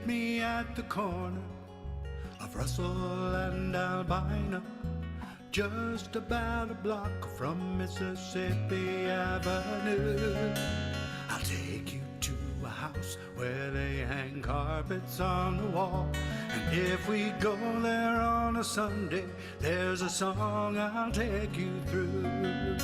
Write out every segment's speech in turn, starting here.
meet me at the corner of Russell and Albina, just about a block from Mississippi Avenue. I'll take you to a house where they hang carpets on the wall, and if we go there on a Sunday, there's a song I'll take you through.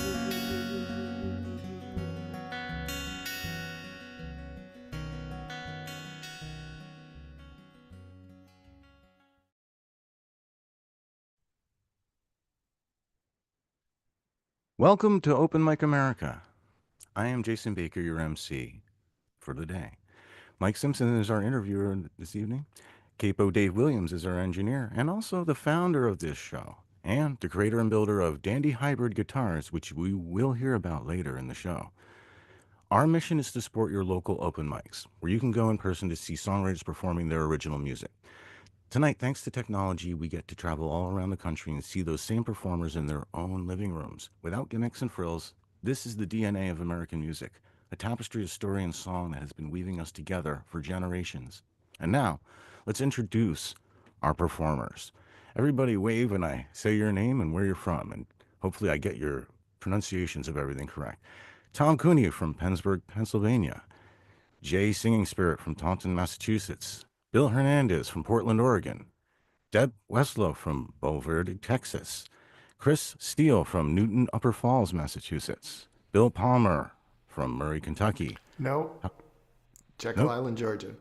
Welcome to Open Mic America. I am Jason Baker, your MC for the day. Mike Simpson is our interviewer this evening. Capo Dave Williams is our engineer and also the founder of this show and the creator and builder of Dandy Hybrid Guitars, which we will hear about later in the show. Our mission is to support your local open mics, where you can go in person to see songwriters performing their original music. Tonight, thanks to technology, we get to travel all around the country and see those same performers in their own living rooms. Without gimmicks and frills, this is the DNA of American music, a tapestry of story and song that has been weaving us together for generations. And now, let's introduce our performers. Everybody wave when I say your name and where you're from, and hopefully I get your pronunciations of everything correct. Tom Cooney from Pennsburg, Pennsylvania. Jay Singing Spirit from Taunton, Massachusetts. Bill Hernandez from Portland, Oregon. Deb Westlow from Bulverde, Texas. Chris Steele from Newton, Upper Falls, Massachusetts. Bill Palmer from Murray, Kentucky. No, Jekyll Island, Georgia.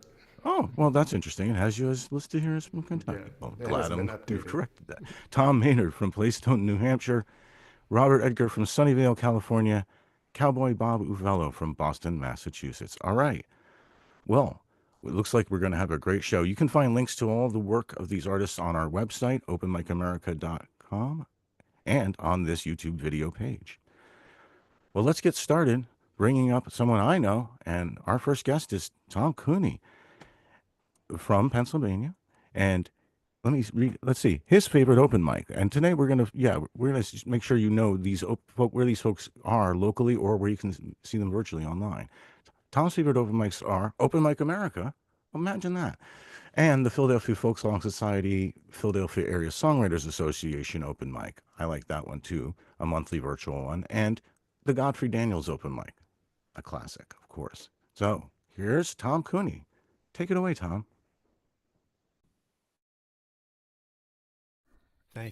Oh, well, that's interesting. It has you as listed here as from Kentucky. Yeah, well, it glad hasn't been you've updated. corrected that. Tom Maynard from Plaistow, New Hampshire. Robert Edgar from Sunnyvale, California. Cowboy Bob Uvello from Boston, Massachusetts. All right. Well, it looks like we're going to have a great show. You can find links to all the work of these artists on our website, openmicamerica.com, and on this YouTube video page. Well, let's get started bringing up someone I know, and our first guest is Tom Cooney from Pennsylvania. And let's see, his favorite open mic. And today we're going to make sure you know where these folks are locally or where you can see them virtually online. Tom's favorite open mics are Open Mic America, imagine that, and the Philadelphia Folk Song Society, Philadelphia Area Songwriters Association open mic. I like that one too, a monthly virtual one, and the Godfrey Daniels open mic, a classic, of course. So here's Tom Cooney. Take it away, Tom.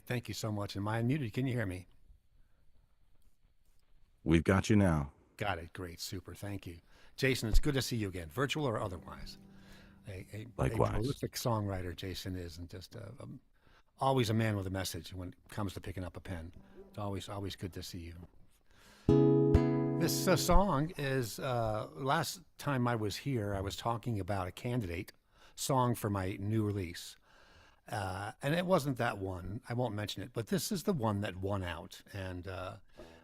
Thank you so much. Am I unmuted? Can you hear me? We've got you now. Got it. Great. Super. Thank you. Jason, it's good to see you again, virtual or otherwise. Likewise. A prolific songwriter, Jason is, and just always a man with a message when it comes to picking up a pen. It's always good to see you. This song is, last time I was here, I was talking about a candidate song for my new release. And it wasn't that one. I won't mention it, but this is the one that won out. And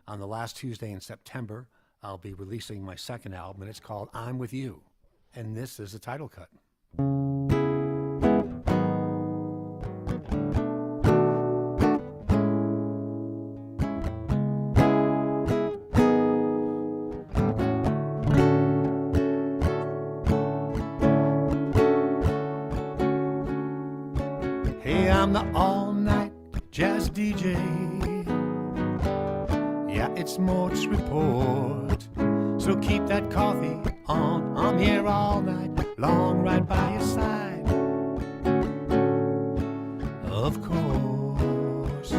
on the last Tuesday in September, I'll be releasing my second album, and it's called I'm With You. And this is the title cut. Hey, I'm the all-night jazz DJ. Yeah, it's Mort's report. So keep that coffee on. I'm here all night long, right by your side. Of course.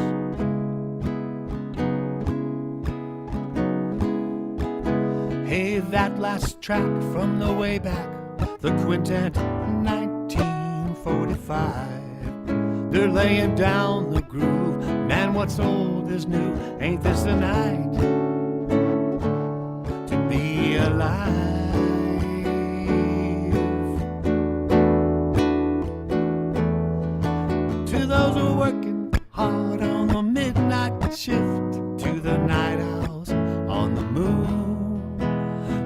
Hey, that last track from the way back, the quintet 1945. They're laying down the groove. Man, what's old is new. Ain't this the night to be alive? To those who are working hard on the midnight shift, to the night owls on the moon,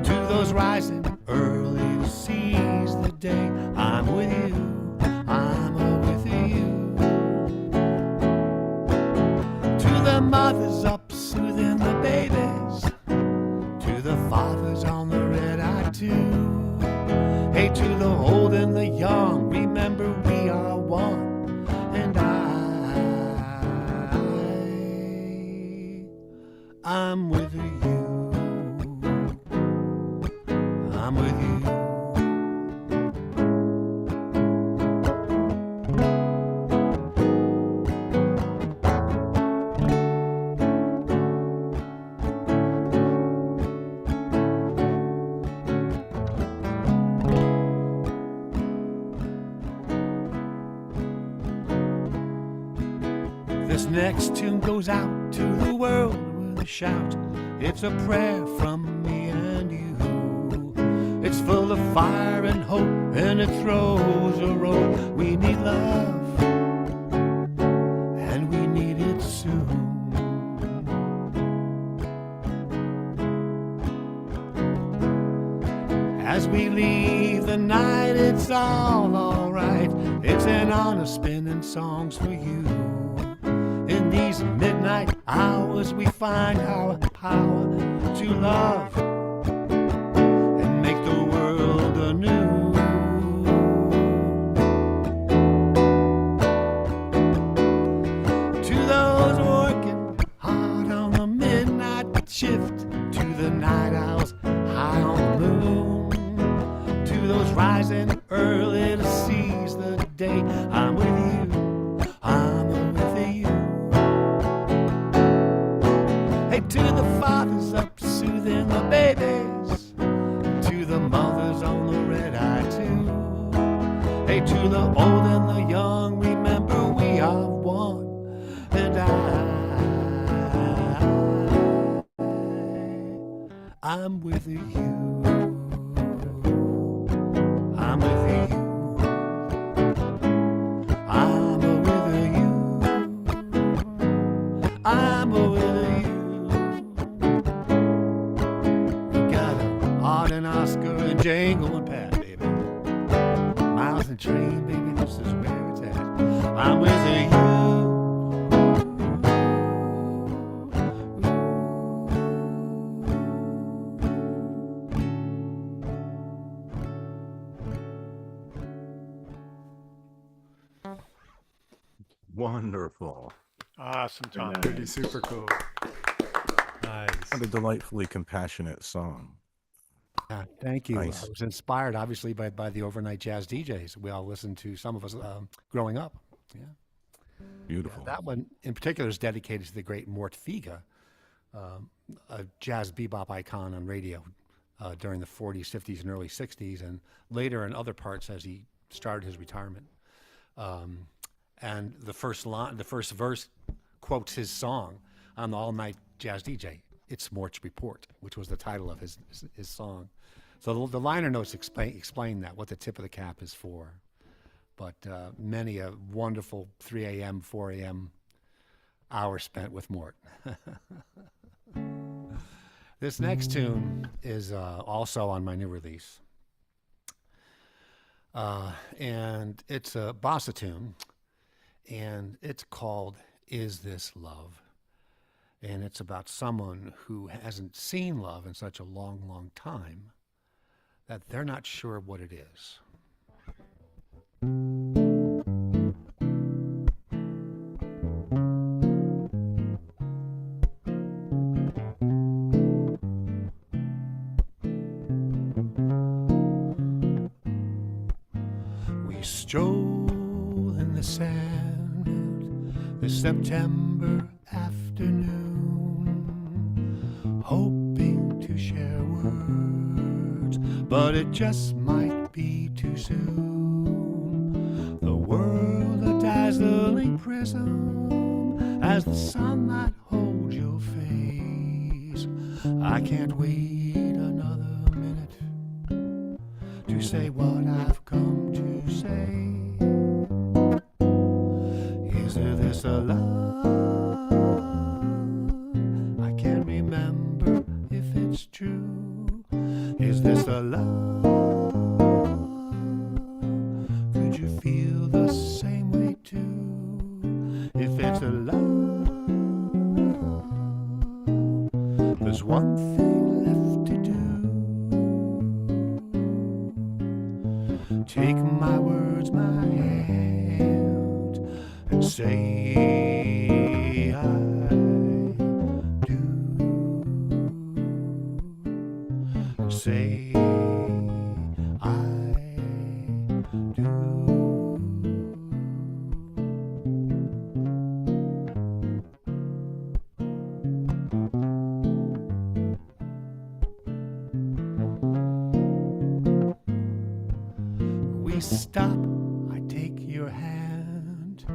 to those rising early to seize the day, I'm with you, I'm with you. To the mothers up soothing the babies, to the fathers on the red-eye too. Hey, to the old and the young, I'm with you. I'm with you. This next tune goes out to the world with a shout. It's a prayer from me and you. It's full of fire and hope, and it throws a rope. We need love, and we need it soon. As we leave the night, it's all alright. It's an honor spinning songs for you. In these midnight hours, we find our power to love and make the world anew. To those working hard on the midnight shift, to the night owls high on the moon, to those rising early to seize the day, I'm with you, I'm with you. Hey, to the fathers up soothing the babies, to the mothers on the red-eye too. Hey, to the old and the young, remember we are one, and I'm with you. I'm with you. I'm with you. I'm with you. We got a Art and Oscar and Django and Pat, baby. Miles and Train, baby, this is where it's at. I'm with you. Wonderful. Awesome, Tom. Pretty super cool. Nice. What a delightfully compassionate song. Yeah, thank you. Nice. I was inspired, obviously, by the overnight jazz DJs. We all listened to, some of us growing up. Yeah. Beautiful. That one in particular is dedicated to the great Mort Figa, a jazz bebop icon on radio during the 40s, 50s, and early 60s, and later in other parts as he started his retirement. And the first verse quotes his song on the all-night jazz DJ. It's Mort's Report, which was the title of his song. So the liner notes explain that, what the tip of the cap is for. But many a wonderful 3 a.m., 4 a.m. hour spent with Mort. This next tune is also on my new release. And it's a bossa tune, and it's called Is This Love? And it's about someone who hasn't seen love in such a long, long time that they're not sure what it is. We stroll in the sand this September afternoon, hoping to share words, but it just might be too soon. The world a dazzling prism as the sunlight holds your face. I can't wait another minute to say what I've come to say. Is this a love? I can't remember if it's true. Is this a love? Could you feel the same way too? If it's a love, there's one thing left to do. Take my words, my hand, and say I do. say I do. We stop, I take your hand,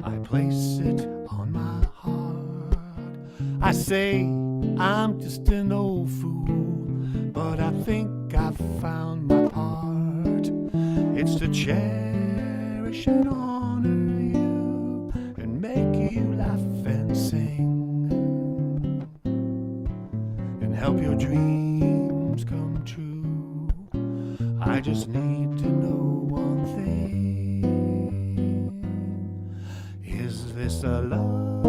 I place it on my heart. I say I'm just an old fool, but I think I've found my part. It's to cherish and honor you and make you laugh and sing and help your dreams come true. I just need to know one thing. Is this a love?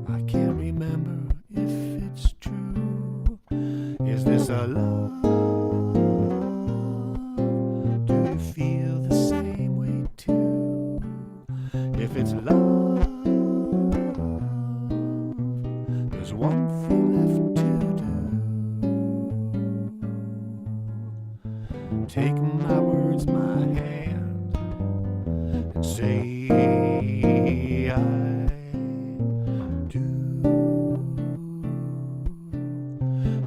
I can't remember if it's true. Is this a love? Do you feel the same way too? If it's love, there's one thing left to do. Take my words, my hand, and say I do.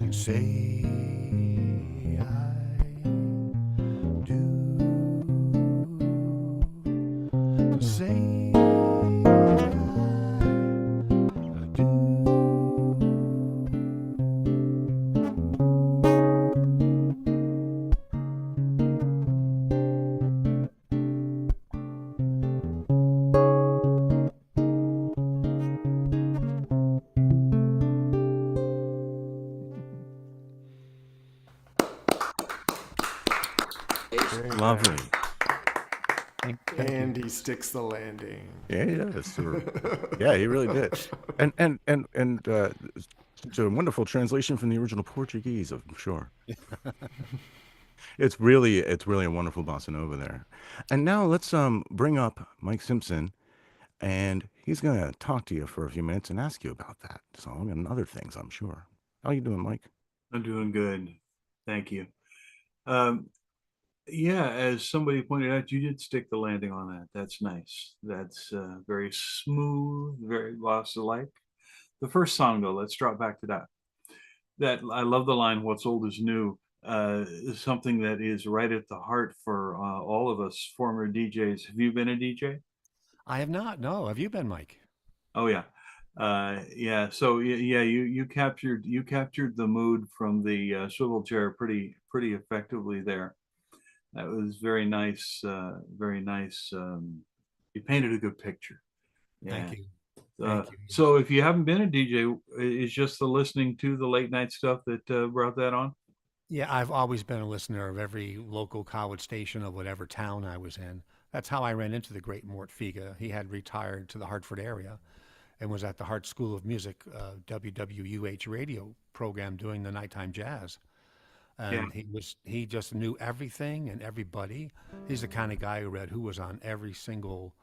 And say I do. Say I do. Lovely. And he sticks the landing. Yeah, he does. Yeah, he really did. And it's a wonderful translation from the original Portuguese, I'm sure. It's really a wonderful bossa nova there. And now let's bring up Mike Simpson, and he's gonna talk to you for a few minutes and ask you about that song and other things, I'm sure. How you doing, Mike? I'm doing good. Thank you. Yeah, as somebody pointed out, you did stick the landing on that. That's nice. That's very smooth, very bossa-like. The first song, though, let's drop back to that. I love the line, "What's old is new," is something that is right at the heart for all of us former DJs. Have you been a DJ? I have not. No. Have you been, Mike? Oh yeah, yeah. So yeah, you captured the mood from the swivel chair pretty effectively there. That was very nice. Very nice. You painted a good picture. Yeah. Thank you. Thank you. So if you haven't been a DJ, is just the listening to the late night stuff that brought that on? Yeah, I've always been a listener of every local college station of whatever town I was in. That's how I ran into the great Mort Figa. He had retired to the Hartford area and was at the Hart School of Music, WWUH radio program doing the nighttime jazz. And he just knew everything and everybody. He's the kind of guy who was on every single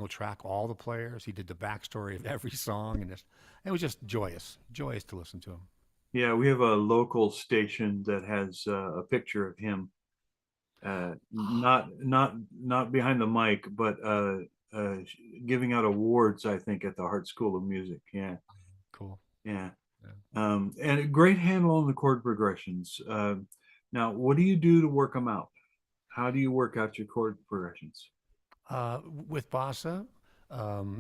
track, all the players. He did the backstory of every song, and it was just joyous to listen to him. Yeah, we have a local station that has a picture of him, not behind the mic, but giving out awards, I think, at the Hart School of Music. Yeah, Cool. yeah. And a great handle on the chord progressions. Now, what do you do to work them out? How do you work out your chord progressions? With bossa,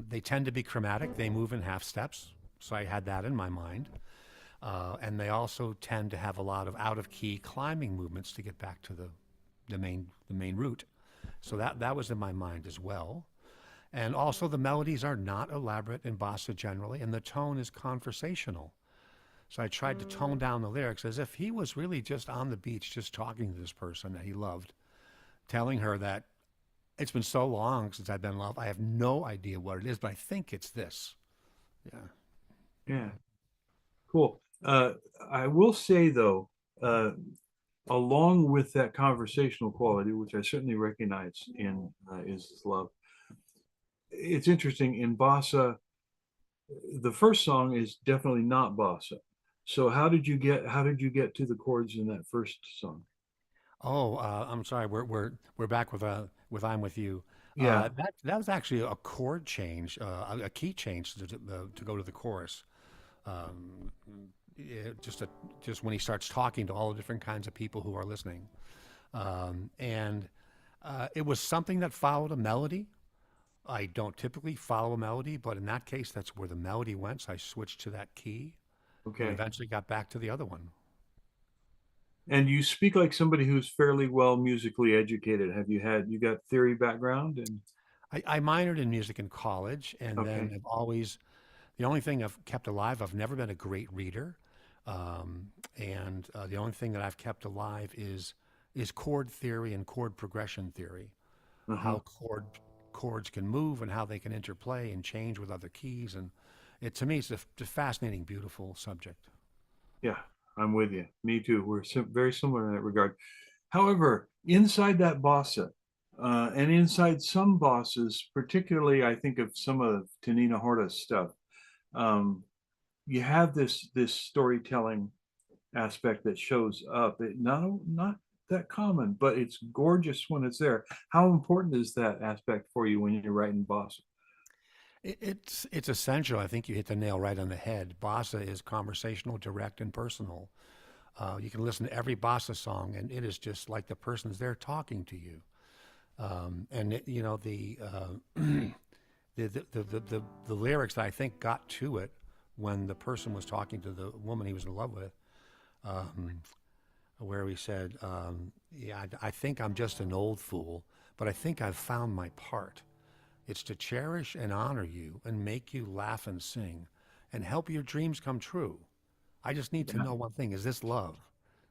they tend to be chromatic. They move in half steps. So I had that in my mind. And they also tend to have a lot of out of key climbing movements to get back to the main route. So that was in my mind as well. And also the melodies are not elaborate in bossa generally, and the tone is conversational. So I tried to tone down the lyrics as if he was really just on the beach, just talking to this person that he loved, telling her that it's been so long since I've been in love. I have no idea what it is, but I think it's this. Yeah. Yeah. Cool. I will say, though, along with that conversational quality, which I certainly recognize in Is This Love, it's interesting in bossa, the first song is definitely not bossa. So how did you get to the chords in that first song? Oh, I'm sorry. We're back with "I'm with You." Yeah. That was actually a chord change, a key change to go to the chorus. Um, just when he starts talking to all the different kinds of people who are listening, and it was something that followed a melody. I don't typically follow a melody, but in that case, that's where the melody went. So I switched to that key, and Okay. eventually got back to the other one. And you speak like somebody who's fairly well musically educated. You got theory background and I minored in music in college, and then okay. I've always the only thing I've kept alive. I've never been a great reader, and the only thing that I've kept alive is chord theory and chord progression theory, Uh-huh. how chords can move and how they can interplay and change with other keys, and it to me it's a fascinating, beautiful subject. Yeah, I'm with you. Me too. We're very similar in that regard. However, inside that bossa, and inside some bosses, particularly I think of some of Tanina Horta's stuff, um, you have this storytelling aspect that shows up. It not that common, but it's gorgeous when it's there. How important is that aspect for you when you're writing bossa? It's essential. I think you hit the nail right on the head. Bossa is conversational, direct, and personal. You can listen to every bossa song, and it is just like the person's there talking to you. And it, you know the lyrics that I think got to it when the person was talking to the woman he was in love with, um, where he said, "Yeah, I think I'm just an old fool, but I think I've found my part. It's to cherish and honor you and make you laugh and sing and help your dreams come true. I just need to Yeah, know one thing: is this love?"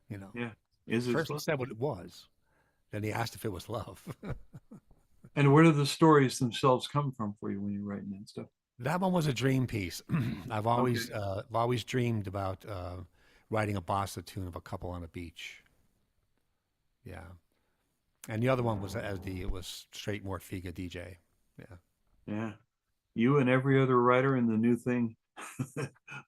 You know. yeah. Is it? First he said what it was, then he asked if it was love. And where do the stories themselves come from for you when you're writing that stuff? That one was a dream piece. Okay. I've always dreamed about writing a bossa tune of a couple on a beach. Yeah, and the other one was it was straight Morfiga DJ. Yeah. Yeah. You and every other writer in the new thing,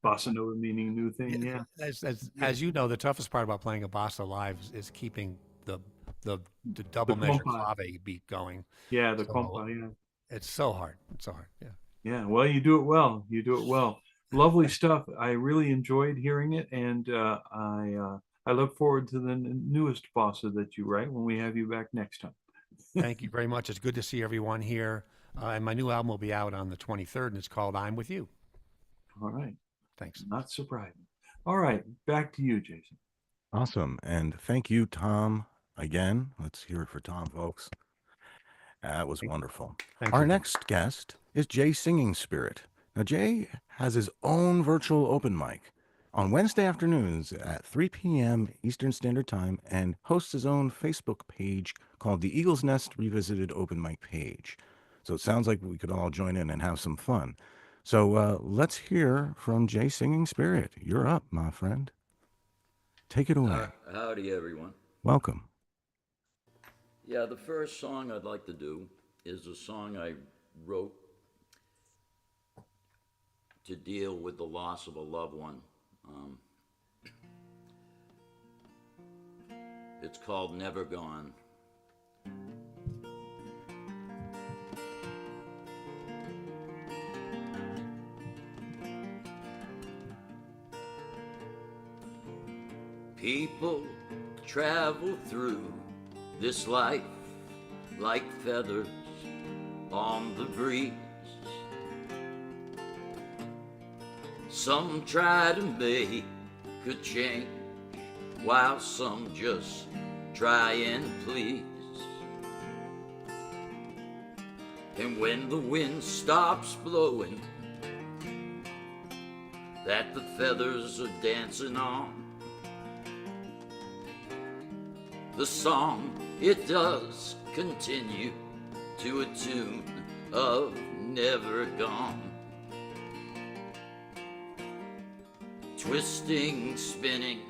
bossa nova meaning new Yeah, thing. Yeah. Yeah. as you know, the toughest part about playing a bossa live is keeping the the the The double measure compa. clave beat going. Yeah, the So compa. Yeah. it's so hard. It's so hard. Yeah. Yeah. Well, you do it well. You do it well. Lovely stuff. I really enjoyed hearing it, and I look forward to the newest bossa that you write when we have you back next time. Thank you very much. It's good to see everyone here. And my new album will be out on the 23rd, and it's called "I'm With You." All right. Thanks. Not surprising. All right. Back to you, Jason. Awesome. And thank you, Tom, again. Let's hear it for Tom, folks. That was wonderful. Thank Our you. next guest is Jay Singing Spirit. Now, Jay has his own virtual open mic on Wednesday afternoons at 3 p.m. Eastern Standard Time and hosts his own Facebook page called the Eagle's Nest Revisited Open Mic page. So it sounds like we could all join in and have some fun. So let's hear from Jay Singing Spirit. You're up, my friend. Take it away. Howdy, everyone. Welcome. Yeah, the first song I'd like to do is a song I wrote to deal with the loss of a loved one. It's called Never Gone. People travel through this life like feathers on the breeze. Some try to make a change, while some just try and please. And when the wind stops blowing, that the feathers are dancing on, the song, it does continue to a tune of Never Gone. Twisting, spinning,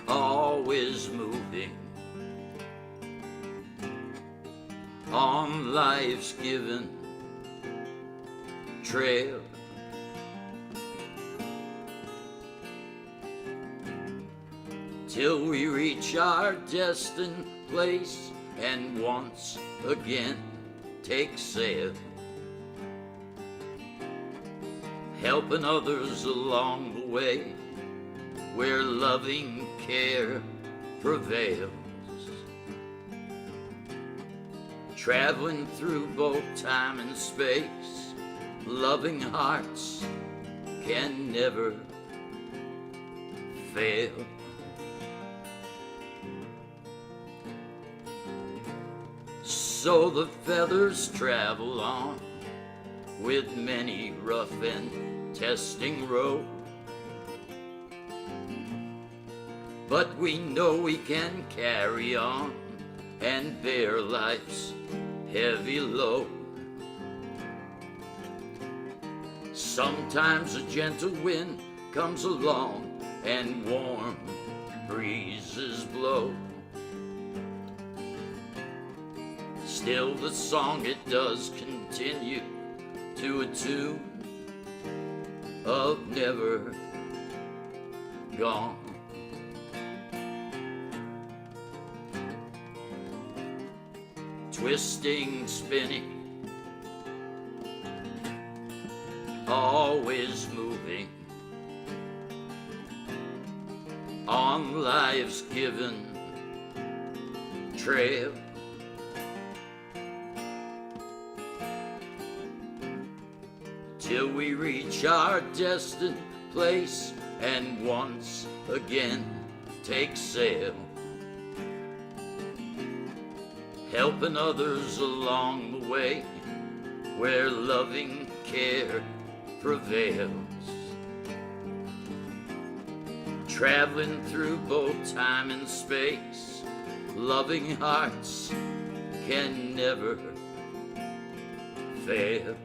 always moving on life's given trail. Till we reach our destined place and once again take sail, helping others along the way where loving care prevails. Traveling through both time and space, loving hearts can never fail. So the feathers travel on with many rough and testing road, but we know we can carry on and bear life's heavy load. Sometimes a gentle wind comes along and warm breezes blow. Still the song it does continue to a tune of never gone. Twisting, spinning, always moving on life's given trail. Till we reach our destined place and once again take sail, helping others along the way where loving care prevails. Traveling through both time and space, loving hearts can never fail.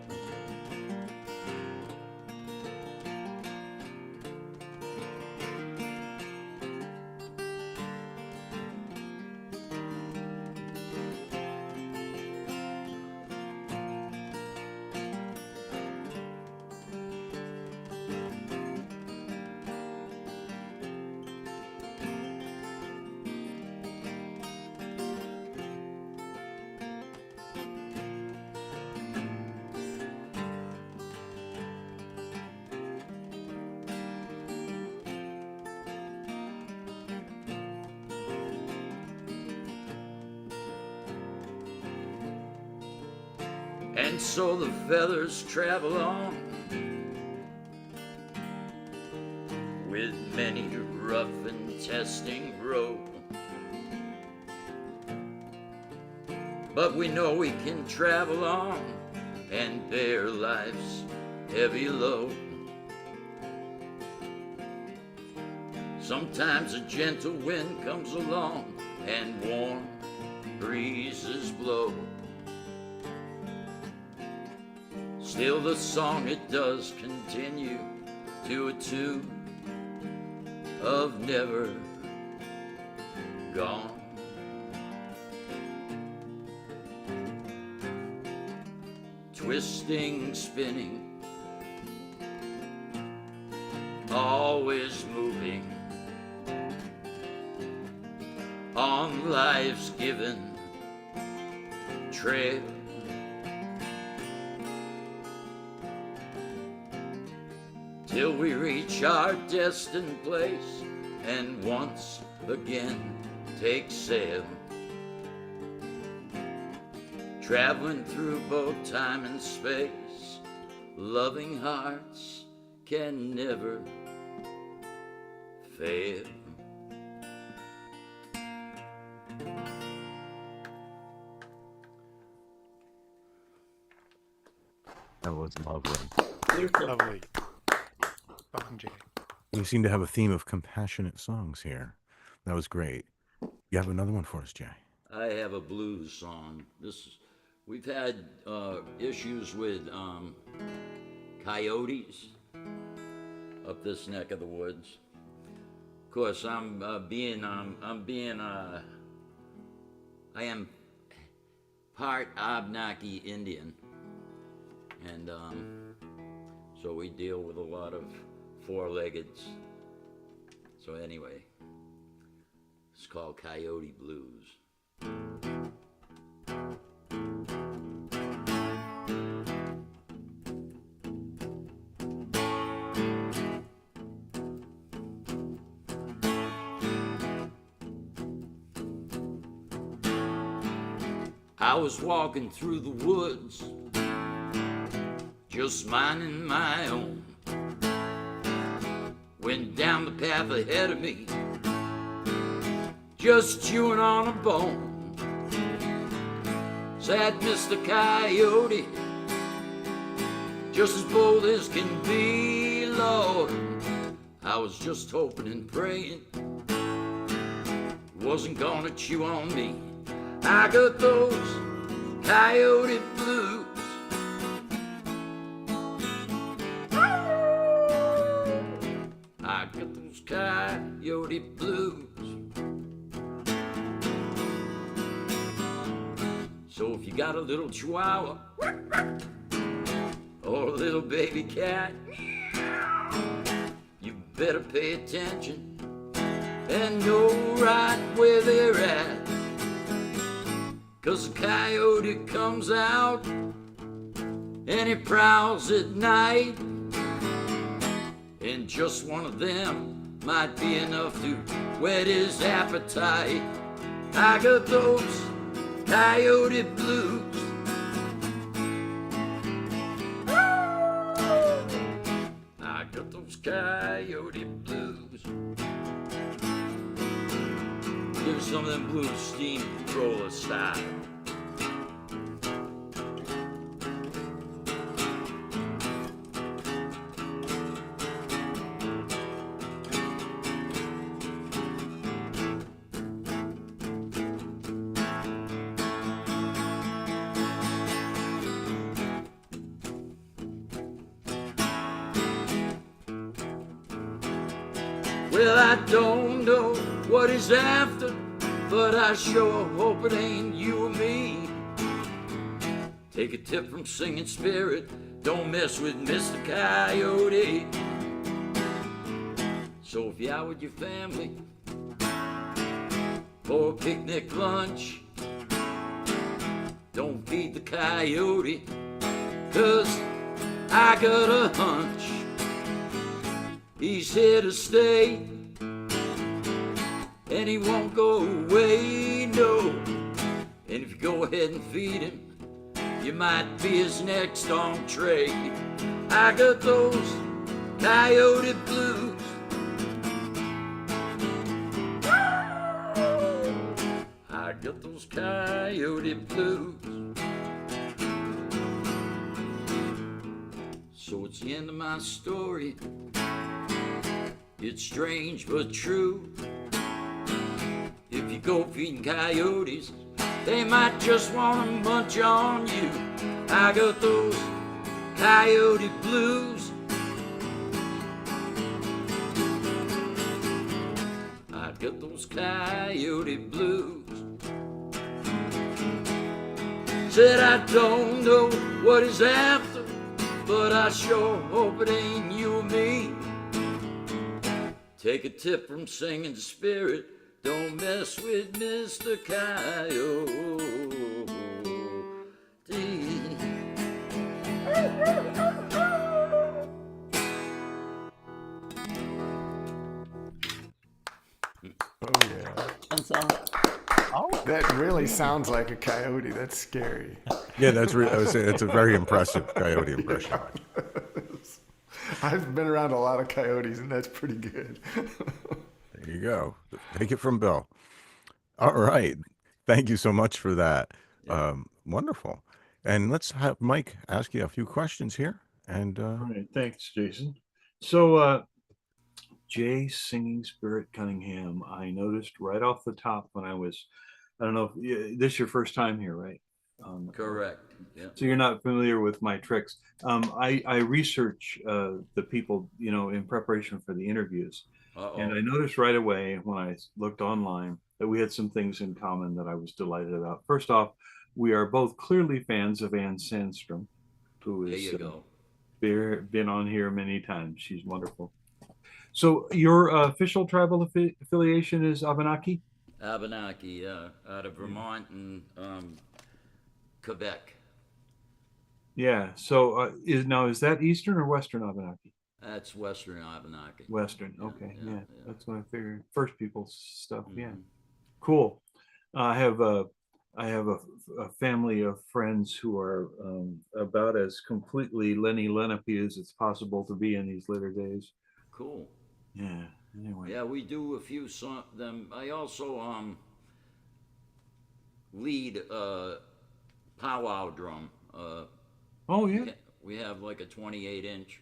And so the feathers travel on with many rough and testing road, but we know we can travel on and bear life's heavy load. Sometimes a gentle wind comes along and warm breezes blow. Still the song it does continue to a tune of never gone. Twisting, spinning, always moving on life's given trail. Till we reach our destined place and once again take sail, traveling through both time and space, loving hearts can never fail. That was lovely. Lovely. Welcome, Jay. We seem to have a theme of compassionate songs here. That was great. You have another one for us, Jay? I have a blues song. We've had issues with coyotes up this neck of the woods. Of course, I am part Abnaki Indian, and So we deal with a lot of four-leggeds. So anyway, it's called Coyote Blues. I was walking through the woods, just minding my own. Went down the path ahead of me, just chewing on a bone. Sat Mr. Coyote, just as bold as can be, Lord. I was just hoping and praying wasn't gonna chew on me. I got those coyote blues. I got those coyote blues. So if you got a little chihuahua or a little baby cat, you better pay attention and know right where they're at. 'Cause the coyote comes out and he prowls at night, and just one of them might be enough to whet his appetite. I got those coyote blues. I got those coyote blues. Give some of them blues steam roller style. Well, I don't know what he's after, but I sure hope it ain't you or me. Take a tip from Singing Spirit, don't mess with Mr. Coyote. So if you're out with your family for a picnic lunch, don't feed the coyote, 'cause I got a hunch he's here to stay, and he won't go away, no. And if you go ahead and feed him, you might be his next entree. I got those coyote blues. I got those coyote blues. So it's the end of my story. It's strange but true. If you go feeding coyotes, they might just want to munch on you. I got those coyote blues. I got those coyote blues. Said I don't know what he's after, but I sure hope it ain't you or me. Take a tip from Singing Spirit, don't mess with Mr. Coyote. Oh yeah. That really sounds like a coyote. That's scary. Yeah, that's I would say it's a very impressive coyote impression. I've been around a lot of coyotes, and that's pretty good. There you go. Take it from Bill. All right. Thank you so much for that. Wonderful. And let's have Mike ask you a few questions here. And All right, thanks, Jason. So, Jay Singing Spirit Cunningham, I noticed right off the top when I don't know, if this is your first time here, right? Correct. Yeah. So you're not familiar with my tricks. I research the people, in preparation for the interviews. And I noticed right away when I looked online that we had some things in common that I was delighted about. First off, we are both clearly fans of Anne Sandstrom, who There is you go. been on here many times. She's wonderful. So your official tribal affiliation is Abenaki? Abenaki, out of Vermont and Quebec. Yeah. So is that Eastern or Western Abenaki? That's Western Abenaki. Western. Okay. Yeah. That's what I figured. First Peoples stuff. Yeah. Mhm. Cool. I have a family of friends who are about as completely Lenny Lenape as it's possible to be in these later days. Cool. Yeah. Anyway. Yeah, we do a few them. I also lead powwow drum. Oh yeah. We have like a 28-inch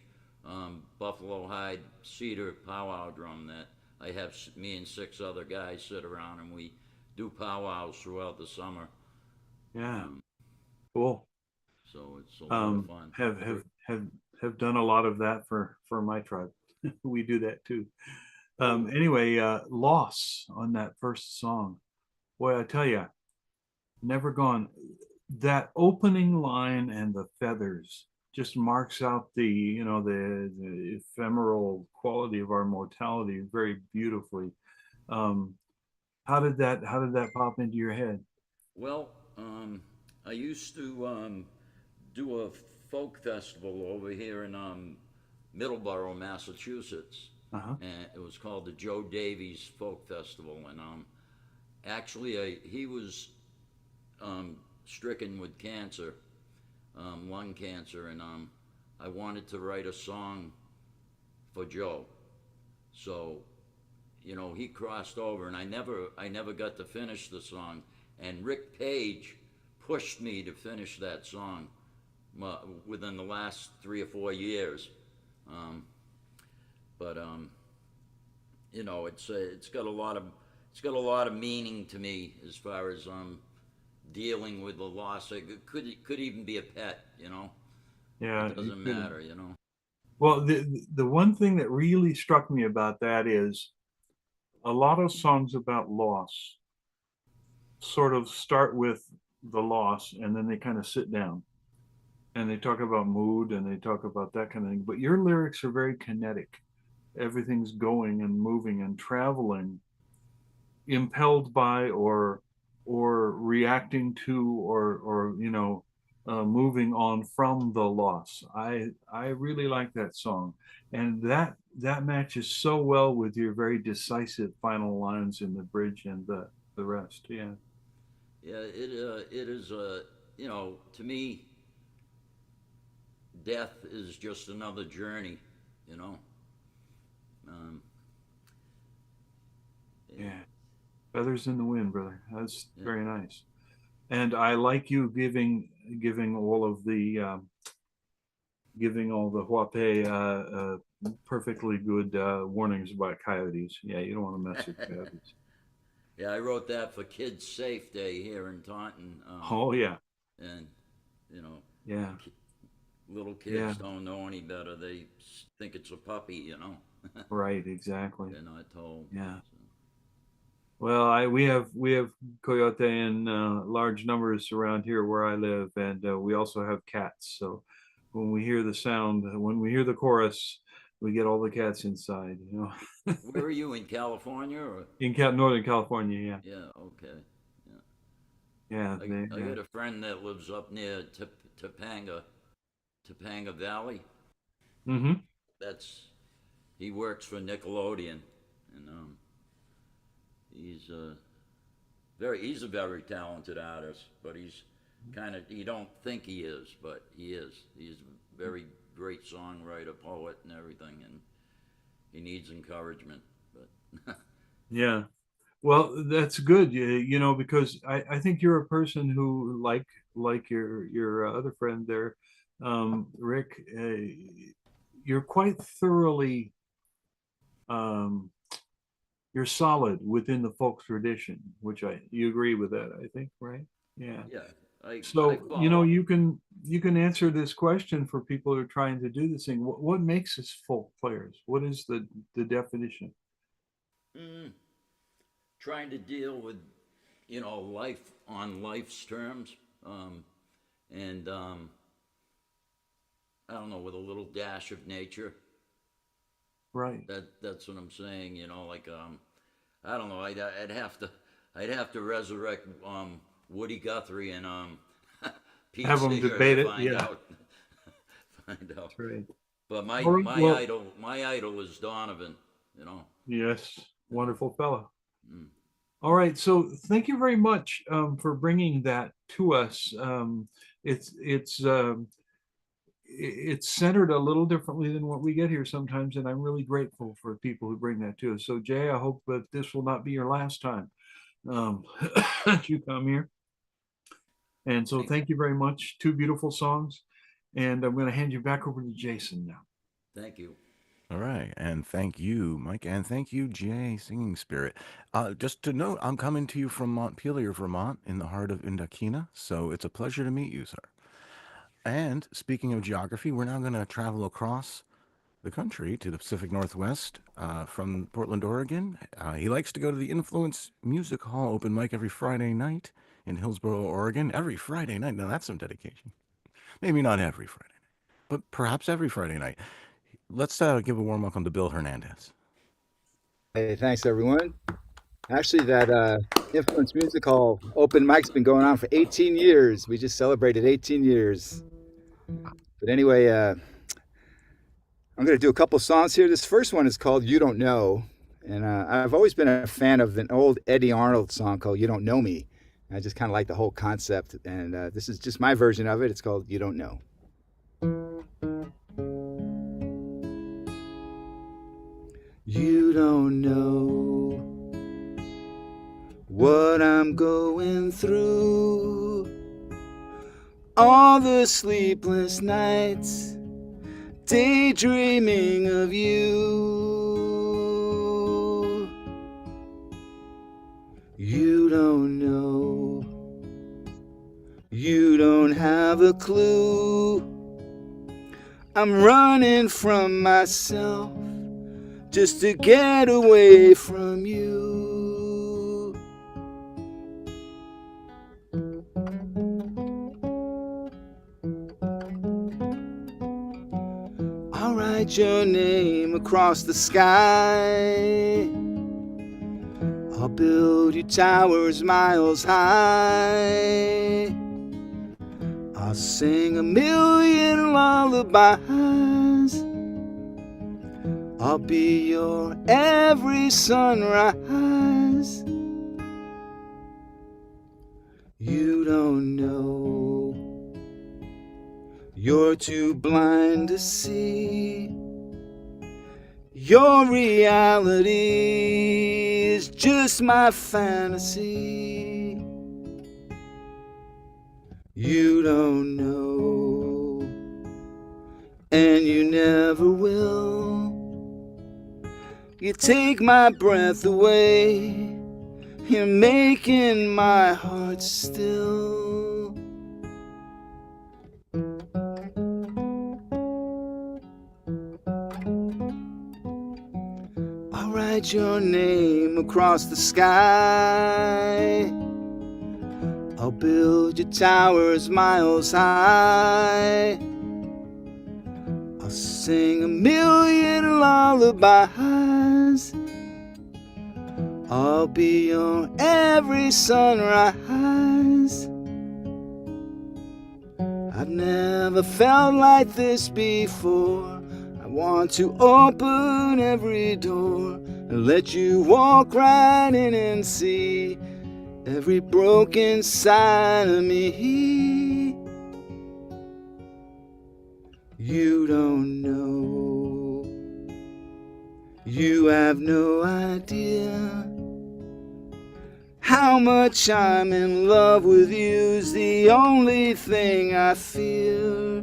buffalo hide cedar powwow drum that I have me and 6 other guys sit around and we do powwows throughout the summer. Yeah. Cool. So it's a lot of fun. Have done a lot of that for my tribe. We do that too. Anyway, loss on that first song. Boy, I tell you, never gone. That opening line and the feathers just marks out the the ephemeral quality of our mortality very beautifully. How did that pop into your head? Well, I used to do a folk festival over here in Middleborough, Massachusetts, and it was called the Joe Davies Folk Festival. And actually, he was stricken with cancer, lung cancer, and I wanted to write a song for Joe. So, he crossed over, and I never got to finish the song. And Rick Page pushed me to finish that song within the last 3 or 4 years. But it's got a lot of meaning to me as far as dealing with the loss. It could even be a pet. Yeah, it doesn't matter. Well, the one thing that really struck me about that is a lot of songs about loss sort of start with the loss and then they kind of sit down and they talk about mood and they talk about that kind of thing. But your lyrics are very kinetic. Everything's going and moving and traveling, impelled by or reacting to or moving on from the loss. I really like that song, and that matches so well with your very decisive final lines in the bridge and the rest. Yeah. Yeah, it is to me, death is just another journey. Yeah. Feathers in the wind, brother. That's very nice. And I like you giving all of the giving all the Huape perfectly good warnings about coyotes. Yeah, you don't want to mess with coyotes. Yeah, I wrote that for Kids Safe Day here in Taunton. Oh yeah. And yeah, little kids don't know any better. They think it's a puppy. Right, exactly. They're not told. Yeah. So. Well, we have coyote in large numbers around here where I live, and we also have cats. So when we hear the sound, when we hear the chorus, we get all the cats inside. Where are you, in California or? In Northern California, yeah. Yeah. Okay. Yeah. I got a friend that lives up near Topanga Valley. Mm-hmm. He works for Nickelodeon, and he's a very talented artist, but you don't think he is, but he is. He's a very great songwriter, poet, and everything, and he needs encouragement. But yeah. Well, that's good, because I think you're a person who, like your other friend there, Rick, you're quite thoroughly, you're solid within the folk tradition, which you agree with that, I think, right? Yeah. Yeah. So you can answer this question for people who are trying to do this thing. What makes us folk players? What is the definition? Trying to deal with, life on life's terms, and I don't know, with a little dash of nature. Right. That's what I'm saying. You know, like I don't know. I'd have to resurrect Woody Guthrie and Pete Have them Seeger debate to it. find Yeah. out. Find out. That's right. But All right, my idol is Donovan. You know. Yes. Wonderful fella. Mm. All right. So thank you very much for bringing that to us. It's centered a little differently than what we get here sometimes, and I'm really grateful for people who bring that to us. So Jay, I hope that this will not be your last time that you come here. And so thank you very much. Two beautiful songs. And I'm going to hand you back over to Jason now. Thank you. All right. And thank you, Mike. And thank you, Jay, Singing Spirit. Just to note, I'm coming to you from Montpelier, Vermont, in the heart of Indokina. So it's a pleasure to meet you, sir. And speaking of geography, we're now going to travel across the country to the Pacific Northwest from Portland, Oregon. He likes to go to the Influence Music Hall open mic every Friday night in Hillsboro, Oregon. Every Friday night. Now that's some dedication. Maybe not every Friday night, but perhaps every Friday night. Let's give a warm welcome to Bill Hernandez. Hey, thanks everyone. Actually, that Influence Music Hall open mic's been going on for 18 years. We just celebrated 18 years. But anyway, I'm going to do a couple songs here. This first one is called You Don't Know. And I've always been a fan of an old Eddie Arnold song called You Don't Know Me. I just kind of like the whole concept. And this is just my version of it. It's called You Don't Know. You don't know what I'm going through. All the sleepless nights, daydreaming of you. You don't know. You don't have a clue. I'm running from myself just to get away from you. I'll write your name across the sky. I'll build you towers miles high. I'll sing a million lullabies. I'll be your every sunrise. You don't know. You're too blind to see. Your reality is just my fantasy. You don't know, and you never will. You take my breath away. You're making my heart still. I'll write your name across the sky. I'll build your towers miles high. I'll sing a million lullabies. I'll be your every sunrise. I've never felt like this before. I want to open every door and let you walk right in and see every broken side of me. You don't know. You have no idea how much I'm in love with you's the only thing I fear.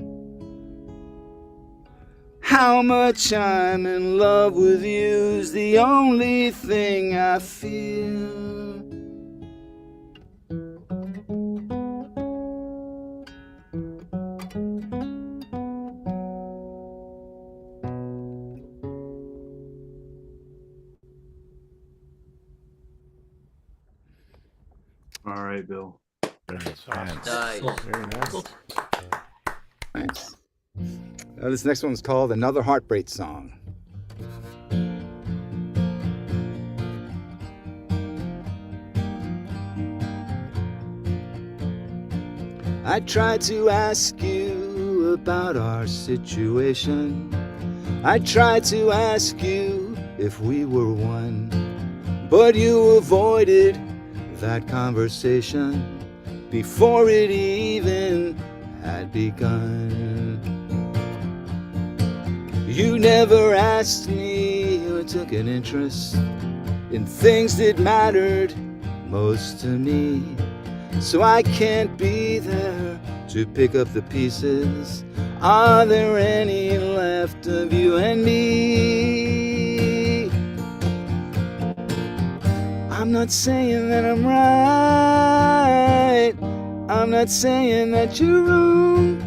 How much I'm in love with you's the only thing I fear. All right, Bill. Nice. Very nice. Thanks. This next one's called Another Heartbreak Song. I tried to ask you about our situation. I tried to ask you if we were one, but you avoided that conversation before it even had begun. You never asked me or took an interest in things that mattered most to me. So I can't be there to pick up the pieces. Are there any left of you and me? I'm not saying that I'm right. I'm not saying that you're wrong.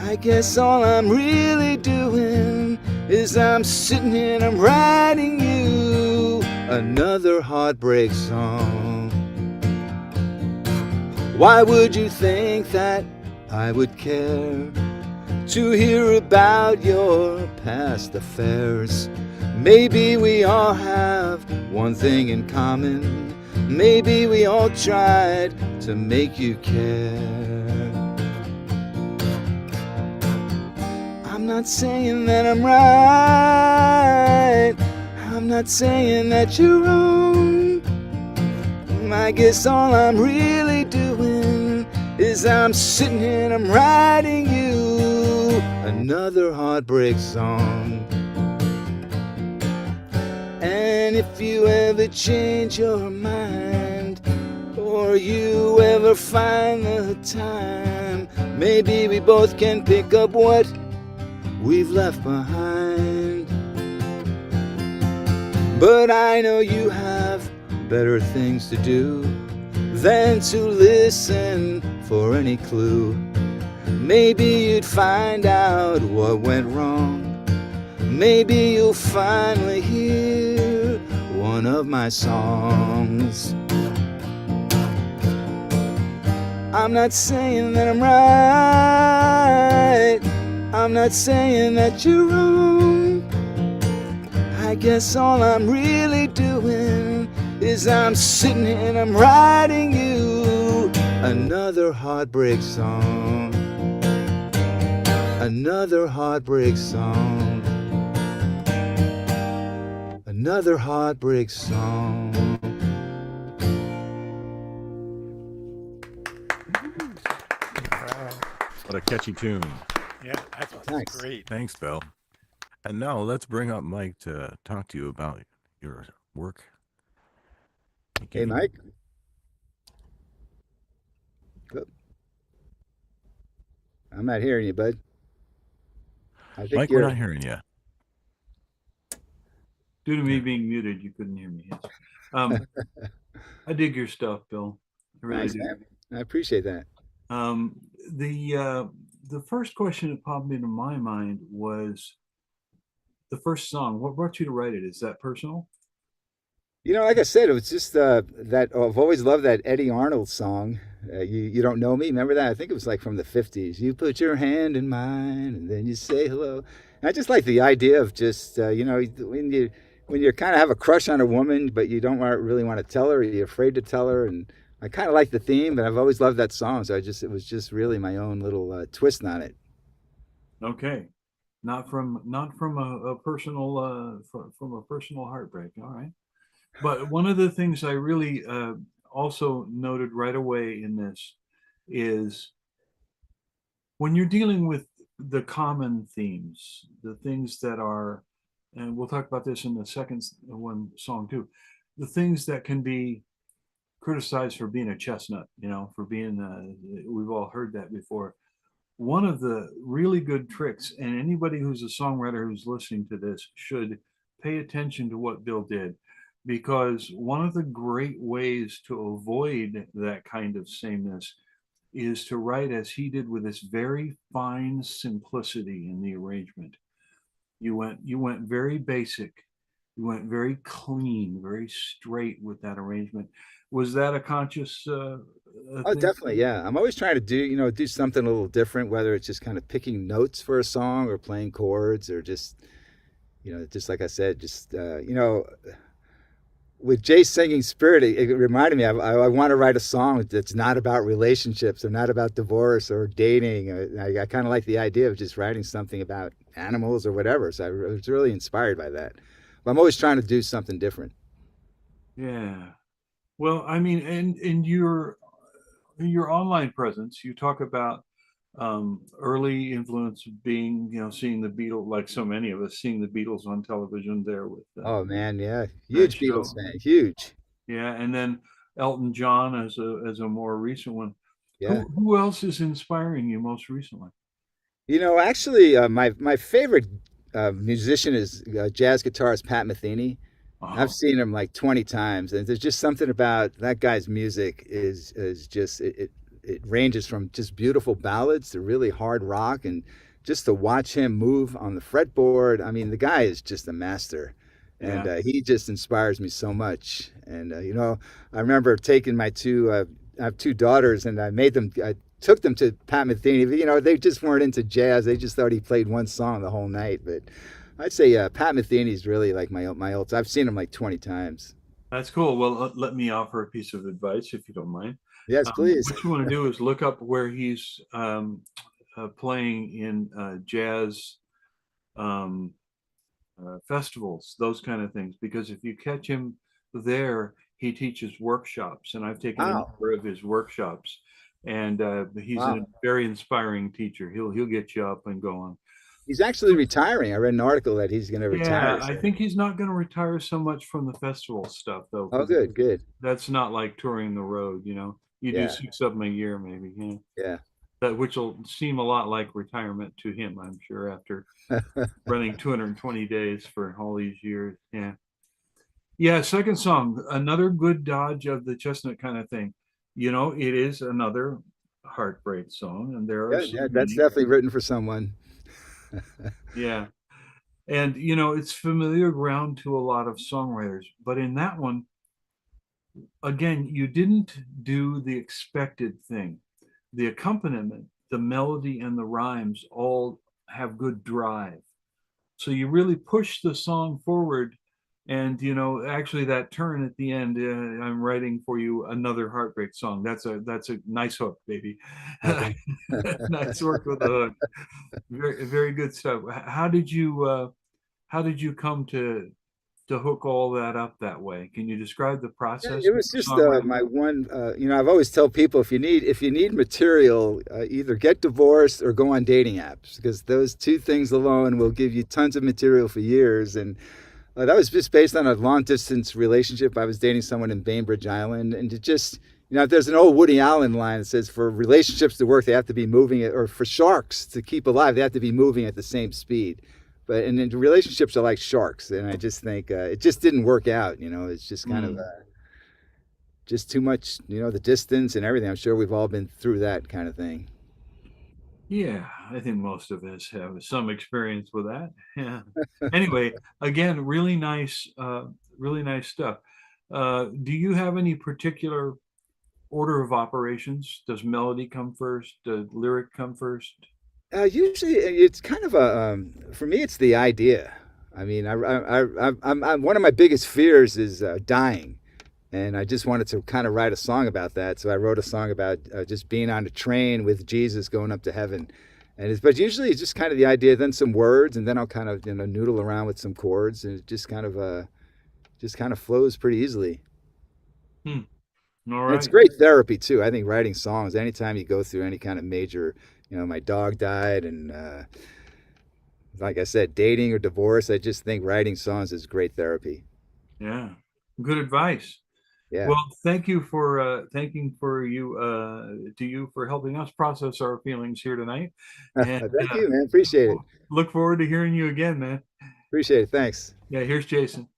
I guess all I'm really doing is I'm sitting here and I'm writing you another heartbreak song. Why would you think that I would care to hear about your past affairs? Maybe we all have one thing in common. Maybe we all tried to make you care. I'm not saying that I'm right. I'm not saying that you're wrong. I guess all I'm really doing is I'm sitting here and I'm writing you another heartbreak song. And if you ever change your mind, or you ever find the time, maybe we both can pick up what we've left behind. But I know you have better things to do than to listen for any clue. Maybe you'd find out what went wrong. Maybe you'll finally hear one of my songs. I'm not saying that I'm right. I'm not saying that you're wrong. I guess all I'm really doing is I'm sitting here and I'm writing you another heartbreak song. Another heartbreak song. Another heartbreak song. What a catchy tune. Yeah, that's Thanks. great. Thanks, Bill. And now let's bring up Mike to talk to you about your work. Hey, Mike. Good. I'm not hearing you, bud. I think Mike, you're we're not hearing you. Due to me being muted, you couldn't hear me. Yes. I dig your stuff, Bill. I really nice, do. man. I appreciate that. The first question that popped into my mind was the first song. What brought you to write it? Is that personal? You know, like I said, it was just that I've always loved that Eddie Arnold song. You don't know me. Remember that? I think it was like from the 50s. You put your hand in mine and then you say hello. And I just like the idea of just when you kind of have a crush on a woman, but you don't really want to tell her, you're afraid to tell her. And I kind of like the theme, but I've always loved that song. So it was just really my own little twist on it. Okay, not from a personal from a personal heartbreak. All right, but one of the things I really also noted right away in this is when you're dealing with the common themes, the things that are, and we'll talk about this in the second one song too, the things that can be criticized for being a chestnut, for being, we've all heard that before. One of the really good tricks, and anybody who's a songwriter who's listening to this should pay attention to what Bill did, because one of the great ways to avoid that kind of sameness is to write as he did, with this very fine simplicity in the arrangement. You went very basic. You went very clean, very straight with that arrangement. Was that a conscious Oh, thing? definitely. Yeah. I'm always trying to do something a little different, whether it's just kind of picking notes for a song or playing chords or just like I said, with Jay's singing Spirit, it reminded me, I want to write a song that's not about relationships or not about divorce or dating. I kind of like the idea of just writing something about animals or whatever. So I was really inspired by that. But I'm always trying to do something different. Yeah. Well, I mean, and in your online presence, you talk about early influence being, seeing the Beatles, like so many of us, seeing the Beatles on television there with Oh man, yeah. that Huge Beatles show. fan. Huge. Yeah, and then Elton John as a more recent one. Yeah. Who else is inspiring you most recently? Actually, my favorite musician is jazz guitarist Pat Metheny. I've Oh, seen him like 20 times, and there's just something about that guy's music is just it ranges from just beautiful ballads to really hard rock, and just to watch him move on the fretboard. I mean, the guy is just a master, and yeah. he just inspires me so much. And I remember taking my two. I have two daughters, and I took them to Pat Metheny. They just weren't into jazz. They just thought he played one song the whole night, but I'd say Pat Metheny is really like my old. I've seen him like 20 times. That's cool. Well, let me offer a piece of advice if you don't mind. Yes, please. What you want to do is look up where he's playing in jazz um, festivals, those kind of things. Because if you catch him there, he teaches workshops, and I've taken a Wow, number of his workshops. And he's a wow. very inspiring teacher. He'll get you up and going. He's actually retiring. I read an article that he's going to Yeah, retire. I So. think he's not going to retire so much from the festival stuff though, Oh, because good, good. that's not like touring the road. You do Yeah, 6 of them a year, maybe. Yeah, yeah. that which will seem a lot like retirement to him, I'm sure, after running 220 days for all these years. Yeah, yeah. Second song, another good dodge of the chestnut kind of thing. It is another heartbreak song, and there are Yeah, so yeah. That's many. definitely written for someone. Yeah. And it's familiar ground to a lot of songwriters, but in that one, again, you didn't do the expected thing. The accompaniment, the melody, and the rhymes all have good drive. So you really push the song forward. And actually, that turn at the end, I'm writing for you another heartbreak song. That's a nice hook, baby. Okay. Nice work with the hook. Very very good stuff. How did you come to hook all that up that way? Can you describe the Yeah, process it of was just songwriting? my one. I've always tell people if you need material, either get divorced or go on dating apps because those two things alone will give you tons of material for years. And that was just based on a long distance relationship. I was dating someone in Bainbridge Island, and it just there's an old Woody Allen line that says for relationships to work, they have to be moving or for sharks to keep alive, they have to be moving at the same speed. But and then relationships are like sharks, and I just think it just didn't work out. It's just kind of Mm, just too much. The distance and everything. I'm sure we've all been through that kind of thing. yeah, I think most of us have some experience with that. Yeah. Anyway, again, really nice stuff. Do you have any particular order of operations? Does melody come first? Does lyric come first? Usually, it's kind of for me, it's the idea. I mean, I'm one of my biggest fears is dying, and I just wanted to kind of write a song about that. So I wrote a song about just being on a train with Jesus going up to heaven, but usually it's just kind of the idea, then some words, and then I'll kind of noodle around with some chords, and it just kind of flows pretty easily. Hmm. All And it's right. great therapy too. I think writing songs, anytime you go through any kind of major, my dog died, and like I said, dating or divorce, I just think writing songs is great therapy. Yeah. Good advice. Yeah. Well, thanking for you to you for helping us process our feelings here tonight, and Thank you, man. Appreciate it. look forward to hearing you again, man. Appreciate it. Thanks. Yeah, here's Jason.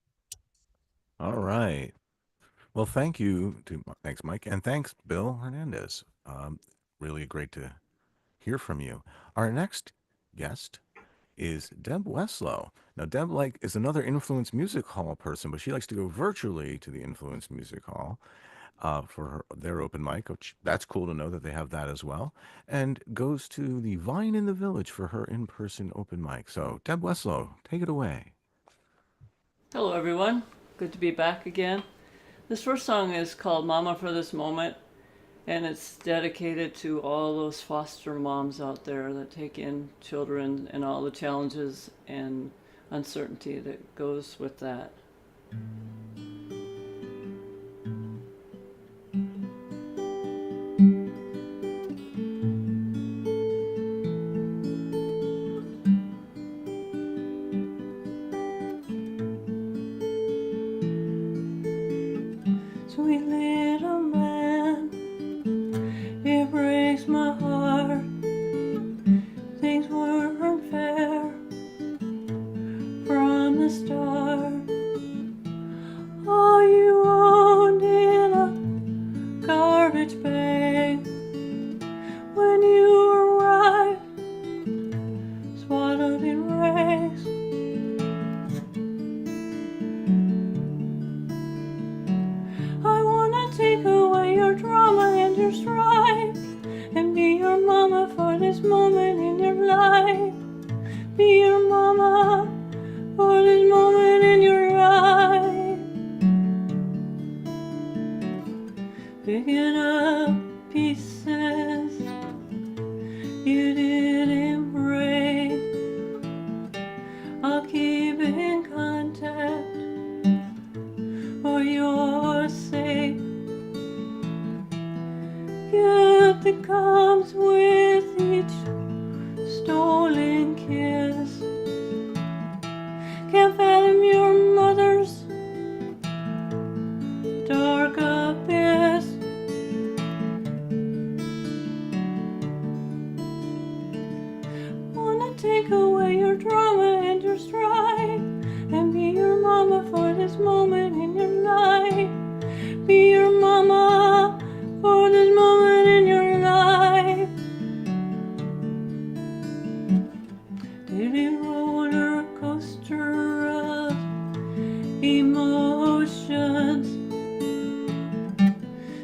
All right. Well, thanks, Mike, and thanks, Bill Hernandez. Really great to hear from you. Our next guest is Deb Weslow. Now, Deb is another Influence Music Hall person, but she likes to go virtually to the Influence Music Hall. for their open mic, which that's cool to know that they have that as well, and goes to the Vine in the Village for her in-person open mic. So, Deb Westlow, take it away. Hello, everyone. Good to be back again. This first song is called Mama for This Moment, and it's dedicated to all those foster moms out there that take in children and all the challenges and uncertainty that goes with that. Sweet little man, it breaks my heart. Things weren't fair from the start. All you owned in a garbage bag. When you arrived, swaddled in rags. I wanna take away your drama and your strife, and be your mama for this moment in your life. Be your mama for this moment in your life. Picking up pieces you didn't break. I'll keep in contact for your sake. Guilt that comes with each stolen kiss. Can't fathom your mother's dark abyss. Wanna take away your drama and your strife, and be your mama for this moment in your life. Be your mama for this moment in your life. Daily roller coaster of emotions.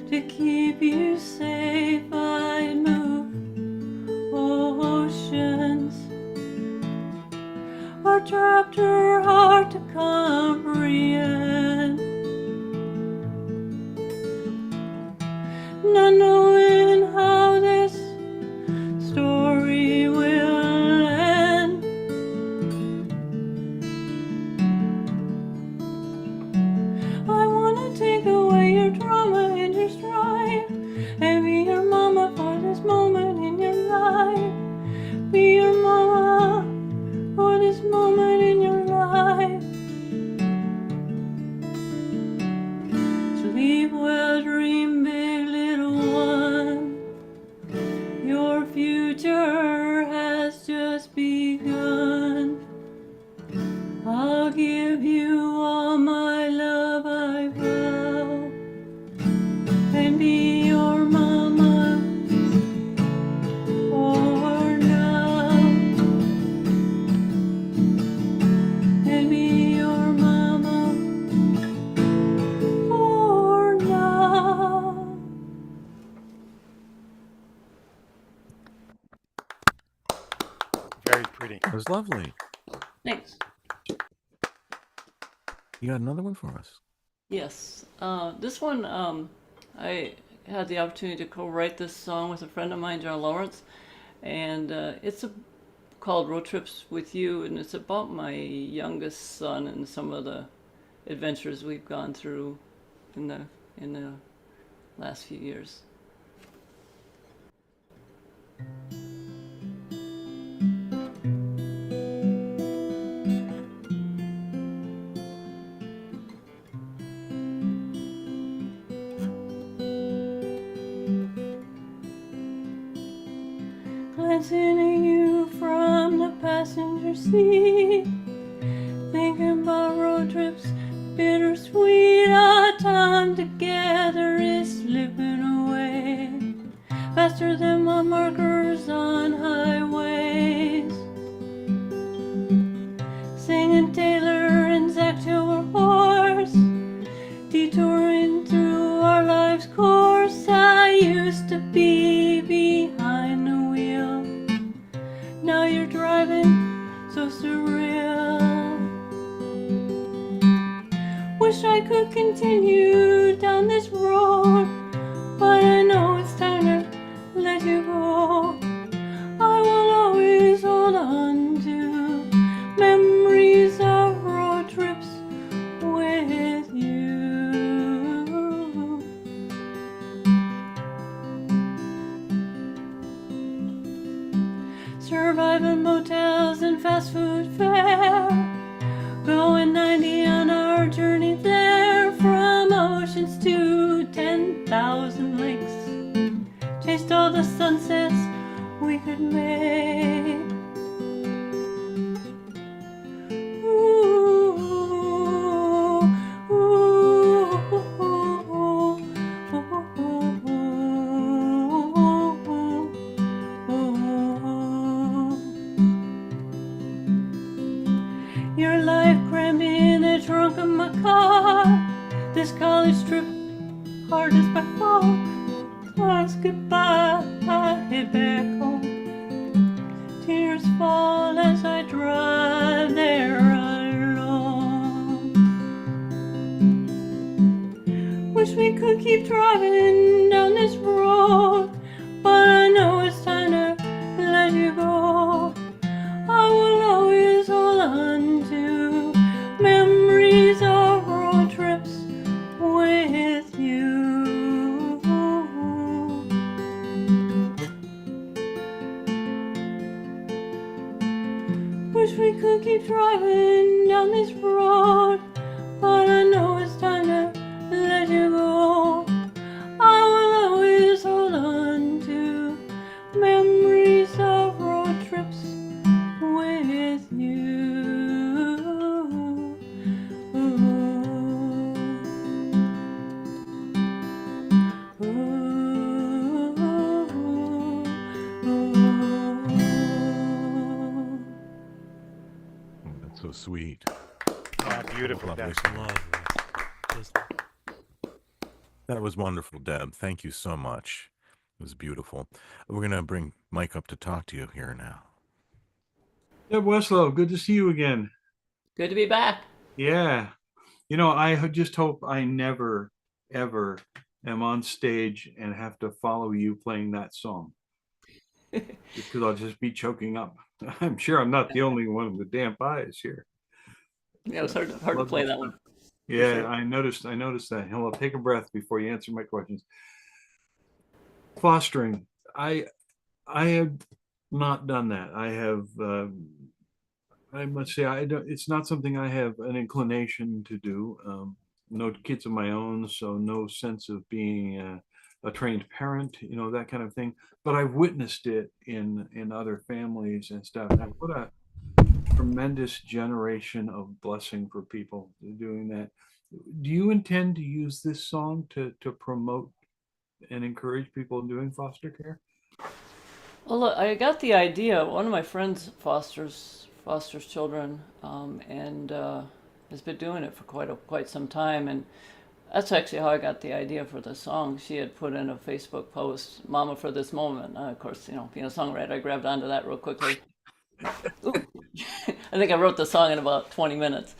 To keep you safe, I move oceans. Our chapter hard to comprehend. Not knowing how this story will end. I wanna take away your drama and your strife, and be your mama for this moment in your life. Be your mama for this moment in your life. Sleep well, dream big, little one. Your future has just begun. I'll give you all my love, I will, and be your mama for now, and be your mama for now. Very pretty. That was lovely. Thanks. You got another one for us? Yes. This one, I had the opportunity to co-write this song with a friend of mine, John Lawrence, and it's called Road Trips with You, and it's about my youngest son and some of the adventures we've gone through in the last few years. Glancing at you from the passenger seat, thinking about road trips, bittersweet. Our time together is slipping away, faster than my markers on highways. Singing Taylor and Zach Taylor horse, detouring through our lives' Now you're driving so surreal. Wish I could continue down this road, but I know it's time to let you go. I will always hold on to memories of road trips with you. Surviving motels and fast food fare, going 90 on our journey there, from oceans to 10,000 lakes. Chased all the sunsets we could make. Ooh, ooh, ooh, your life crammed in the trunk of my car. This college trip, hard as by far. Was goodbye, I head back home. Tears fall as I drive there alone. Wish we could keep driving down this road, but I know it's time to let you go. I will always hold on to memories of road trips with you. Wish we could keep driving down this road, but I know it's time to let you go. I will always hold on to memories of road trips with you. That's so sweet. Yeah, beautiful. Lovely. That's That was wonderful, Deb. Thank you so much. It was beautiful. We're going to bring Mike up to talk to you here now. Deb Westlow, good to see you again. Good to be back. Yeah. You know, just hope I never, ever am on stage and have to follow you playing that song. Because I'll just be choking up. I'm sure I'm not the only one with damp eyes here. Yeah, it was hard to play that one. Yeah, sure. I noticed that. Hello, take a breath before you answer my questions. Fostering, I have not done that. I have I must say it's not something I have an inclination to do. No kids of my own, so no sense of being a trained parent, that kind of thing. But I've witnessed it in other families and stuff. And what a tremendous generation of blessing for people doing that. Do you intend to use this song to promote and encourage people doing foster care? Well, look, I got the idea. One of my friends fosters children, and has been doing it for quite some time. And that's actually how I got the idea for the song. She had put in a Facebook post, "Mama for this moment." Of course, being a songwriter, I grabbed onto that real quickly. I think I wrote the song in about 20 minutes.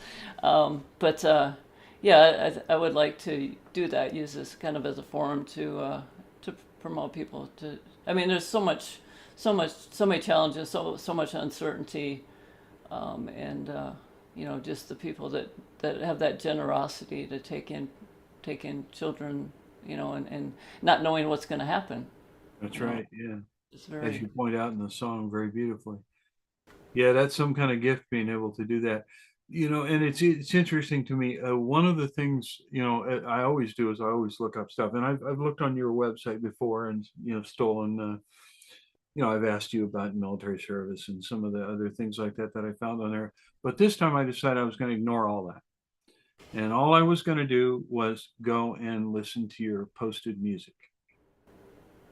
Yeah, I would like to do that. Use this kind of as a forum to promote people. I mean, there's so many challenges, so much uncertainty, and just the people that have that generosity to take in children, and not knowing what's going to happen. That's right. Yeah. It's very, As you point out in the song very beautifully. Yeah, that's some kind of gift, being able to do that. And it's interesting to me. One of the things, I always do is I always look up stuff, and I've looked on your website before and, stolen, I've asked you about military service and some of the other things like that I found on there. But this time I decided I was going to ignore all that. And all I was going to do was go and listen to your posted music.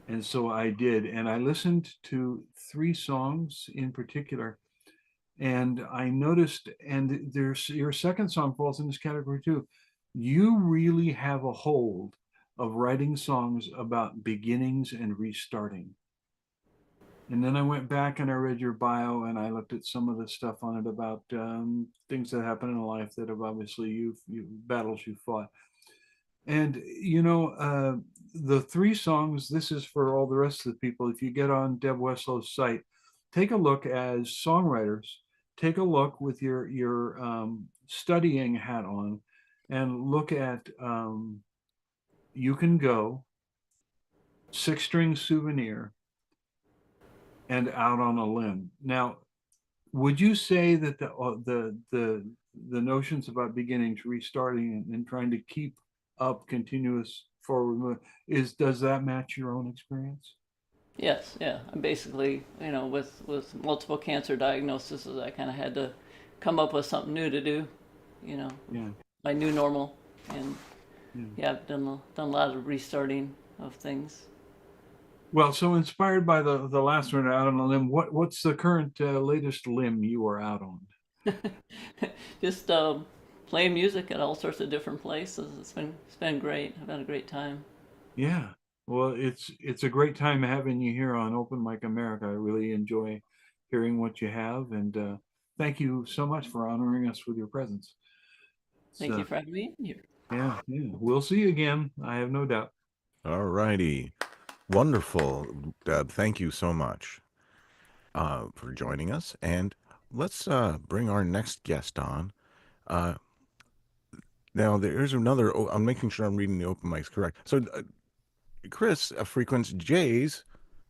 And so I did. And I listened to 3 songs in particular. And I noticed, and your second song falls in this category too. You really have a hold of writing songs about beginnings and restarting. And then I went back and I read your bio and I looked at some of the stuff on it about things that happen in life that have obviously you battles you fought. And the 3 songs, this is for all the rest of the people. If you get on Deb Weslow's site, take a look as songwriters, take a look with your studying hat on and look at You Can Go, Six String Souvenir, and Out on a Limb. Now, would you say that the notions about beginnings, restarting, and trying to keep up continuous forward movement does that match your own experience? Yes, yeah. I'm basically, with multiple cancer diagnoses, I kind of had to come up with something new to do, Yeah. my new normal. And yeah, I've done a lot of restarting of things. Well, so inspired by the last one, Out on a Limb, what's the current latest limb you are out on? Just playing music at all sorts of different places. It's been great. I've had a great time. Yeah. Well, it's a great time having you here on Open Mic America. I really enjoy hearing what you have, and thank you so much for honoring us with your presence. Thank you for having me here. Yeah, we'll see you again. I have no doubt. All righty. Wonderful, Deb. Thank you so much for joining us. And let's bring our next guest on. Now, there's another. I'm making sure I'm reading the open mics correct. So, Chris frequents Jay's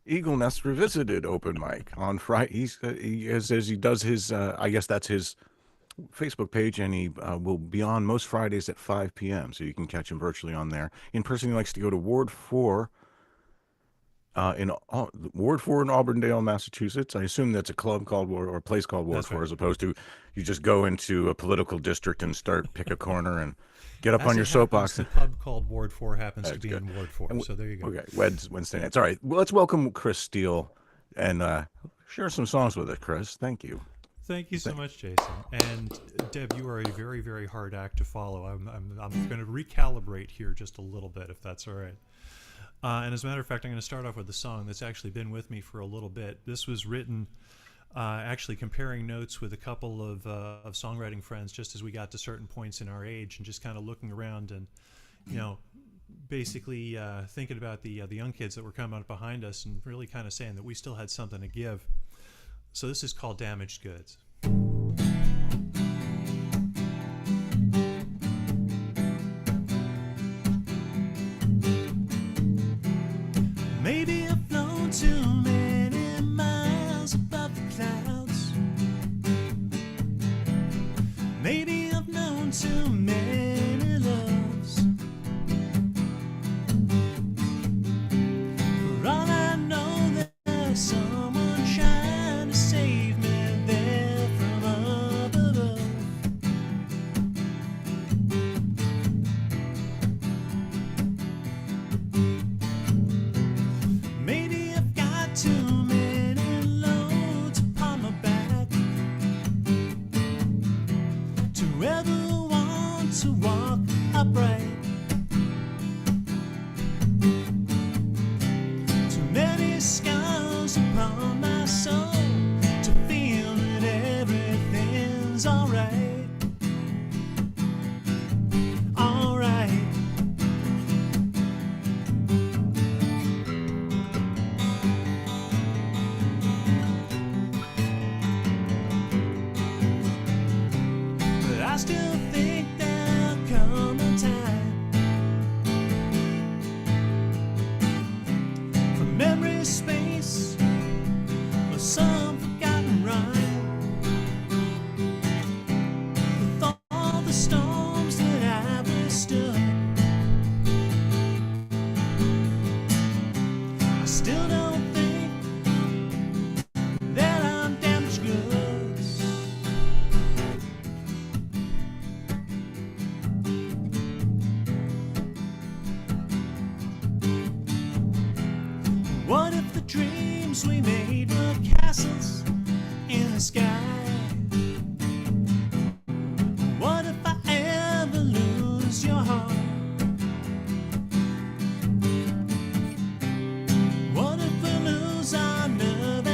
Eagle Nest Revisited open mic on Friday. He does his. I guess that's his Facebook page, and he will be on most Fridays at 5 p.m. So you can catch him virtually on there. In person, he likes to go to Ward 4. In Ward 4 in Auburndale, Massachusetts. I assume that's a club called or a place called Ward 4, as opposed to you just go into a political district and pick a corner and get up on your soapbox. The pub called Ward 4 happens to be in Ward 4, so there you go. Okay, Wednesday nights. All right, well, let's welcome Chris Steele and share some songs with us, Chris. Thank you. Thank you so much, Jason. And Deb, you are a very, very hard act to follow. I'm going to recalibrate here just a little bit, if that's all right. And as a matter of fact, I'm going to start off with a song that's actually been with me for a little bit. This was written actually comparing notes with a couple of songwriting friends just as we got to certain points in our age and just kind of looking around and, basically thinking about the young kids that were coming up behind us and really kind of saying that we still had something to give. So this is called Damaged Goods. Maybe I've flown too many miles above the clouds. Maybe I've known too many loves. For all I know, there's someone trying to save me there from up above. Maybe I've got too many loads upon my back to ever want to walk upright. Too many scars upon my soul to feel that everything's alright. Alright. But I still think there'll come a time from memory space or some forgotten rhyme, with all the storms that I've withstood. I still don't think that I'm damaged goods. What if the dreams we made were castles in the sky? What if I ever lose your heart? What if we lose our nerve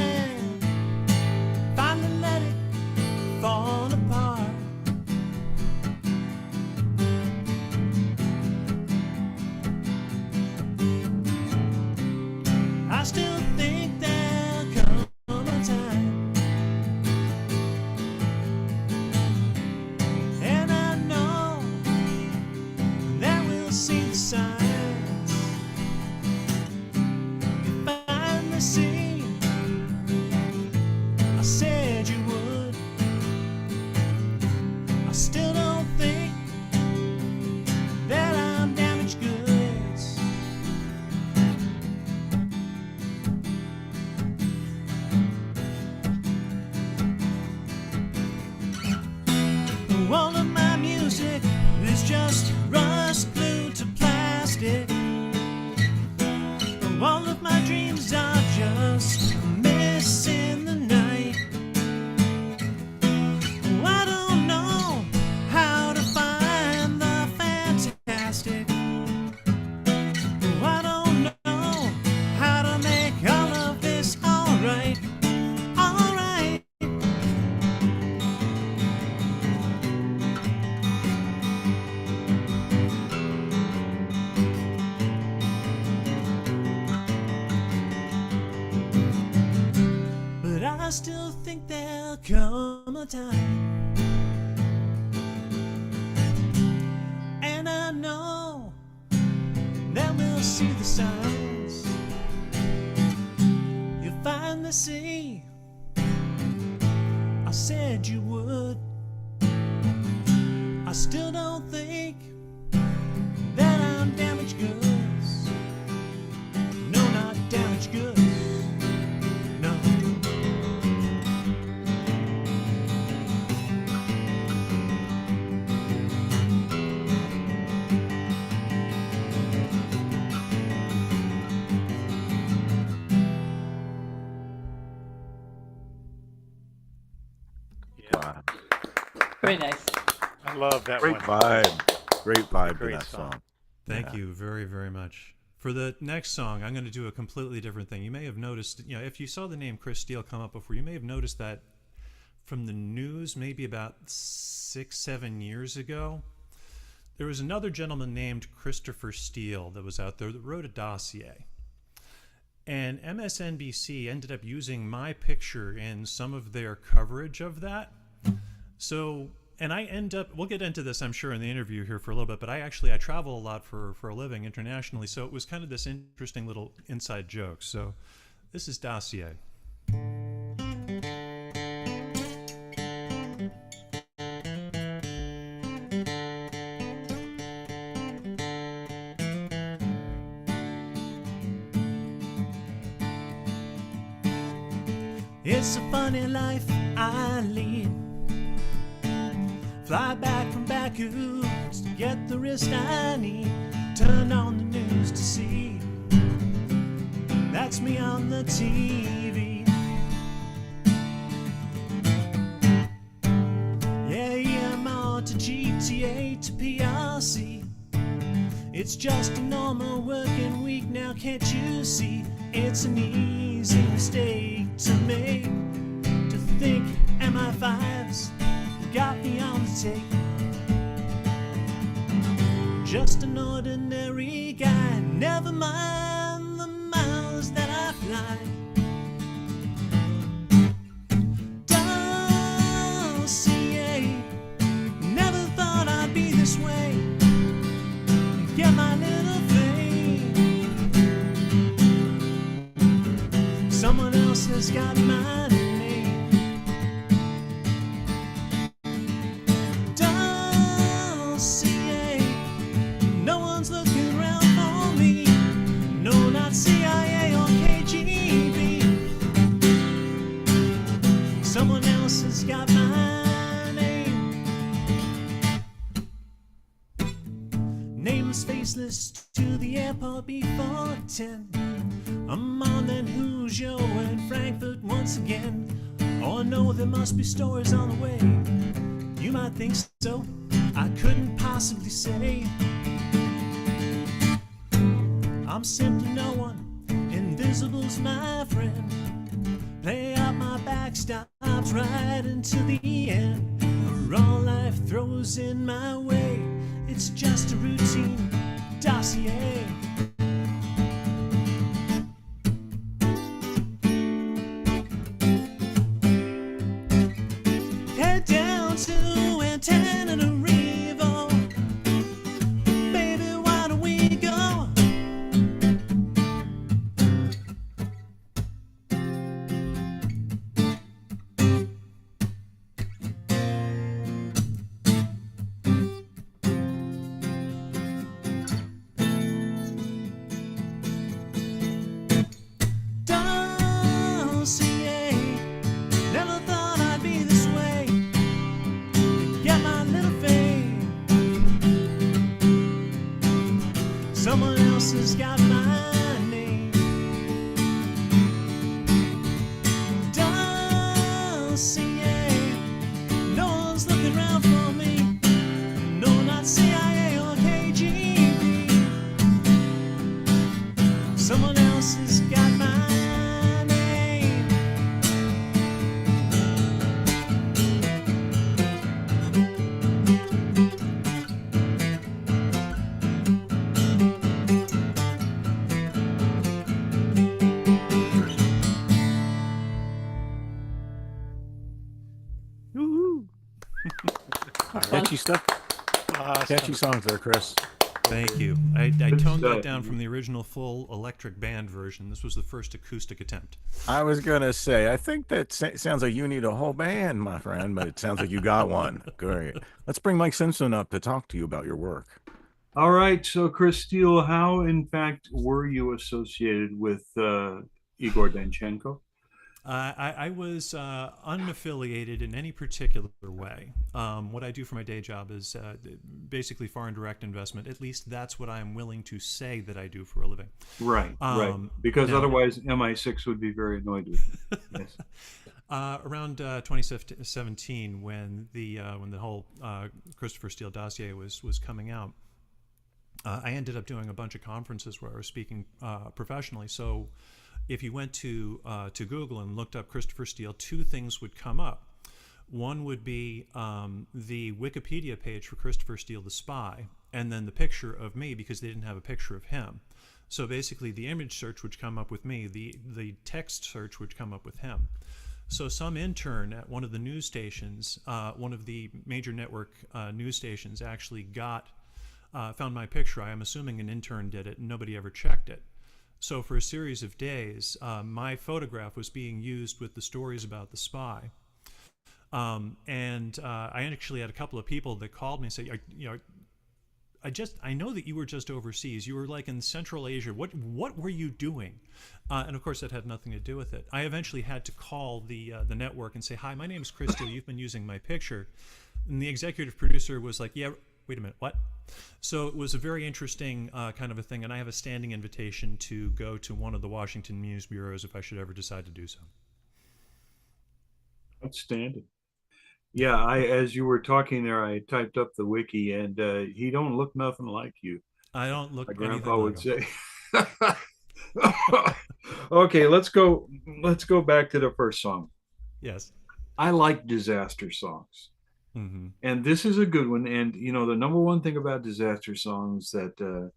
still think there'll come a time, and I know that we'll see the signs. You'll finally see I said you would. I still don't think that I'm damaged goods. No, not damaged goods. No. Wow. Very nice. I love that Great one. vibe. Great vibe Great to that song. song. Thank Yeah. you very, very much. For the next song, I'm going to do a completely different thing. You may have noticed, if you saw the name Chris Steele come up before, you may have noticed that from the news maybe about 6-7 years ago, there was another gentleman named Christopher Steele that was out there that wrote a dossier. And MSNBC ended up using my picture in some of their coverage of that. So, and I end up, we'll get into this, I'm sure, in the interview here for a little bit, but I travel a lot for a living internationally. So it was kind of this interesting little inside joke. So this is Dossier. It's a funny life I lead. Fly back from Baku to get the wrist I need. Turn on the news to see. That's me on the TV. Yeah, EMR to GTA to PRC. It's just a normal working week now, can't you see? It's an easy mistake to make, to think MI5's got me on the take. Just an ordinary guy, never mind the miles that I fly. Dossier, never thought I'd be this way. Get my little fame. Someone else has got my name. Dossier, no one's looking around for me. No, not CIA or KGB. Someone else has got my name. Nameless, faceless to the airport before 10. I'm on that Hoosier and Frankfurt once again. Oh, I know there must be stories on the way. You might think so, I couldn't possibly say. I'm simply no one, invisible's my friend. Play out my backstops right into the end. For all life throws in my way, it's just a routine dossier. Head down to Antananarivo. Baby, why don't we go? Dossier, never thought I'd be this way. Get my little face. Catchy stuff. Catchy songs there, Chris. Thank you. I Good toned that stuff. down from the original full electric band version. This was the first acoustic attempt. I was gonna say, I think that sounds like you need a whole band, my friend, but it sounds like you got one. Great. Let's bring Mike Simpson up to talk to you about your work. All right. So, Chris Steele, how in fact were you associated with Igor Danchenko? I was unaffiliated in any particular way. What I do for my day job is basically foreign direct investment. At least that's what I'm willing to say that I do for a living. Right, right. Because now, otherwise MI6 would be very annoyed with you. Yes. Around 2017, when the whole Christopher Steele dossier was coming out, I ended up doing a bunch of conferences where I was speaking professionally. So if you went to Google and looked up Christopher Steele, two things would come up. One would be the Wikipedia page for Christopher Steele the Spy, and then the picture of me, because they didn't have a picture of him. So basically the image search would come up with me, the text search would come up with him. So some intern at one of the news stations, one of the major network news stations, actually found my picture. I am assuming an intern did it, and nobody ever checked it. So for a series of days, my photograph was being used with the stories about the spy. And I actually had a couple of people that called me and said, I know that you were just overseas. You were like in Central Asia. What were you doing? And of course, that had nothing to do with it. I eventually had to call the network and say, hi, my name is Chris Steele. You've been using my picture. And the executive producer was like, yeah, wait a minute, what? So it was a very interesting kind of a thing, and I have a standing invitation to go to one of the Washington news bureaus if I should ever decide to do so. Outstanding. Yeah, as you were talking there, I typed up the wiki, and he don't look nothing like you. I don't look. My anything grandpa would like say. Okay, let's go back to the first song. Yes. I like disaster songs. Mm-hmm. And this is a good one. And, you know, the number one thing about disaster songs that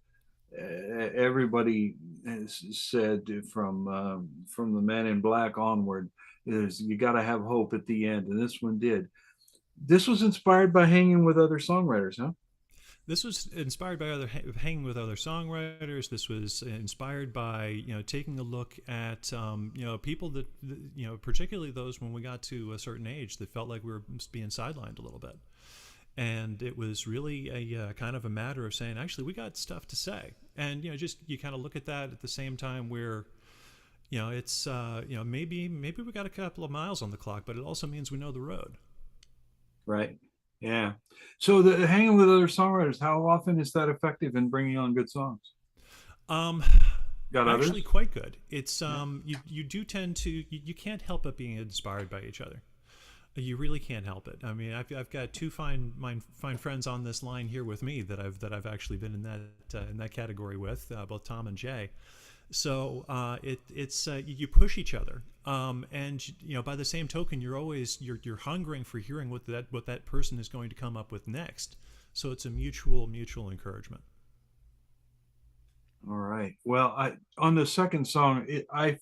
everybody has said from the Man in Black onward is you got to have hope at the end. And this one did. This was inspired by hanging with other songwriters, huh? This was inspired by hanging with other songwriters. This was inspired by taking a look at people that particularly those when we got to a certain age that felt like we were being sidelined a little bit, and it was really a kind of a matter of saying, actually, we got stuff to say, and you kind of look at that at the same time where it's maybe we got a couple of miles on the clock, but it also means we know the road. Right. Yeah. So the hanging with other songwriters, how often is that effective in bringing on good songs? Got actually others? Quite good. It's you do tend to you can't help but being inspired by each other. You really can't help it. I mean, I've got two fine friends on this line here with me that I've actually been in that category with, both Tom and Jay. So it's you push each other, and by the same token, you're hungering for hearing what that person is going to come up with next. So it's a mutual encouragement. All right. Well, on the second song, I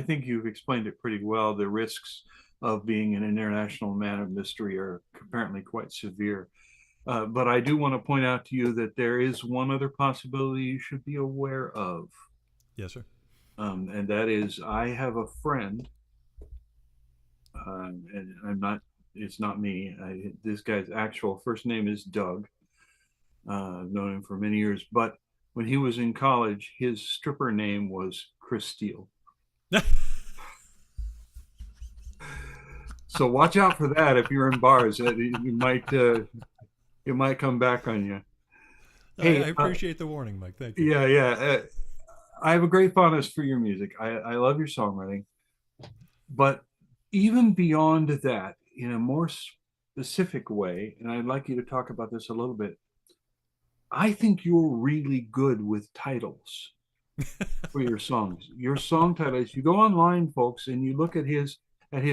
think you've explained it pretty well. The risks of being an international man of mystery are apparently quite severe. But I do want to point out to you that there is one other possibility you should be aware of. Yes, sir. And that is, I have a friend, and it's not me. This guy's actual first name is Doug. I've known him for many years, but when he was in college, his stripper name was Chris Steele. So watch out for that if you're in bars. It might come back on you. Hey, I appreciate the warning, Mike. Thank you. Yeah. I have a great fondness for your music. I love your songwriting. But even beyond that, in a more specific way, and I'd like you to talk about this a little bit, I think you're really good with titles for your songs. Your song titles, you go online, folks, and you look at his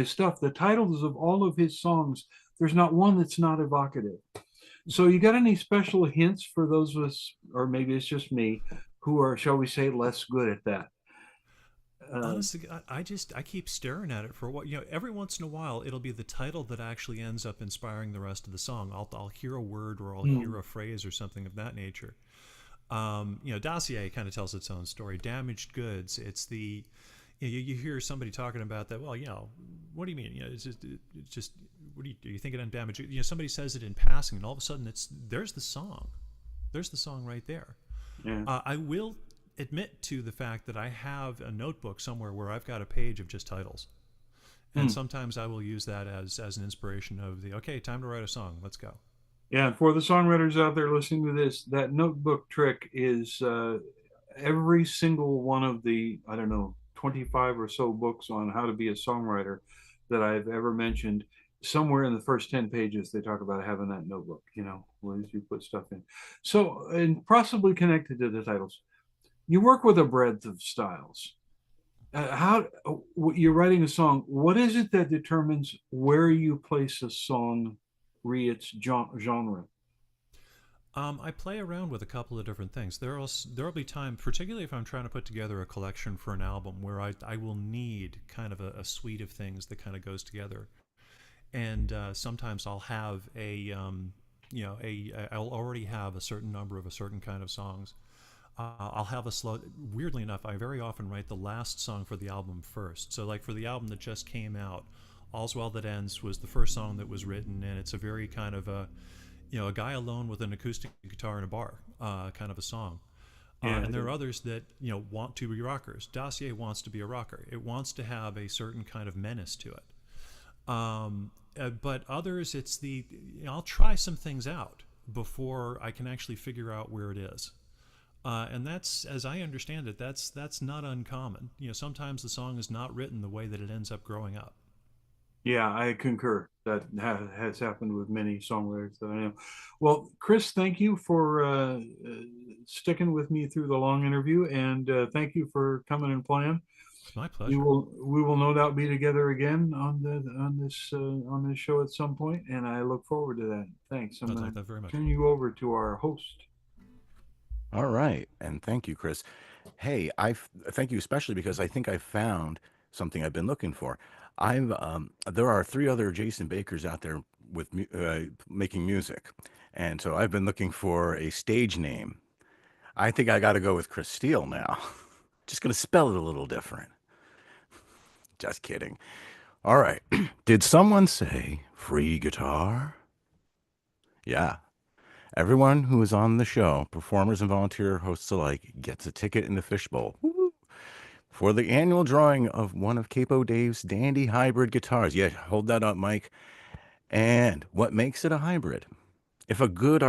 stuff, the titles of all of his songs, there's not one that's not evocative. So you got any special hints for those of us, or maybe it's just me, who are, shall we say, less good at that? Honestly, I keep staring at it for what, every once in a while it'll be the title that actually ends up inspiring the rest of the song. I'll hear a word or I'll hear a phrase or something of that nature. Dossier kind of tells its own story. Damaged Goods, it's the, you hear somebody talking about that. Well, what do you mean? It's just what are you thinking on Damaged? Somebody says it in passing, and all of a sudden there's the song right there. Yeah. I will admit to the fact that I have a notebook somewhere where I've got a page of just titles, and sometimes I will use that as an inspiration of okay, time to write a song. Let's go. Yeah, for the songwriters out there listening to this, that notebook trick is every single one of the, 25 or so books on how to be a songwriter that I've ever mentioned. Somewhere in the first 10 pages, they talk about having that notebook, where you put stuff in. So, and possibly connected to the titles, you work with a breadth of styles. You're writing a song. What is it that determines where you place a song re its genre? I play around with a couple of different things. There'll be times, particularly if I'm trying to put together a collection for an album, where I will need kind of a suite of things that kind of goes together. And sometimes I'll have I'll already have a certain number of a certain kind of songs. I'll have weirdly enough, I very often write the last song for the album first. So like for the album that just came out, All's Well That Ends was the first song that was written, and it's a very kind of a guy alone with an acoustic guitar in a bar kind of a song. And there are others that, want to be rockers. Dossier wants to be a rocker. It wants to have a certain kind of menace to it. But others, it's I'll try some things out before I can actually figure out where it is. And that's, as I understand it, that's not uncommon. Sometimes the song is not written the way that it ends up growing up. Yeah, I concur. That has happened with many songwriters that I know. Well, Chris, thank you for sticking with me through the long interview, and thank you for coming and playing. It's my pleasure. We will no doubt be together again on this show at some point, and I look forward to that. Thanks. I'd like that very much. Turn you over to our host. All right, and thank you, Chris. Hey, thank you especially because I think I found something I've been looking for. There are 3 other Jason Bakers out there with making music, and so I've been looking for a stage name. I think I got to go with Chris Steele now. Just gonna spell it a little different. Just kidding. All right. Did someone say free guitar? Yeah. Everyone who is on the show, performers and volunteer hosts alike, gets a ticket in the fishbowl. Woo-hoo. For the annual drawing of one of Capo Dave's dandy hybrid guitars. Yeah, hold that up, Mike. And what makes it a hybrid? If a good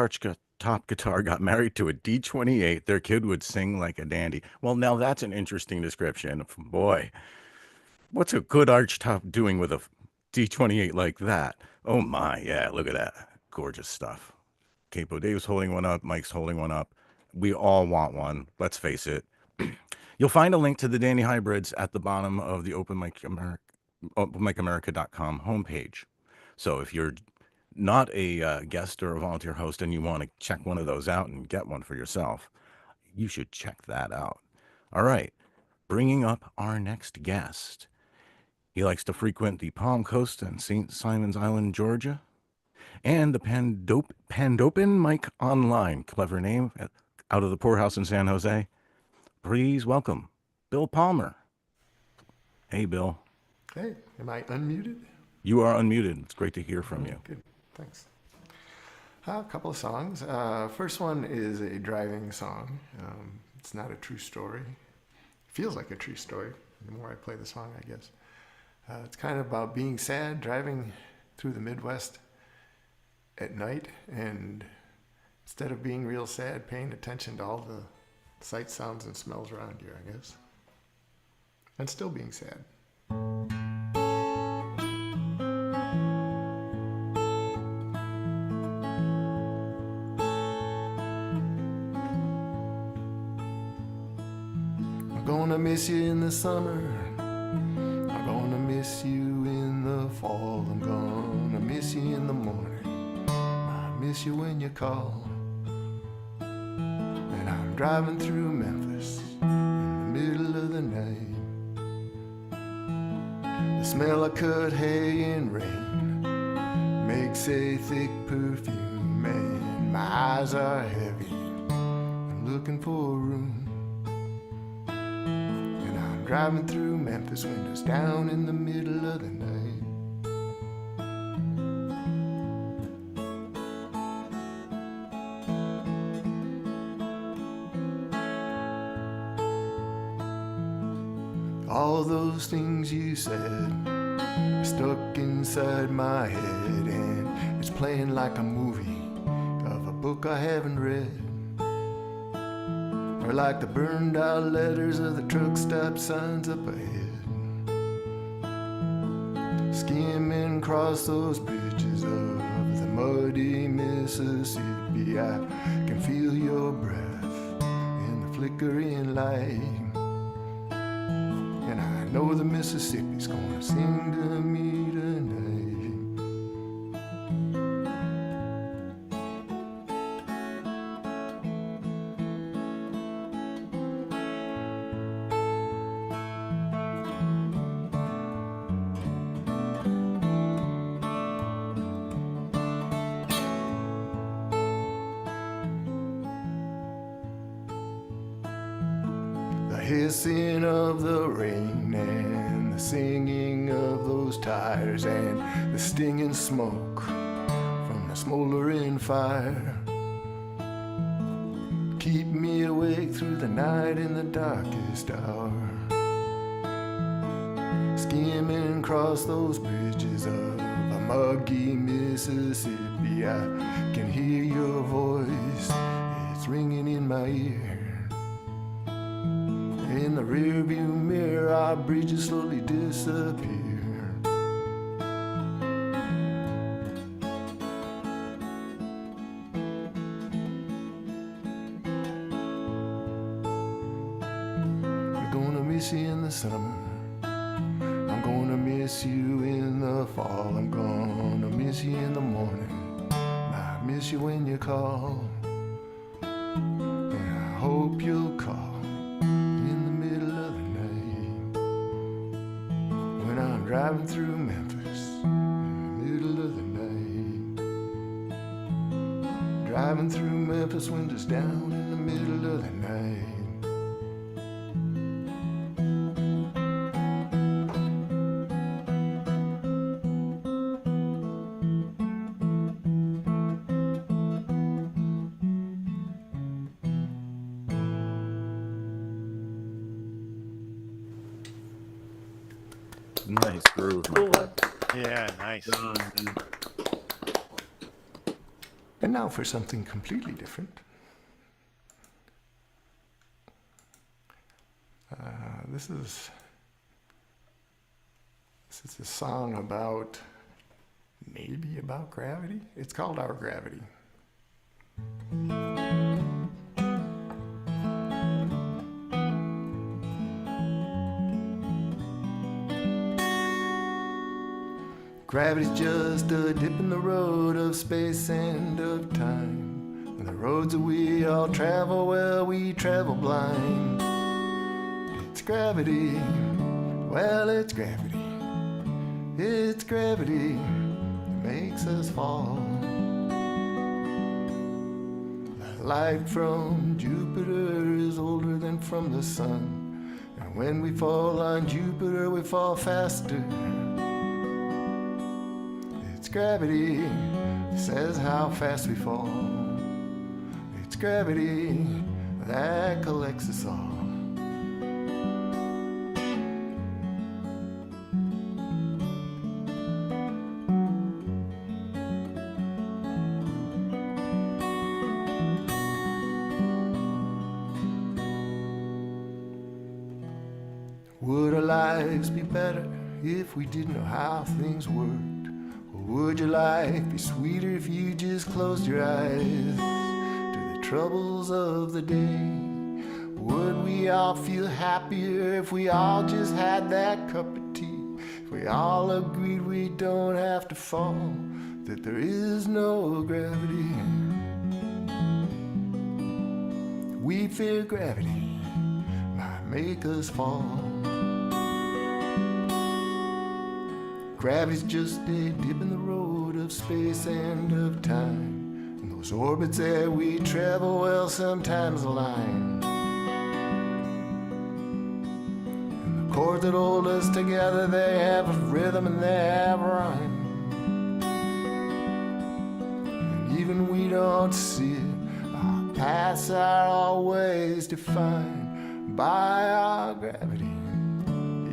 top guitar got married to a D28, their kid would sing like a dandy. Well, now that's an interesting description. Boy, what's a good arch top doing with a D28 like that? Oh my, yeah, look at that. Gorgeous stuff. Capo Dave's holding one up. Mike's holding one up. We all want one. Let's face it. You'll find a link to the Dandy Hybrids at the bottom of the openmicamerica.com homepage. So if you're not a guest or a volunteer host and you want to check one of those out and get one for yourself, you should check that out. All right, bringing up our next guest. He likes to frequent the Palm Coast and St. Simon's Island, Georgia, and the Pandopen Mike Online, clever name, out of the poorhouse in San Jose. Please welcome Bill Palmer. Hey, Bill. Hey, am I unmuted? You are unmuted. It's great to hear from you. Good, thanks. A couple of songs. First one is a driving song. It's not a true story. Feels like a true story the more I play the song, I guess. It's kind of about being sad, driving through the Midwest at night, and instead of being real sad, paying attention to all the sights, sounds, and smells around you, I guess. And still being sad. I'm gonna miss you in the summer. I'm gonna miss you in the fall. I'm gonna miss you in the morning. I miss you when you call. And I'm driving through Memphis in the middle of the night. smell of cut hay and rain makes a thick perfume, and my eyes are heavy. I'm looking for a room, and I'm driving through Memphis, windows down in the middle of the night. All those things you said are stuck inside my head, and it's playing like a movie of a book I haven't read, or like the burned out letters of the truck stop signs up ahead. Skimming across those bridges of the muddy Mississippi, I can feel your breath in the flickering light. And I know the Mississippi's gonna sing to me tonight. The hissing of the rain and the singing of those tires and the stinging smoke from the smoldering fire keep me awake through the night in the darkest hour. Skimming across those bridges of a muggy Mississippi, I can hear your voice, it's ringing in my ear. In the rearview mirror, our bridges slowly disappear. I'm gonna miss you in the summer. I'm gonna miss you in the fall. I'm gonna miss you in the morning. I miss you when you call. And I hope you'll call driving through Memphis in the middle of the night. Driving through Memphis, windows down in the middle of the night. Nice groove, man. Yeah, nice. And now for something completely different. This is a song about, maybe about gravity. It's called Our Gravity. Gravity's just a dip in the road of space and of time. And the roads that we all travel, well, we travel blind. It's gravity, well, it's gravity. It's gravity that makes us fall. The light from Jupiter is older than from the sun. And when we fall on Jupiter, we fall faster. It's gravity that says how fast we fall. It's gravity that collects us all. Would our lives be better if we didn't know how things worked? Or would your life be sweeter if you just closed your eyes to the troubles of the day? Would we all feel happier if we all just had that cup of tea? If we all agreed we don't have to fall, that there is no gravity? We fear gravity might make us fall. Gravity's just a dip in the road of space and of time. And those orbits that we travel, well, sometimes align. And the chords that hold us together, they have a rhythm and they have rhyme. And even we don't see it, our paths are always defined by our gravity.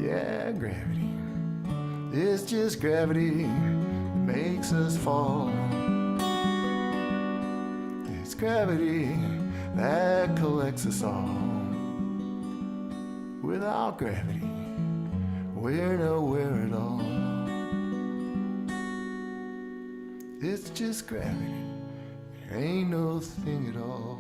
Yeah, gravity. It's just gravity that makes us fall. It's gravity that collects us all. Without gravity, we're nowhere at all. It's just gravity, there ain't no thing at all.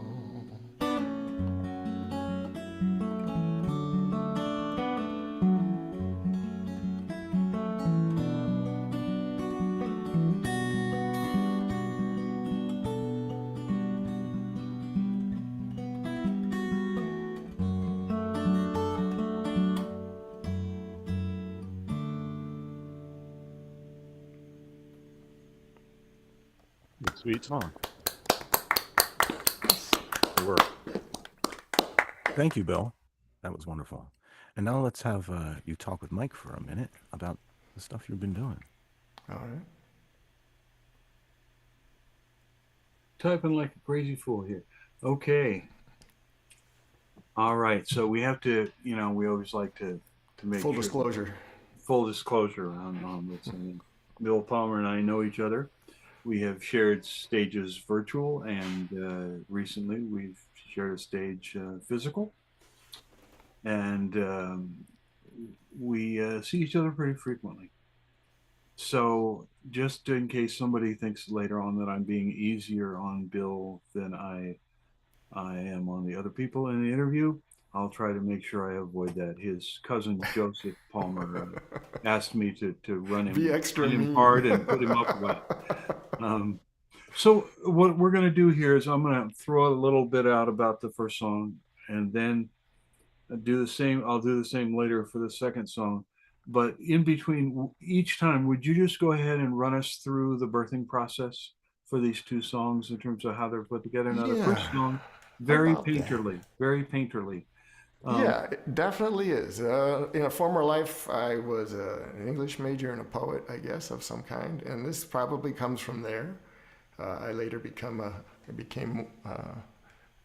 Sweet song. Good work. Thank you, Bill. That was wonderful. And now let's have you talk with Mike for a minute about the stuff you've been doing. All right. Typing like a crazy fool here. Okay. All right. So we have to, we always like to make Full sure disclosure. Full disclosure on this. I mean, Bill Palmer and I know each other. We have shared stages virtual, and recently we've shared a stage physical. And we see each other pretty frequently. So just in case somebody thinks later on that I'm being easier on Bill than I am on the other people in the interview, I'll try to make sure I avoid that. His cousin Joseph Palmer asked me to run him hard and put him up with it. So what we're going to do here is I'm going to throw a little bit out about the first song, and then do the same. I'll do the same later for the second song. But in between each time, would you just go ahead and run us through the birthing process for these two songs in terms of how they're put together? Now, the first song, very painterly. Yeah, it definitely is. In a former life, I was an English major and a poet, I guess, of some kind, and this probably comes from there. I later became a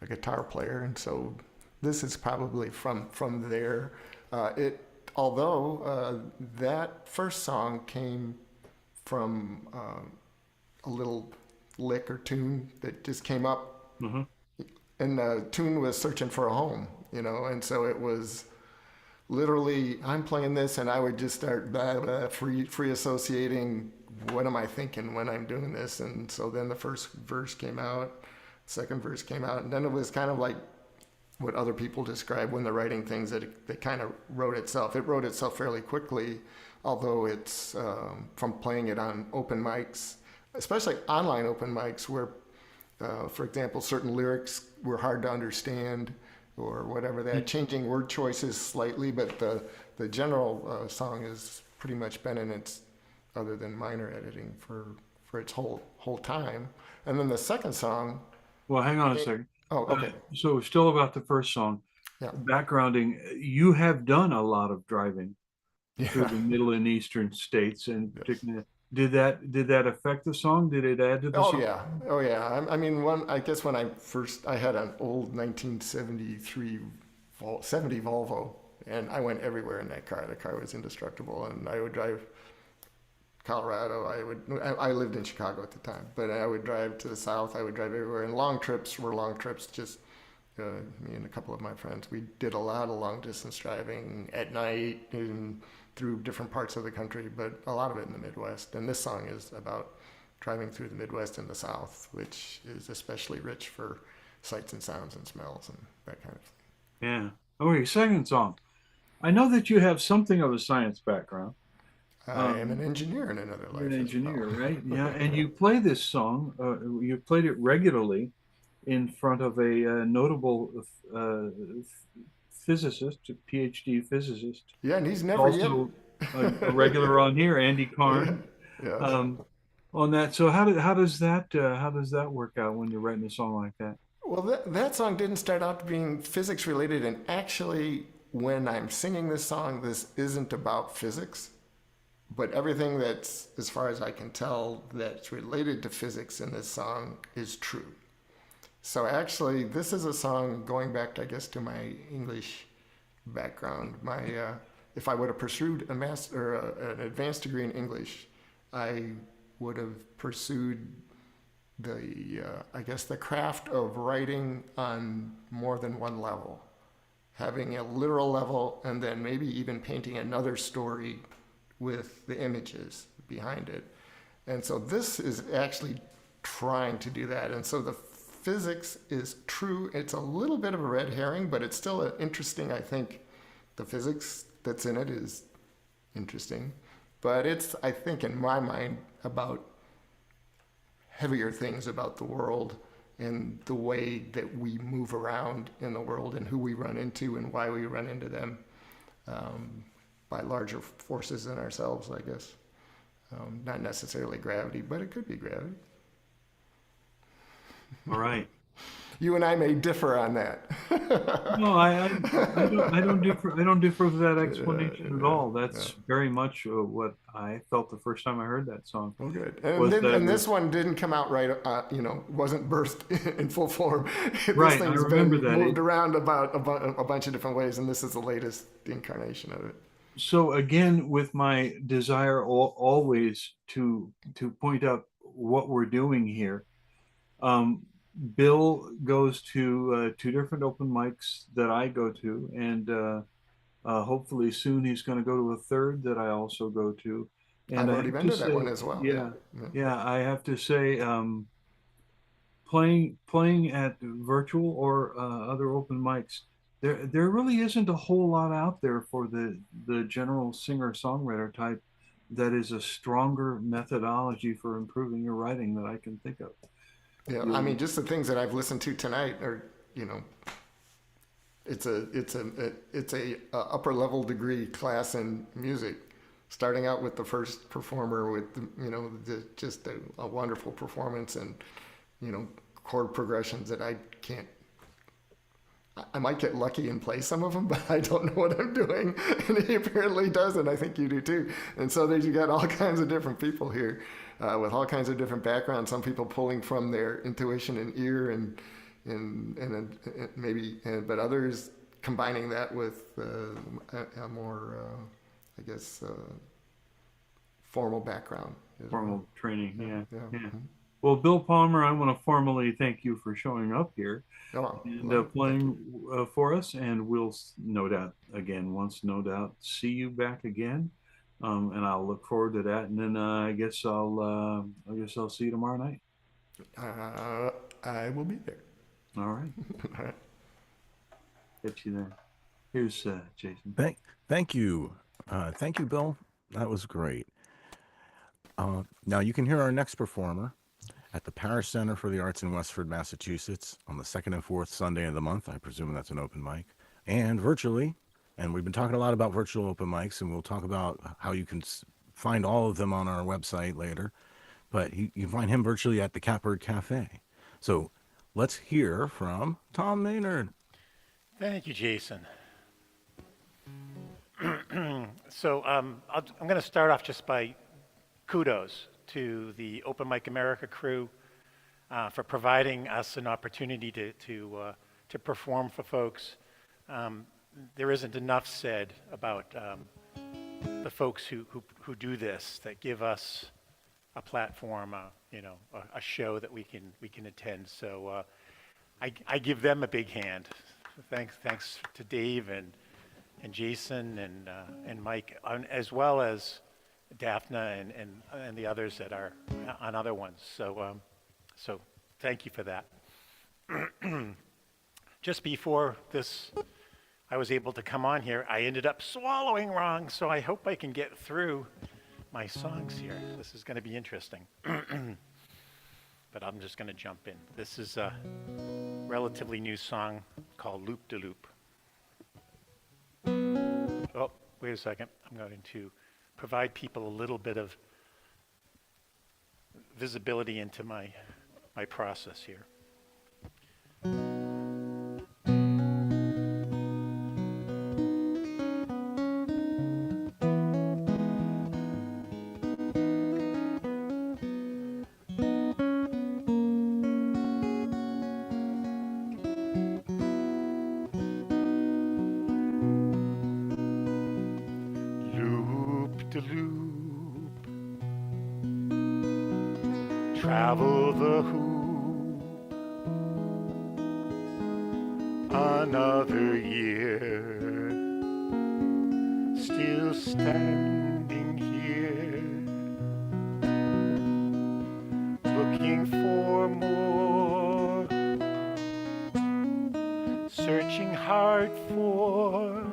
guitar player, and so this is probably from there. Although that first song came from a little lick or tune that just came up, and the tune was Searching for a Home, and so it was literally, I'm playing this and I would just start free associating, what am I thinking when I'm doing this? And so then the first verse came out, second verse came out, and then it was kind of like what other people describe when they're writing things, that it kind of wrote itself. It wrote itself fairly quickly, although it's from playing it on open mics, especially online open mics where, for example, certain lyrics were hard to understand or whatever, that changing word choices slightly, but the general song has pretty much been in its, other than minor editing, for its whole time. And then the second song. Well, hang on a second. Oh, okay. So still about the first song. Yeah. Backgrounding, you have done a lot of driving through the Middle and Eastern states, and particularly, did that affect the song? Did it add to the song? Oh yeah. I mean, I guess when I had an old 1973 70 Volvo, and I went everywhere in that car. The car was indestructible, and I would drive Colorado. I lived in Chicago at the time, but I would drive to the south. I would drive everywhere, and long trips were long trips. Just me and a couple of my friends, we did a lot of long distance driving at night and through different parts of the country, but a lot of it in the Midwest. And this song is about driving through the Midwest and the South, which is especially rich for sights and sounds and smells and that kind of thing. Yeah. Okay, second song. I know that you have something of a science background. I am an engineer in another life. You're an engineer, right? Yeah, and you play this song. You played it regularly in front of a notable physicist, a PhD physicist. Yeah, and he's never a regular on here, Andy Karn, Yeah. on that. So how does that work out when you're writing a song like that? Well, that song didn't start out being physics related, and actually, when I'm singing this song, this isn't about physics, but everything that's, as far as I can tell, that's related to physics in this song is true. So actually, this is a song going back, I guess, to my English background. If I would have pursued an advanced degree in English, I would have pursued the craft of writing on more than one level, having a literal level and then maybe even painting another story with the images behind it. And so this is actually trying to do that. And so the physics is true. It's a little bit of a red herring, but it's still interesting. I think the physics that's in it is interesting, but it's, I think, in my mind, about heavier things about the world and the way that we move around in the world and who we run into and why we run into them, by larger forces than ourselves, I guess. Not necessarily gravity, but it could be gravity. All right. You and I may differ on that. No, I don't differ with that explanation at all. That's very much what I felt the first time I heard that song. Well, good. And this one didn't come out right, wasn't birthed in full form. Right, This I thing's remember been that. moved around about a bunch of different ways, and this is the latest incarnation of it. So again, with my desire always to point out what we're doing here, Bill goes to two different open mics that I go to, and hopefully soon he's going to go to a third that I also go to. And I've I already have been to to that say, one as well. yeah, I have to say, playing at virtual or other open mics, there really isn't a whole lot out there for the general singer-songwriter type that is a stronger methodology for improving your writing that I can think of. Yeah, I mean, just the things that I've listened to tonight are, it's a upper level degree class in music, starting out with the first performer with just a wonderful performance and chord progressions that I might get lucky and play some of them, but I don't know what I'm doing, and he apparently does, and I think you do too. And so you got all kinds of different people here with all kinds of different backgrounds. Some people pulling from their intuition and ear, and but others combining that with a more, formal background. Formal training, yeah. Mm-hmm. Well, Bill Palmer, I want to formally thank you for showing up here and playing for us, and we'll no doubt see you back again, and I'll look forward to that. And then I guess I'll see you tomorrow night. I will be there. All right. All right. Get you there. Here's Jason. Thank you, Bill. That was great. Now you can hear our next performer at the Parish Center for the Arts in Westford, Massachusetts, on the second and fourth Sunday of the month. I presume that's an open mic, and virtually. And we've been talking a lot about virtual open mics, and we'll talk about how you can find all of them on our website later. But you can find him virtually at the Catbird Cafe. So let's hear from Tom Maynard. Thank you, Jason. So I'm going to start off just by kudos to the Open Mic America crew for providing us an opportunity to perform for folks. There isn't enough said about the folks who do this, that give us a platform, a show that we can attend. So I give them a big hand. Thanks to Dave and Jason and Mike, as well as Daphna and the others that are on other ones. So thank you for that. Just before this, I was able to come on here. I ended up swallowing wrong, so I hope I can get through my songs here. This is going to be interesting. But I'm just going to jump in. This is a relatively new song called Loop de Loop. Oh, wait a second. I'm going to provide people a little bit of visibility into my process here. Loop-de-loop, travel the hoop, another year, still standing here, looking for more, searching hard for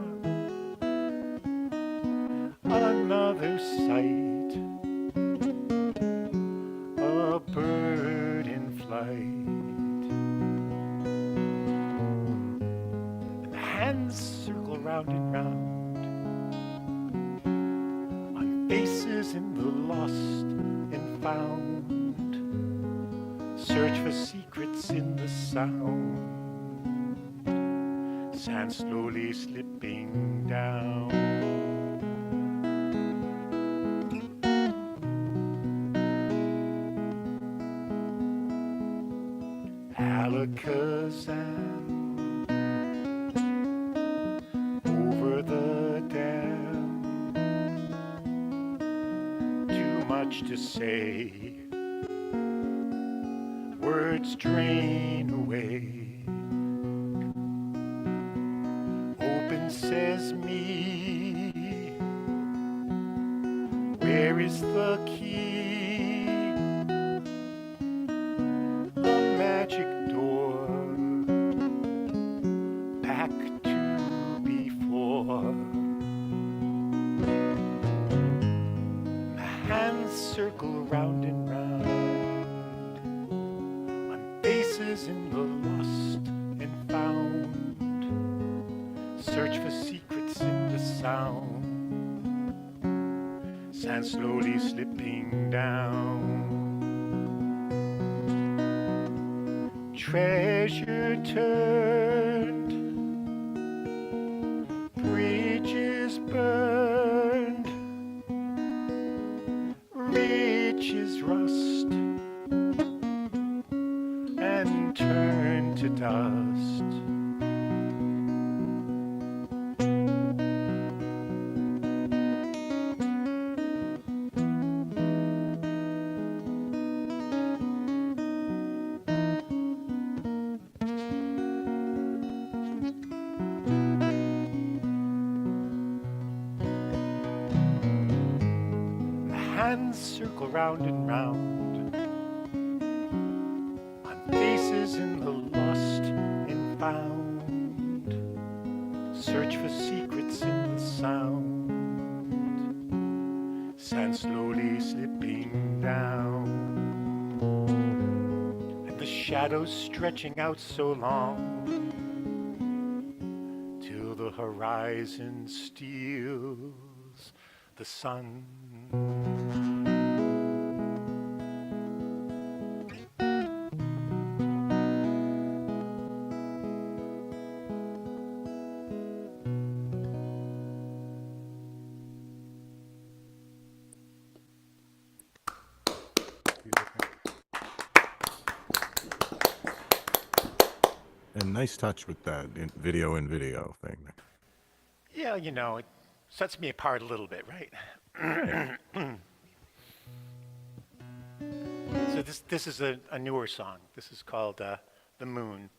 another sight, a bird in flight. And the hands circle round and round on faces in the lost and found. Search for secrets in the sound, sand slowly slipping down. Alakazam, over the dam, too much to say, words drain away, open sesame, where is the key? A magic door, back to before. The hands circle round and round on faces in the lost and found. Search for secrets in the sound, sand slowly slipping down. Treasure turned, bridges burned, riches rust and turn to dust. Hands circle round and round on faces in the lost and found. Search for secrets in the sound, sand slowly slipping down, and the shadows stretching out so long till the horizon steals the sun. And nice touch with that video thing. Yeah, you know, it sets me apart a little bit, right? So this is a newer song. This is called The Moon.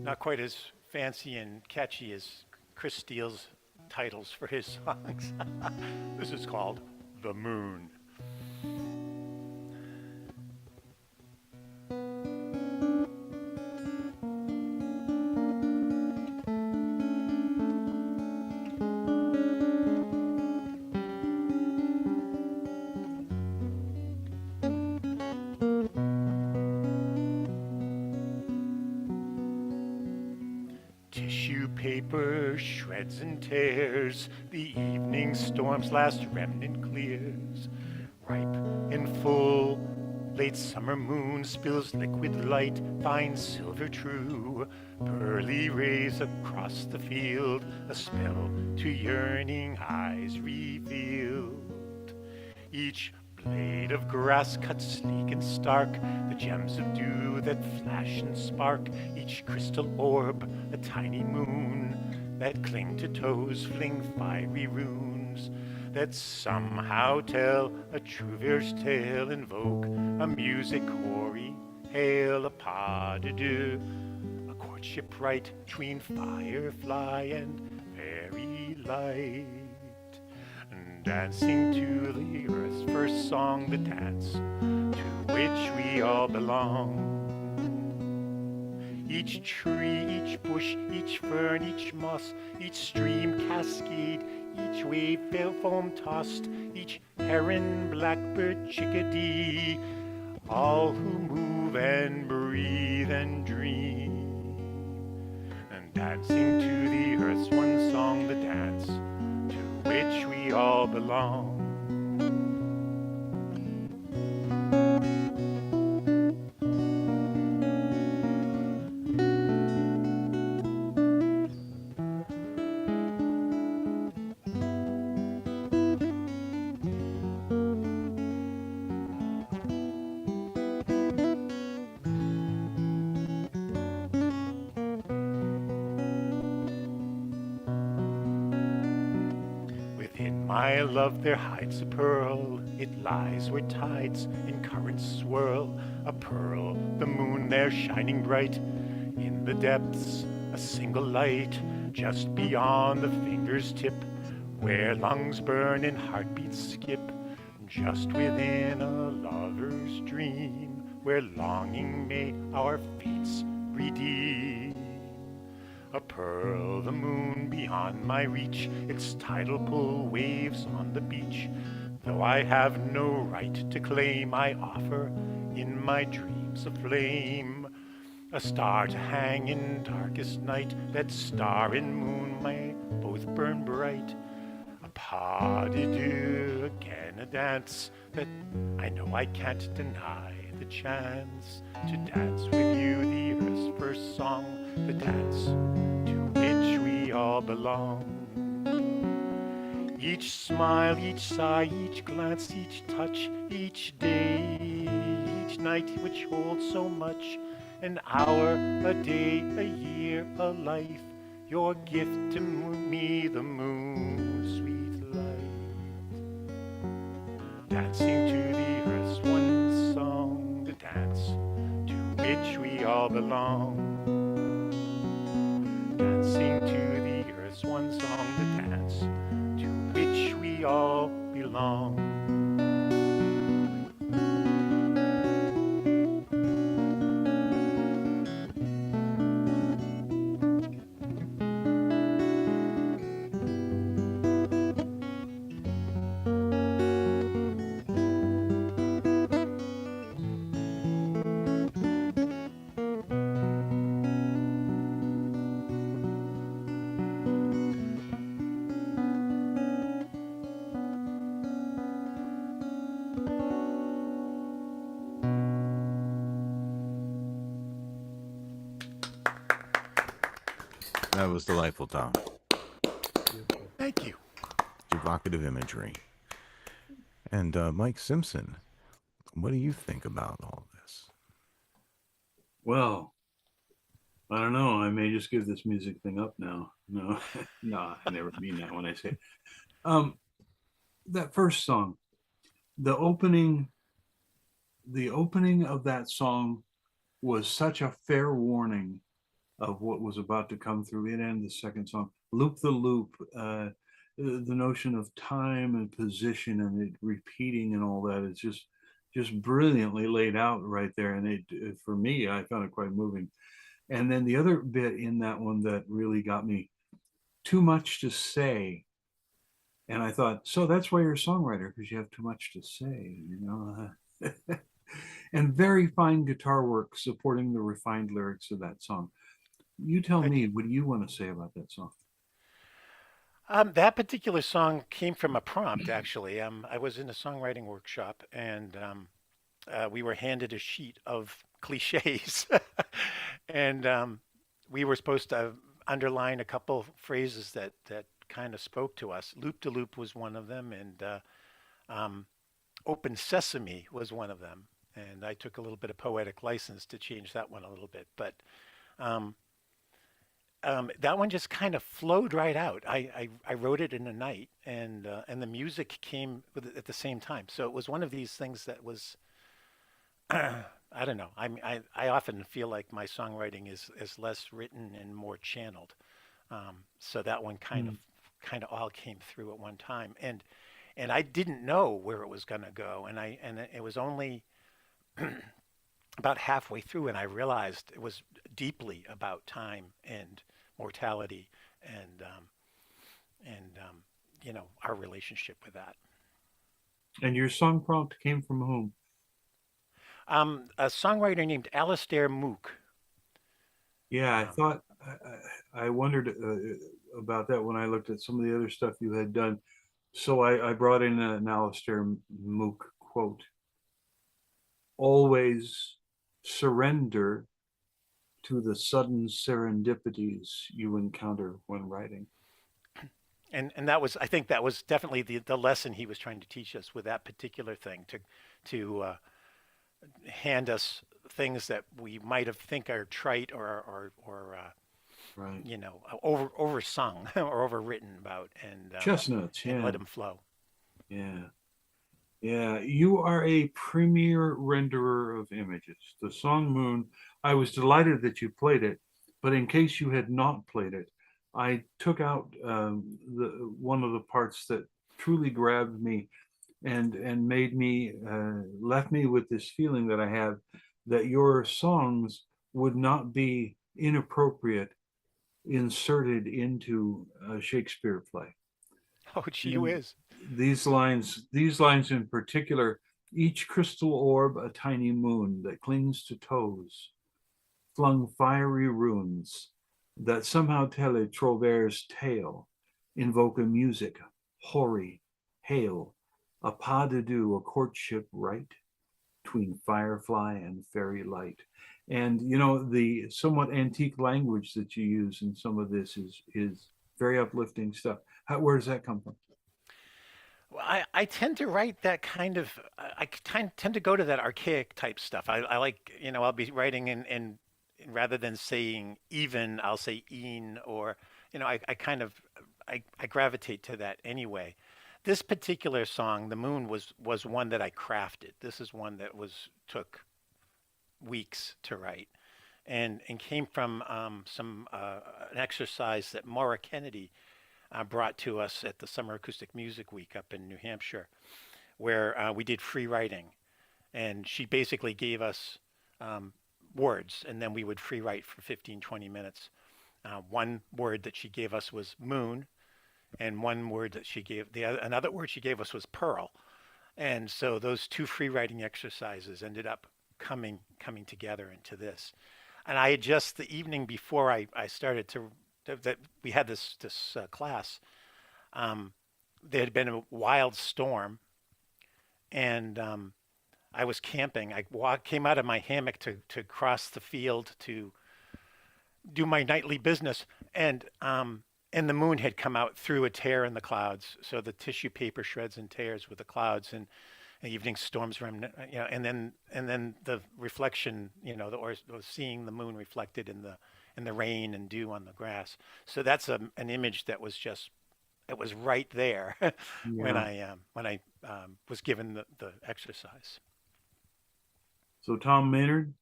Not quite as fancy and catchy as Chris Steele's titles for his songs. This is called The Moon. vapor shreds and tears, the evening storm's last remnant clears. Ripe and full, late summer moon spills liquid light, fine silver true. Pearly rays across the field, a spell to yearning eyes revealed. Each blade of grass cut sleek and stark, the gems of dew that flash and spark. Each crystal orb, a tiny moon, that cling to toes, fling fiery runes, that somehow tell a true verse tale, invoke a music hoary, hail a pas de deux, a courtship right between firefly and fairy light. Dancing to the earth's first song, the dance to which we all belong. Each tree, each bush, each fern, each moss, each stream cascade, each wave foam tossed, each heron, blackbird, chickadee, all who move and breathe and dream. And dancing to the earth's one song, the dance to which we all belong. My love there hides a pearl, it lies where tides and currents swirl. A pearl, the moon there shining bright, in the depths a single light, just beyond the finger's tip, where lungs burn and heartbeats skip, just within a lover's dream, where longing may our fates redeem. A pearl, the moon beyond my reach, its tidal pull waves on the beach. Though I have no right to claim, I offer in my dreams a flame, a star to hang in darkest night, that star and moon may both burn bright. A pas de deux, again a dance that I know I can't deny the chance to dance with you, the earth's first song, the dance to which we all belong. Each smile, each sigh, each glance, each touch, each day, each night which holds so much, an hour, a day, a year, a life, your gift to me, the moon's sweet light. Dancing to the earth's one song, the dance to which we all belong. Dancing to the earth's one song, the dance to which we all belong. That was delightful, Tom. Thank you. Evocative imagery. And Mike Simpson, what do you think about all this? Well, I don't know. I may just give this music thing up now. No, no, I never mean that when I say it. That first song, the opening of that song was such a fair warning of what was about to come through it, and the second song, Loop the Loop, the notion of time and position and it repeating and all that is just brilliantly laid out right there. And it, for me, I found it quite moving. And then the other bit in that one that really got me, too much to say. And I thought, so that's why you're a songwriter, because you have too much to say, you know? And very fine guitar work supporting the refined lyrics of that song. You tell me, what do you want to say about that song? That particular song came from a prompt, actually. I was in a songwriting workshop, and we were handed a sheet of cliches, and we were supposed to underline a couple phrases that kind of spoke to us. Loop de loop was one of them, and um, open sesame was one of them. And I took a little bit of poetic license to change that one a little bit, but um, that one just kind of flowed right out. I wrote it in a night, and the music came with it at the same time. So it was one of these things that was I don't know. I often feel like my songwriting is less written and more channeled. So that one kind of all came through at one time, and I didn't know where it was going to go, and it was only about halfway through, and I realized it was deeply about time and mortality, and our relationship with that. And your song prompt came from whom? A songwriter named Alastair Mook. Yeah, I thought I wondered about that when I looked at some of the other stuff you had done. So I brought in an Alastair Mook quote: "Always surrender to the sudden serendipities you encounter when writing." And that was, I think that was definitely the lesson he was trying to teach us with that particular thing, to hand us things that we might have think are trite or Right. oversung or overwritten about, Chestnuts, and yeah. let them flow. Yeah. Yeah, you are a premier renderer of images. The song Moon, I was delighted that you played it, but in case you had not played it, I took out one of the parts that truly grabbed me and made me left me with this feeling that I have that your songs would not be inappropriate inserted into a Shakespeare play. Oh, gee whiz. These lines in particular: each crystal orb a tiny moon that clings to toes, flung fiery runes that somehow tell a trover's tale, invoke a music, hoary, hail, a pas de deux, a courtship right, between firefly and fairy light. And the somewhat antique language that you use in some of this is very uplifting stuff. Where does that come from? Well, I tend to write that kind of, tend to go to that archaic type stuff. I like, I'll be writing and rather than saying even, I'll say een, or, I gravitate to that anyway. This particular song, The Moon, was one that I crafted. This is one that took weeks to write, and came from an exercise that Maura Kennedy brought to us at the Summer Acoustic Music Week up in New Hampshire, where we did free writing, and she basically gave us words, and then we would free write for 15, 20 minutes. One word that she gave us was moon, and one word that she gave, another word she gave us was pearl. And so those two free writing exercises ended up coming together into this. And I had just, the evening before I started that we had this class, there had been a wild storm, and I was camping. I came out of my hammock to cross the field to do my nightly business, and the moon had come out through a tear in the clouds. So the tissue paper shreds and tears with the clouds, and evening storms, and then the reflection, or seeing the moon reflected in the rain and dew on the grass. So that's an image that was just, it was right there when I was given the exercise. So Tom Maynard,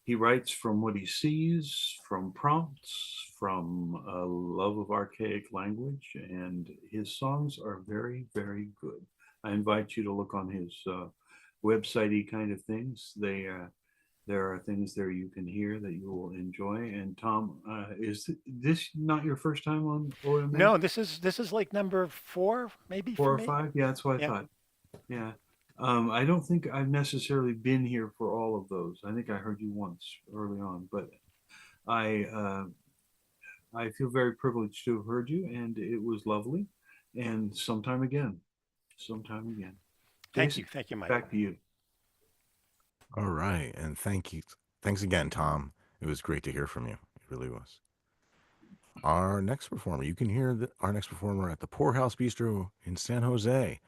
he writes from what he sees, from prompts, from a love of archaic language, and his songs are very, very good. I invite you to look on his website-y kind of things. There are things there you can hear that you will enjoy. And Tom, is this not your first time on OMA? No, this is like number 4, maybe 4 or 5. Yeah, that's what I thought. Yeah. I don't think I've necessarily been here for all of those. I think I heard you once early on, but I I feel very privileged to have heard you, and it was lovely. And sometime again. Sometime again. Thank Jason, you. Thank you, Michael. back to you. All right. And thank you. Thanks again, Tom. It was great to hear from you. It really was. Our next performer, you can hear our next performer at the Poorhouse Bistro in San Jose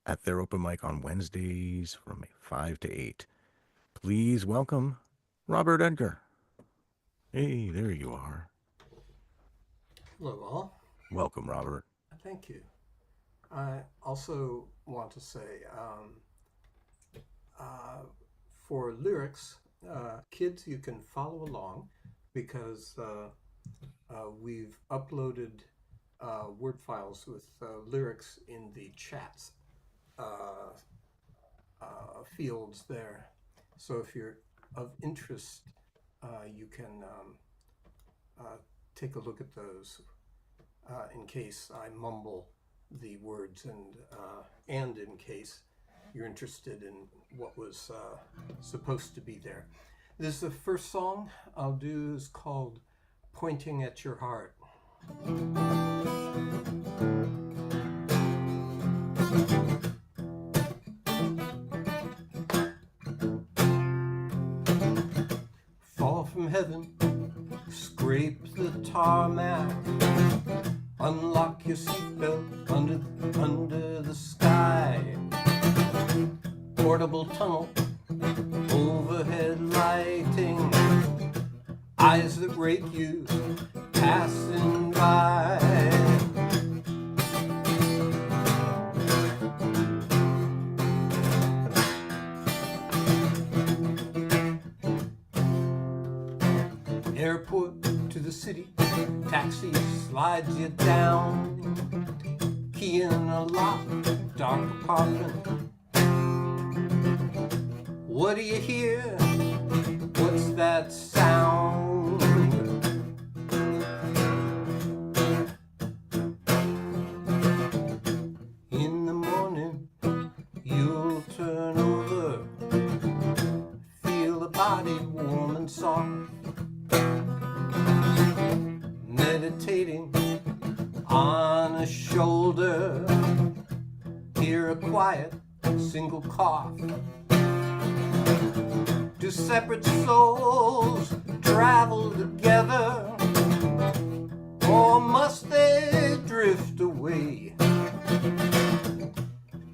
at their open mic on Wednesdays from 5 to 8. Please welcome Robert Edgar. Hey, there you are. Hello, all. Welcome, Robert. Thank you. I also want to say, for lyrics, kids, you can follow along because we've uploaded Word files with lyrics in the chats fields there. So if you're of interest, you can take a look at those in case I mumble the words and in case you're interested in what was supposed to be there. This is the first song I'll do is called Pointing at Your Heart. Fall from heaven, scrape the tarmac, unlock your seatbelt under the sky. Portable tunnel, overhead lighting, eyes that rate you, passing by. Airport to the city, taxi slides you down. Key in a lock, dark apartment. What do you hear? What's that sound? In the morning, you'll turn over, feel the body warm and soft. Meditating on a shoulder, hear a quiet single cough. Do separate souls travel together, or must they drift away?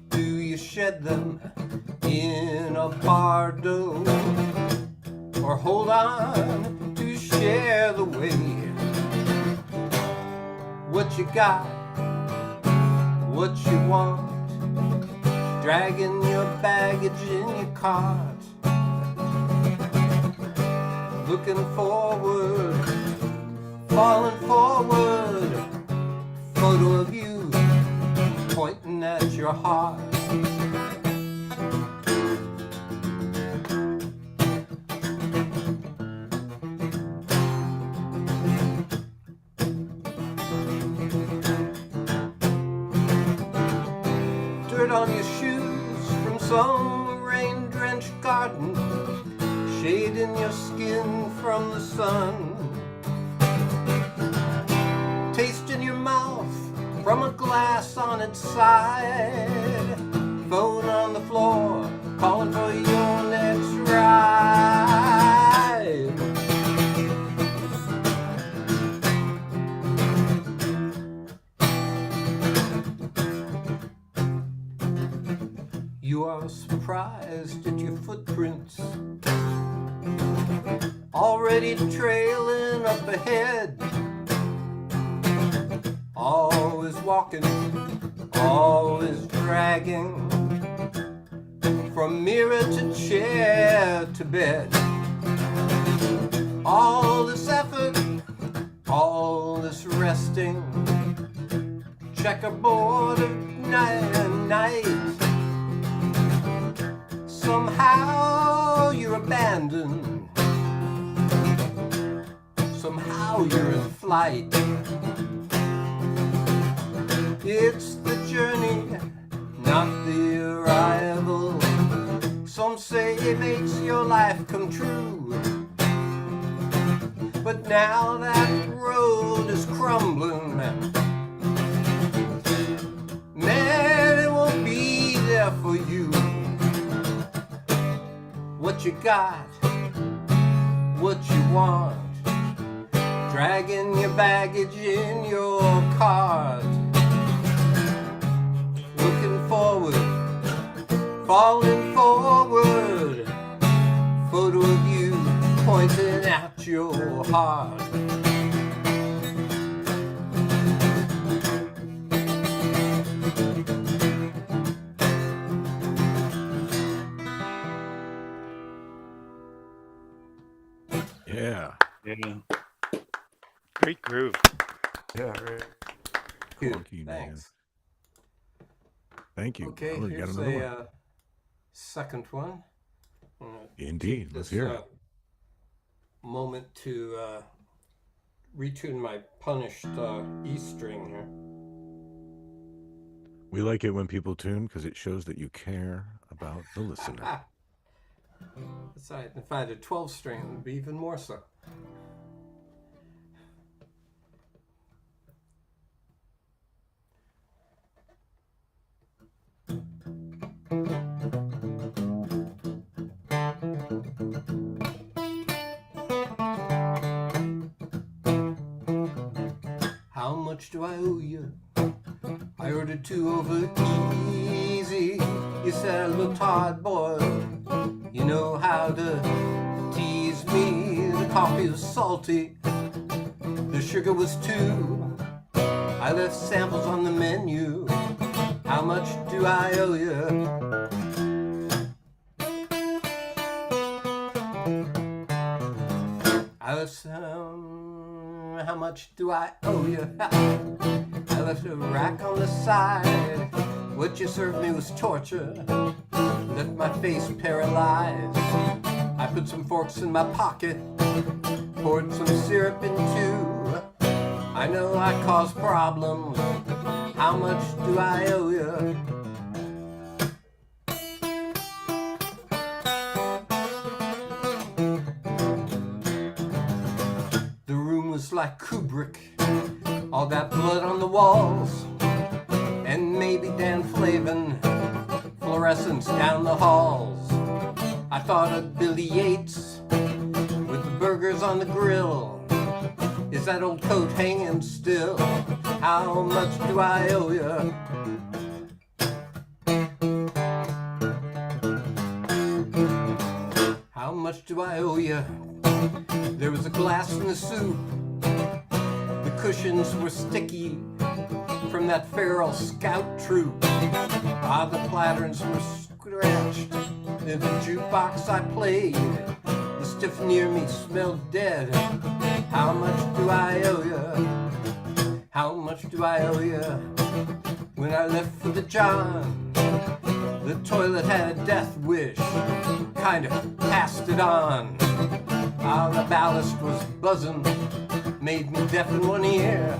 Do you shed them in a bardo, or hold on to share the way? What you got, what you want, dragging your baggage in your cart. Looking forward, falling forward, photo of you pointing at your heart. Dirt on your shoes from some rain-drenched garden, shade in your skin from the sun. Taste in your mouth from a glass on its side. Phone on the floor, calling for your next ride. You are surprised at your footprints, already trailing up ahead. Always walking, always dragging, from mirror to chair to bed. All this effort, all this resting, checkerboard of night and night. Somehow you're abandoned, somehow you're in flight. It's the journey, not the arrival. Some say it makes your life come true, but but now that road is crumbling. Man, it won't be there for you. What you got, what you want, dragging your baggage in your cart, looking forward, falling forward, photo of you pointing at your heart. Yeah. Yeah. Great groove. Yeah, right. Clunky, man. Thanks. Thank you. Okay, Oh, we got here's another one. a second one. I'm gonna Indeed. take Let's this, hear it. moment to retune my punished E string here. We like it when people tune because it shows that you care about the listener. That's right. If I had a 12 string, it would be even more so. How much do I owe you? I ordered 2 over easy. You said I looked hard boiled. You know how to tease me. The coffee was salty. The sugar was 2. I left samples on the menu. How much do I owe you? I left how much do I owe you? I left a rack on the side. What you served me was torture. Left my face paralyzed. I put some forks in my pocket. Poured some syrup in too. I know I caused problems. How much do I owe you? The room was like Kubrick. All that blood on the walls. And maybe Dan Flavin. Fluorescence down the halls. I thought of Billy Yates with the burgers on the grill. Is that old coat hanging still? How much do I owe you? How much do I owe you? There was a glass in the soup. The cushions were sticky from that feral scout troop. Ah, the platters were scratched. In the jukebox I played, the stiff near me smelled dead. How much do I owe you? How much do I owe you? When I left for the John, the toilet had a death wish, kind of passed it on. Ah, the ballast was buzzing, made me deaf in one ear.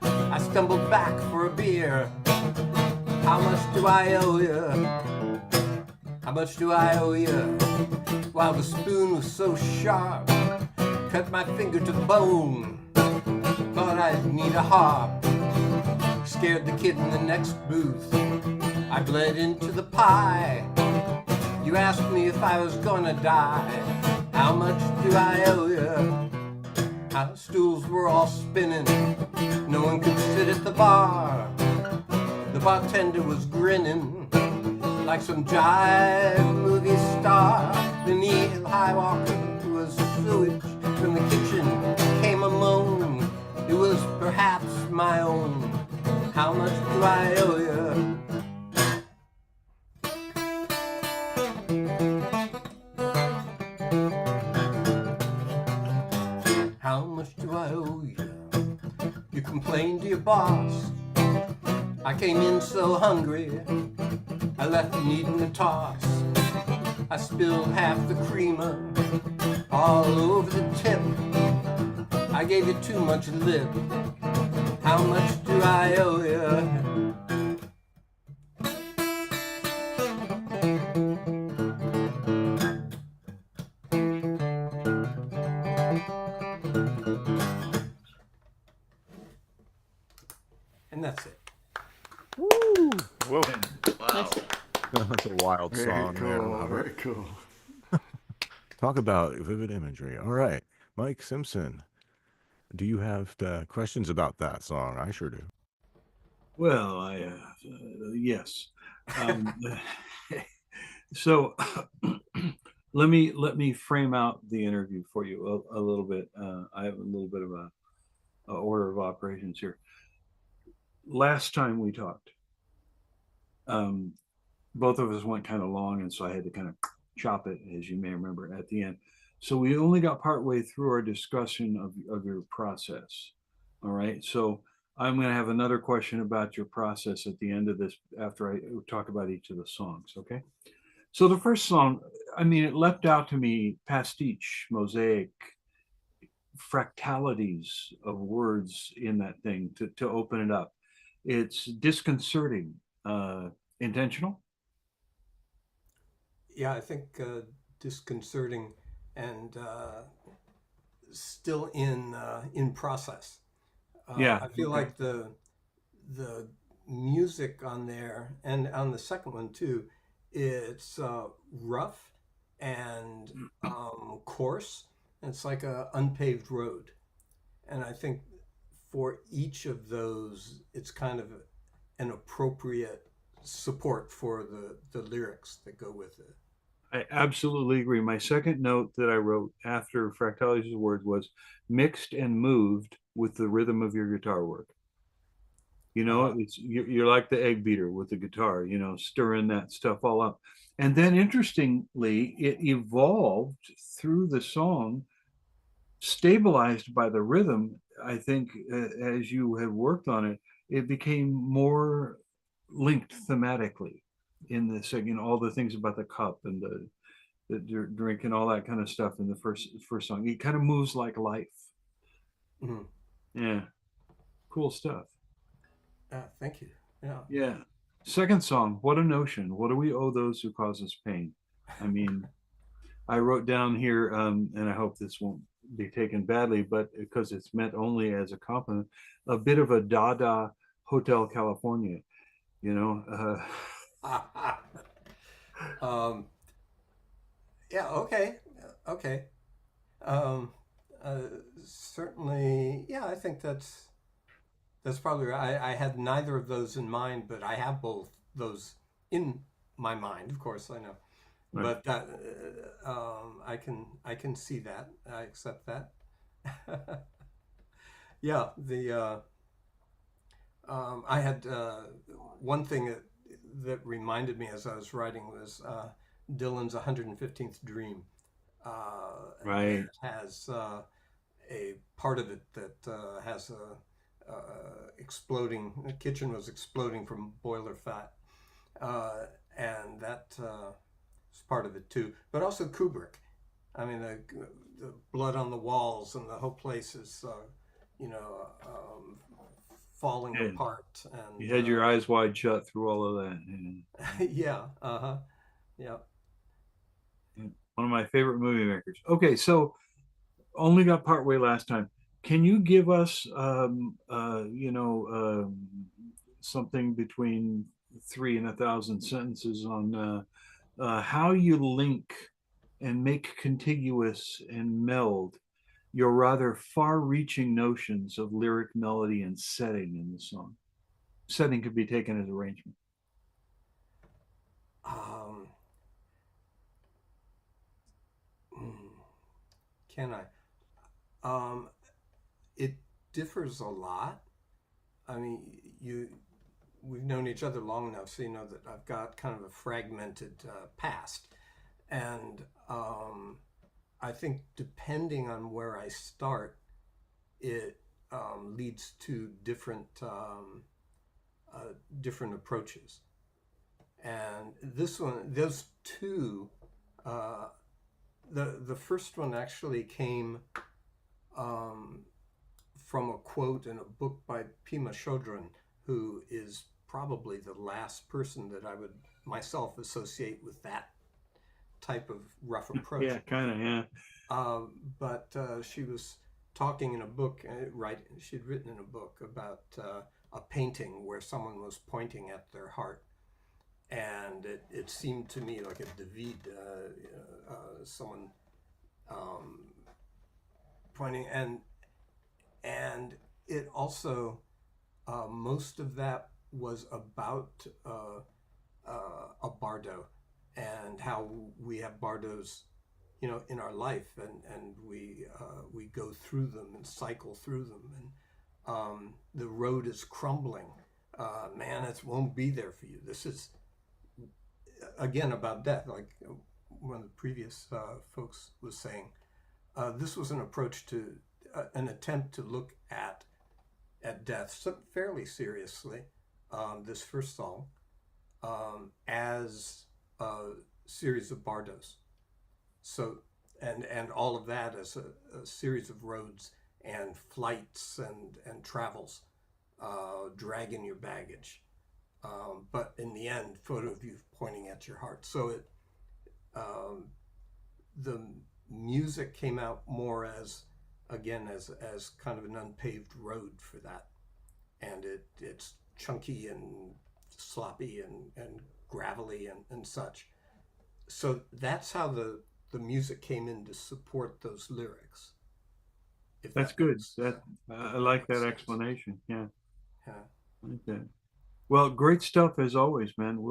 I stumbled back for a beer. How much do I owe you? How much do I owe you? While the spoon was so sharp, cut my finger to the bone. Thought I'd need a harp. Scared the kid in the next booth. I bled into the pie. You asked me if I was gonna die. How much do I owe you? Our stools were all spinning. No one could sit at the bar. The bartender was grinning like some jive movie star. The Neil Highwalker was sewage from the kitchen. Came a moan. It was perhaps my own. How much do I owe you? How much do I owe you? You complained to your boss. I came in so hungry, I left needing a toss. I spilled half the creamer all over the tip. I gave you too much lip. How much do I owe you? That's a wild Very song there, cool. Robert. Very cool. Talk about vivid imagery. All right, Mike Simpson, do you have questions about that song? I sure do. Well, yes. Um, so let me frame out the interview for you a little bit. I have a little bit of a order of operations here. Last time we talked, um, both of us went kind of long, and so I had to kind of chop it, as you may remember, at the end. So we only got partway through our discussion of your process. All right. So I'm going to have another question about your process at the end of this after I talk about each of the songs. Okay. So the first song, I mean, it leapt out to me pastiche, mosaic, fractalities of words in that thing to open it up. It's disconcerting, intentional. Yeah, I think disconcerting and still in process. Yeah. I feel Okay. like the music on there and on the second one too, it's rough and coarse. It's like a unpaved road, and I think for each of those, it's kind of an appropriate support for the lyrics that go with it. I absolutely agree. My second note that I wrote after Fractalities' word was mixed and moved with the rhythm of your guitar work. You know, Uh, you're like the egg beater with the guitar, you know, stirring that stuff all up. And then interestingly, it evolved through the song, stabilized by the rhythm. I think as you have worked on it, it became more linked thematically in the second, all the things about the cup and the drink and all that kind of stuff in the first song. It kind of moves like life. mhm. Yeah, cool stuff. Thank you. Yeah. Yeah. Second song, what a notion. What do we owe those who cause us pain? I mean, I wrote down here, and I hope this won't be taken badly, but because it's meant only as a compliment, a bit of a Dada Hotel California, you know. um, yeah. Okay. Okay. Um, uh, Certainly. Yeah. I think that's probably right. I had neither of those in mind, but I have both those in my mind. Of course, I know, Right. but that I can see that. I accept that. Yeah. I had one thing that reminded me as I was writing was Dylan's 115th Dream. Right. That has a part of it that has a exploding. The kitchen was exploding from boiler fat, and that is part of it too. But also Kubrick. I mean, the blood on the walls and the whole place is, you know, falling Yeah. apart. And You had your eyes wide shut through all of that. Yeah. yeah, yeah. One of my favorite movie makers. Okay, so only got partway last time. Can you give us, something between 3 and 1,000 sentences on how you link and make contiguous and meld your rather far-reaching notions of lyric melody and setting in the song? Setting could be taken as arrangement. Um, can I? It differs a lot. I mean, we've known each other long enough, so you know that I've got kind of a fragmented past, and I think depending on where I start, it leads to different approaches. And this one, those two, uh, the first one actually came from a quote in a book by Pima Chodron, who is probably the last person that I would myself associate with that type of rough approach. Yeah, kind of, yeah. But she was talking in a book, she'd written in a book about a painting where someone was pointing at their heart. and it seemed to me like a David, someone pointing, and it also most of that was about a bardo and how we have bardos, you know, in our life, and we go through them and cycle through them, and the road is crumbling. Man, it won't be there for you. This is again about death, like one of the previous folks was saying. This was an approach to an attempt to look at death so fairly seriously. This first song as a series of bardos. So and all of that as a series of roads and flights and travels, dragging your baggage. But in the end, photo of you pointing at your heart. So it the music came out more as, again, as kind of an unpaved road for that, and it's chunky and sloppy and gravelly and such. So that's how the music came in to support those lyrics. That's good. I like that explanation. Yeah. Yeah. I like that. Well, great stuff as always, man.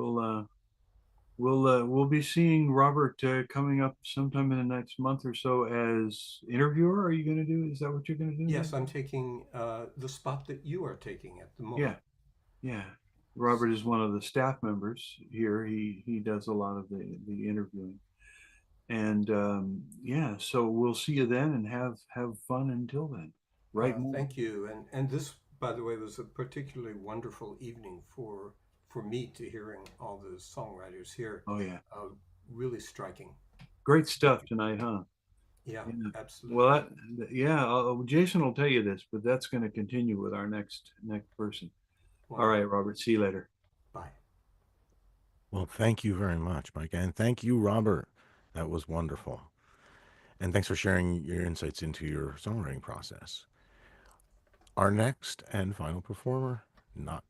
We'll be seeing Robert coming up sometime in the next month or so as interviewer. Are you going to do? Is that what you're going to do? Yes, I'm taking the spot that you are taking at the moment. Yeah. Robert is one of the staff members here. He does a lot of the interviewing, and so we'll see you then and have fun until then. Right. Thank you. And this, by the way, was a particularly wonderful evening for me to hearing all the songwriters here. Oh yeah. Really striking. Great stuff tonight, huh? Yeah. Absolutely. Well, Jason will tell you this, but that's going to continue with our next person. All right, Robert. See you later. Bye. Well, thank you very much, Mike. And thank you, Robert. That was wonderful. And thanks for sharing your insights into your songwriting process. Our next and final performer, not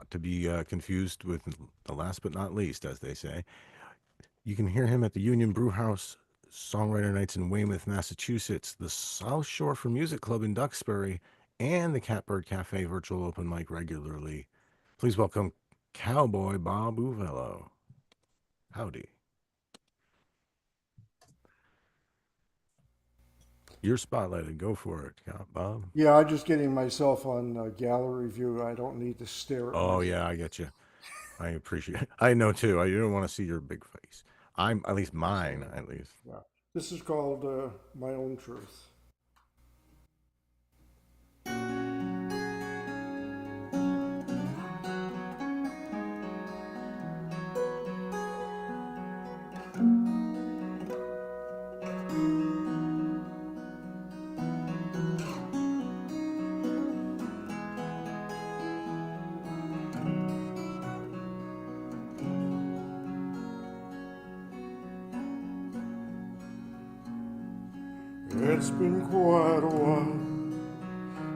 to be confused with the last but not least, as they say. You can hear him at the Union Brewhouse Songwriter Nights in Weymouth, Massachusetts, the South Shore for Music Club in Duxbury, and the Catbird Cafe virtual open mic regularly. Please welcome Cowboy Bob Uvello. Howdy. You're spotlighted. Go for it, Bob. Yeah, I'm just getting myself on gallery view. I don't need to stare at myself. Yeah, I get you. I appreciate it. I know too. I don't want to see your big face. I'm at least mine, at least. Yeah. This is called My Own Truth. It's been quite a while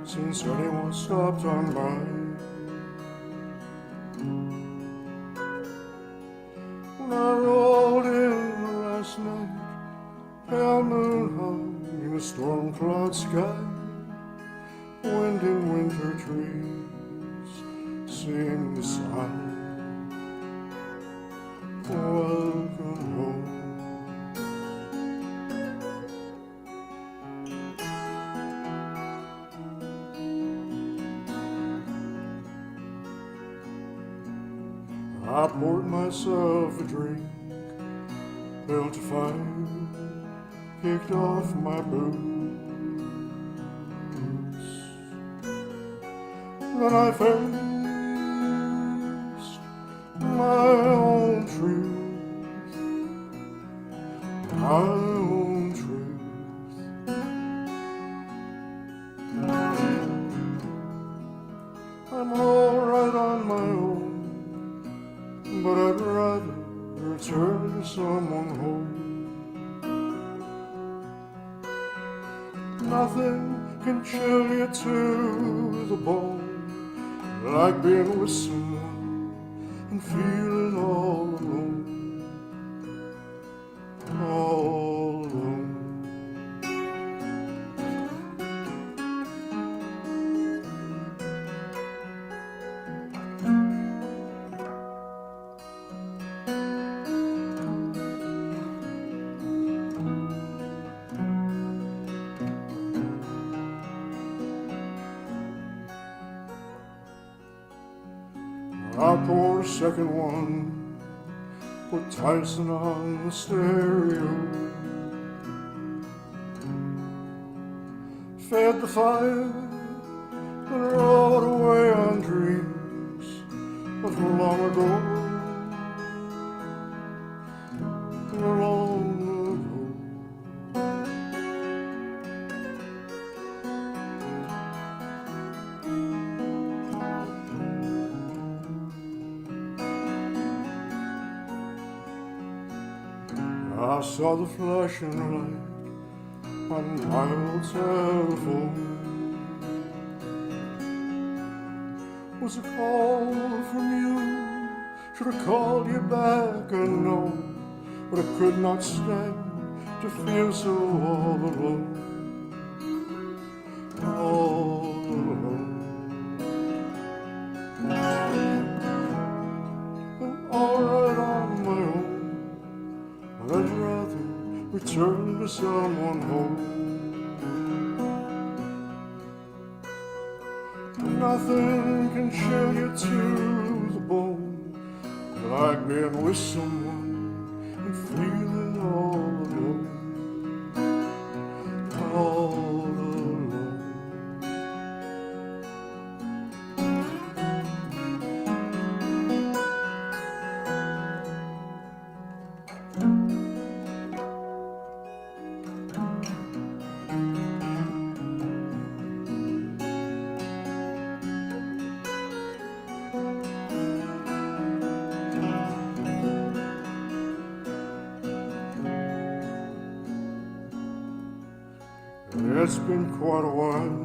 since anyone stopped on by. When I rolled in last night, pale moon hung in a storm cloud sky, wind in winter trees sing the sigh. Welcome home. I poured myself a drink, built a fire, kicked off my boots. Then I faced my own truth, my own truth. I'm all right on my own, but I'd rather return to someone home. Nothing can chill you to the bone like being with someone and feeling all alone, all alone. I pour a second one, put Tyson on the stereo, fed the fire, and rode away on dreams of long ago, long ago. I saw the flashing light on my old telephone. Was a call from you. Should have called you back, I know, but I could not stand to feel so all alone, all alone. I'm all right on my own, but I'd rather return to someone home. Nothing can chill you to the bone like being with someone and feeling all alone, all alone. It's been quite a while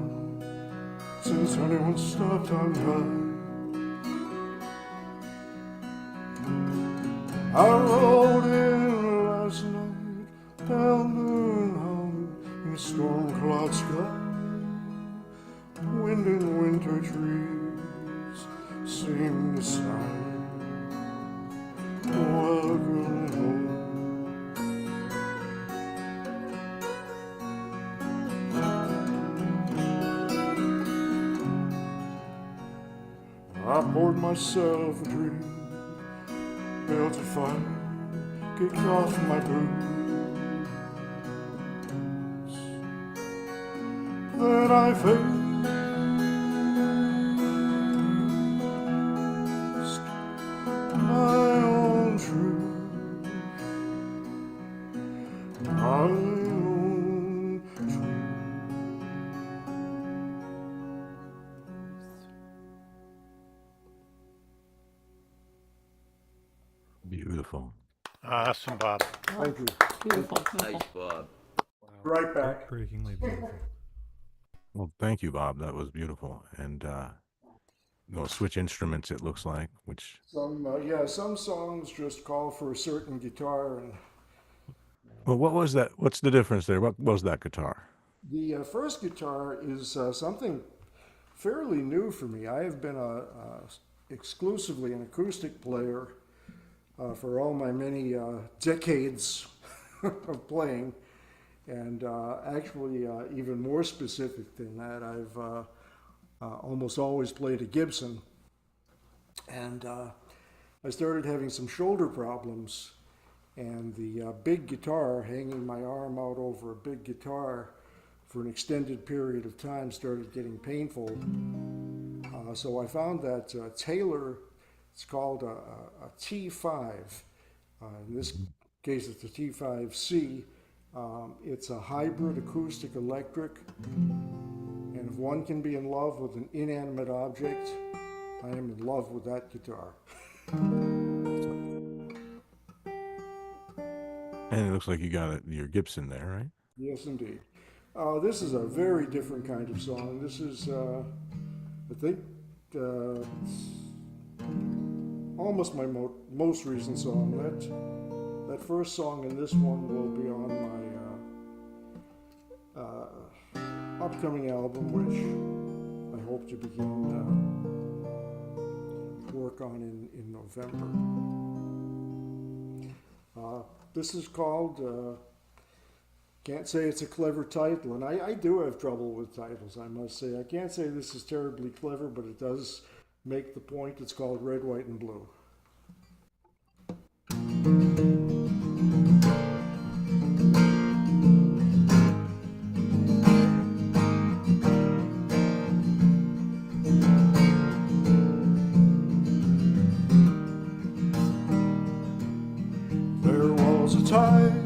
since anyone stopped on by. I rode in last night down Moonham in a storm cloud sky. Wind and winter trees seem to sigh. Welcome home. I poured myself a drink, built a fire, kicked off my boots. Then I faced my own truth, my own truth. Beautiful. Awesome, Bob. Thank you. Beautiful. Nice, Bob. Right back. Breakingly beautiful. Well, thank you, Bob. That was beautiful. And we'll switch instruments, it looks like, which... Some songs just call for a certain guitar, and Well, what was that? What's the difference there? What was that guitar? the first guitar is something fairly new for me. I have been exclusively an acoustic player for all my many decades of playing, and actually even more specific than that, I've almost always played a Gibson, and I started having some shoulder problems, and the big guitar, hanging my arm out over a big guitar for an extended period of time, started getting painful. So I found that Taylor, it's called a T5. In this case, it's a T5C. It's a hybrid acoustic electric. And if one can be in love with an inanimate object, I am in love with that guitar. And it looks like you got your Gibson there, right? Yes, indeed. This is a very different kind of song. This is, I think, almost my most recent song. That first song and this one will be on my upcoming album, which I hope to begin work on in November. This is called, can't say it's a clever title, and I do have trouble with titles, I must say. I can't say this is terribly clever, but it does make the point. It's called Red, White, and Blue. There was a time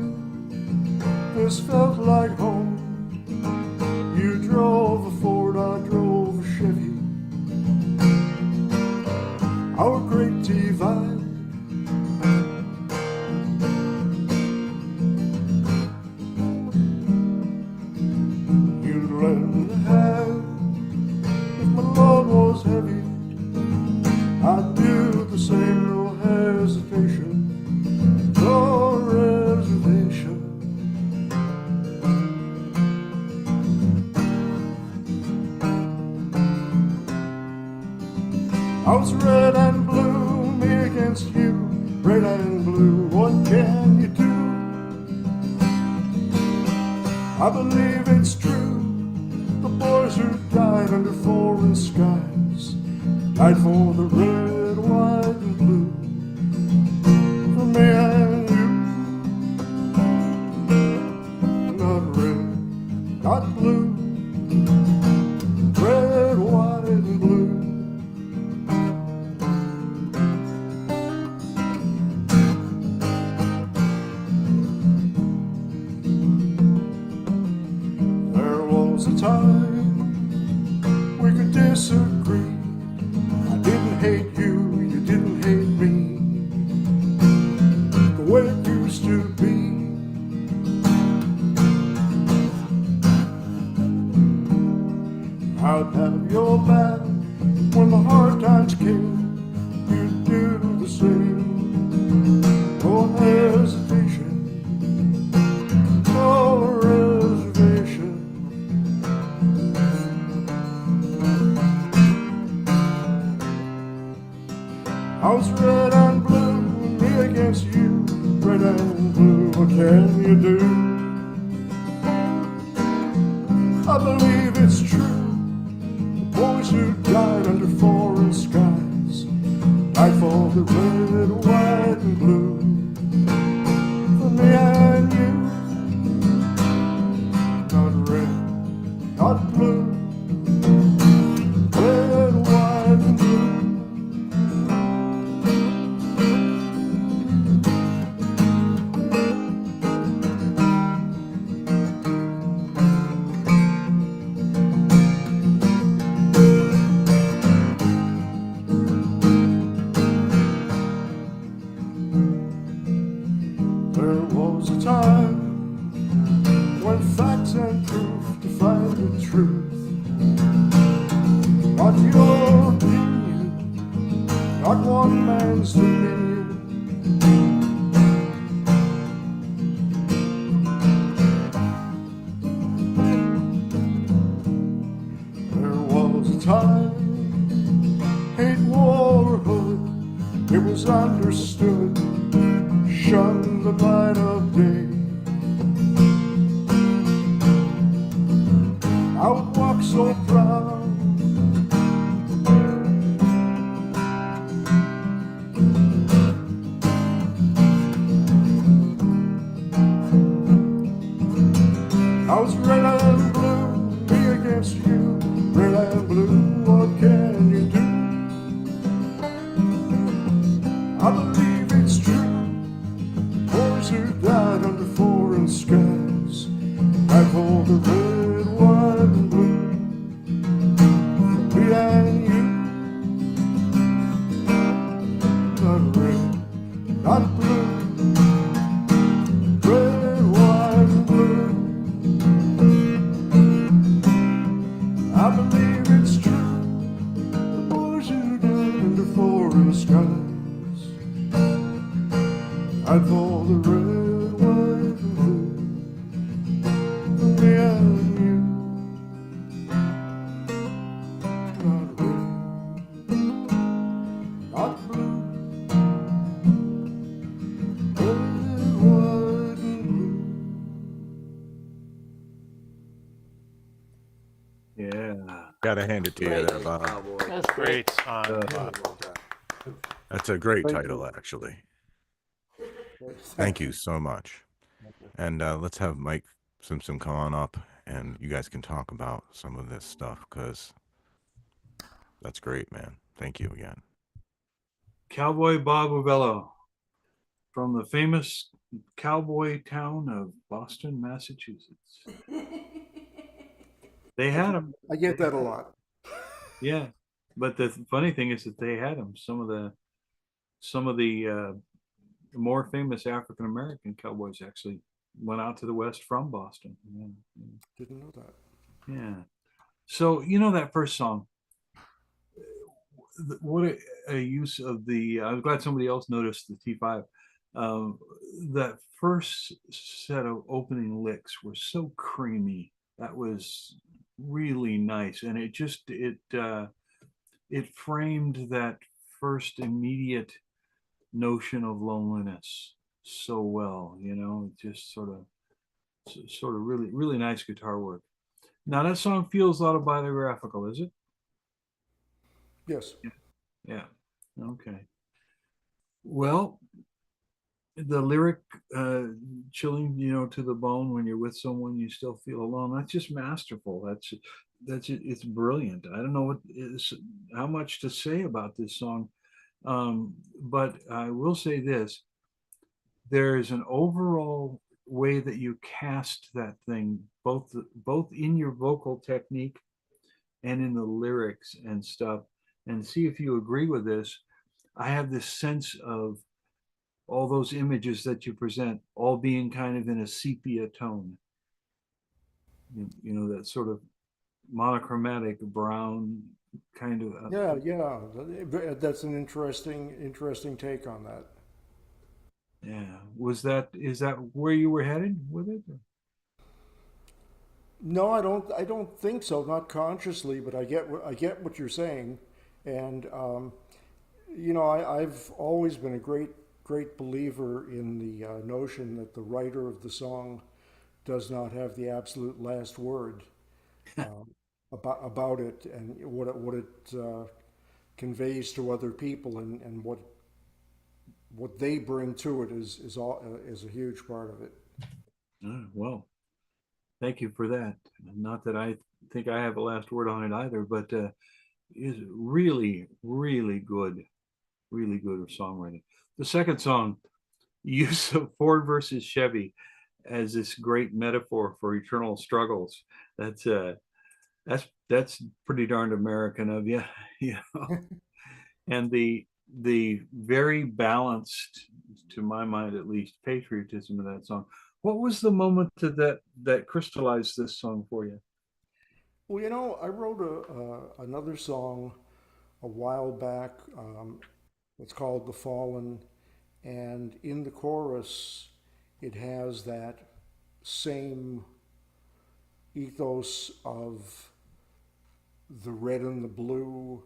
this felt like home. You drove a Ford, I drove a Chevy. Our great divide, you'd lend a hand if my load was heavy. I'd do the same, no hesitation, no reservation. I was red and blue, me against you, red and blue, what can you do? I believe it's true, the boys who died under foreign skies died for the red, white, and blue, for me and you. Not red, not blue, red, white, and blue. Time we could disagree. I didn't hate you, you didn't hate me, the way it used to be. I'd have your back when the hard times came. You'd do the same, no hesitation, no reservation. I was red and blue, me against you, red and blue, what can you do? I believe it's true, the boys who died under foreign skies died for the red, white, and blue, for me and you. Not red, not blue, red, white, and blue. There was a time when facts and proof defined the truth. Not your opinion, not one man's dominion. There was a time, hate wore a hood, it was understood, shun the light of day. I would walk so proud, I was red and blue, me against you, red and blue, what can you do? I believe it's true, boys who died under foreign skies died for the red, white, and blue, me and you. Not red, not blue, red, white, and blue. I believe it's true, the boys who died under foreign skies Gotta hand it to you there, Bob. Cowboy. That's great. Great song, Bob. That's a great title, actually. Thank you so much. And let's have Mike Simpson come on up, and you guys can talk about some of this stuff, because that's great, man. Thank you again. Cowboy Bob Uvello from the famous cowboy town of Boston, Massachusetts. They had him. I get that a lot. Yeah, but the funny thing is that they had him. Some of the more famous African American cowboys actually went out to the West from Boston. Yeah, Didn't know that. yeah. So you know that first song. What a use of the. I'm glad somebody else noticed the T5. That first set of opening licks were so creamy. That was really nice, and it framed that first immediate notion of loneliness so well. You know, it just sort of really nice guitar work. Now that song feels autobiographical, is it? Yes. Yeah. Okay. Well, the lyric chilling, you know, to the bone when you're with someone you still feel alone. That's just masterful. That's it. It's brilliant. I don't know how much to say about this song, but I will say this: there's an overall way that you cast that thing, both in your vocal technique and in the lyrics and stuff. And see if you agree with this. I have this sense of all those images that you present all being kind of in a sepia tone. You know, that sort of monochromatic brown kind of. Yeah. That's an interesting take on that. Yeah. Is that where you were headed with it? No, I don't think so. Not consciously, but I get what you're saying, and you know, I've always been a great believer in the notion that the writer of the song does not have the absolute last word about it and what it conveys to other people, and what they bring to it is a huge part of it. Well, thank you for that. Not that I think I have the last word on it either, but is really good songwriting. The second song, use of Ford versus Chevy as this great metaphor for eternal struggles. That's pretty darned American of you, you know. And the very balanced, to my mind at least, patriotism of that song. What was the moment that crystallized this song for you? Well, you know, I wrote another song a while back. It's called "The Fallen," and in the chorus, it has that same ethos of the red and the blue,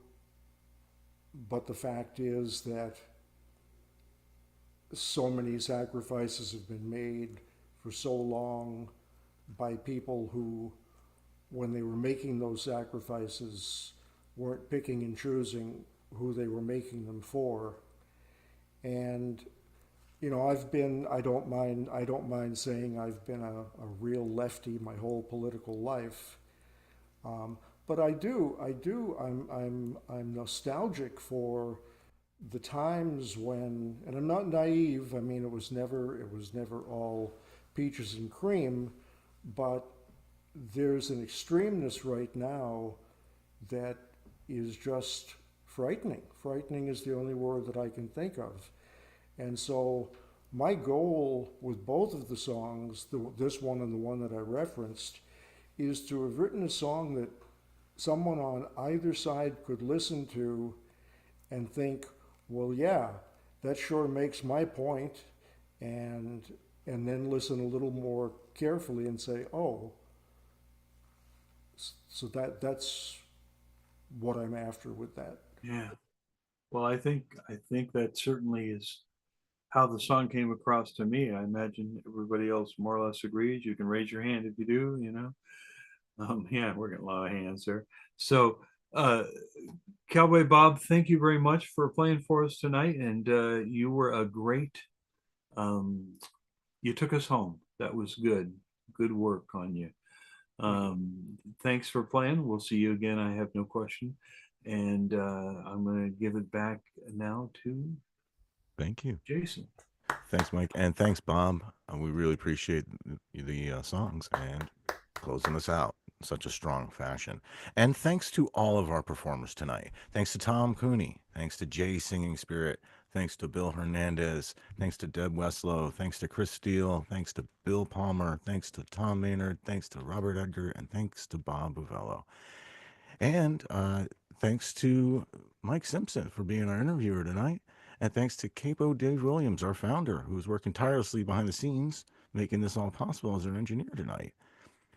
but the fact is that so many sacrifices have been made for so long by people who, when they were making those sacrifices, weren't picking and choosing who they were making them for. And you know, I don't mind saying I've been a real lefty my whole political life. But I'm nostalgic for the times when, and I'm not naive. I mean, it was never all peaches and cream, but there's an extremeness right now that is just frightening. Frightening is the only word that I can think of. And so my goal with both of the songs, this one and the one that I referenced, is to have written a song that someone on either side could listen to and think, well, yeah, that sure makes my point, and then listen a little more carefully and say, oh, so that's what I'm after with that. Yeah. Well, I think that certainly is how the song came across to me. I imagine everybody else more or less agrees. You can raise your hand if you do, you know. Yeah, we're getting a lot of hands there. So, Cowboy Bob, thank you very much for playing for us tonight, and you were a great. You took us home. That was good. Good work on you. Thanks for playing. We'll see you again. I have no question, and I'm going to give it back now to. Thank you, Jason. Thanks, Mike, and thanks, Bob. We really appreciate the songs and closing us out in such a strong fashion. And thanks to all of our performers tonight. Thanks to Tom Cooney. Thanks to Jay Singing Spirit. Thanks to Bill Hernandez. Thanks to Deb Westlow. Thanks to Chris Steele. Thanks to Bill Palmer. Thanks to Tom Maynard. Thanks to Robert Edgar. And thanks to Bob Uvello. And thanks to Mike Simpson for being our interviewer tonight. And thanks to Capo Dave Williams, our founder, who's working tirelessly behind the scenes, making this all possible as our engineer tonight.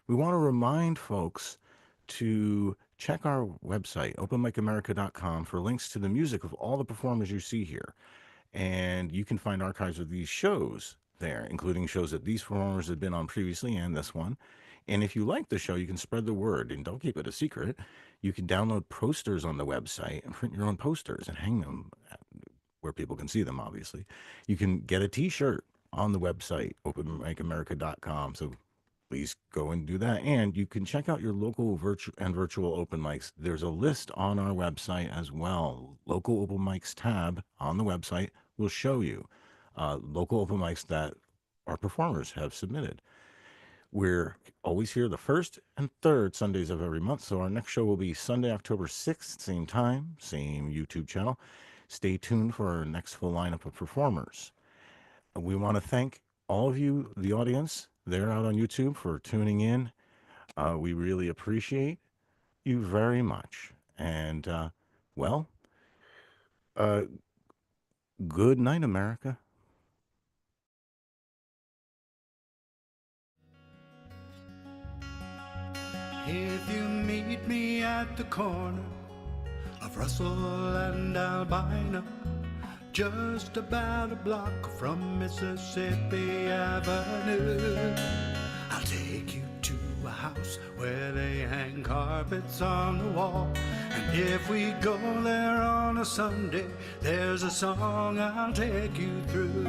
We want to remind folks to check our website, openmicamerica.com, for links to the music of all the performers you see here. And you can find archives of these shows there, including shows that these performers have been on previously and this one. And if you like the show, you can spread the word and don't keep it a secret. You can download posters on the website and print your own posters and hang them where people can see them, obviously. You can get a t-shirt on the website, openmicamerica.com. So please go and do that. And you can check out your local virtual open mics. There's a list on our website as well. Local open mics tab on the website will show you local open mics that our performers have submitted. We're always here the first and third Sundays of every month. So our next show will be Sunday, October 6th, same time, same YouTube channel. Stay tuned for our next full lineup of performers. We want to thank all of you, the audience, there out on YouTube, for tuning in. We really appreciate you very much. And, good night, America. If you meet me at the corner of Russell and Albina, just about a block from Mississippi Avenue, I'll take you to a house where they hang carpets on the wall. And if we go there on a Sunday, there's a song I'll take you through.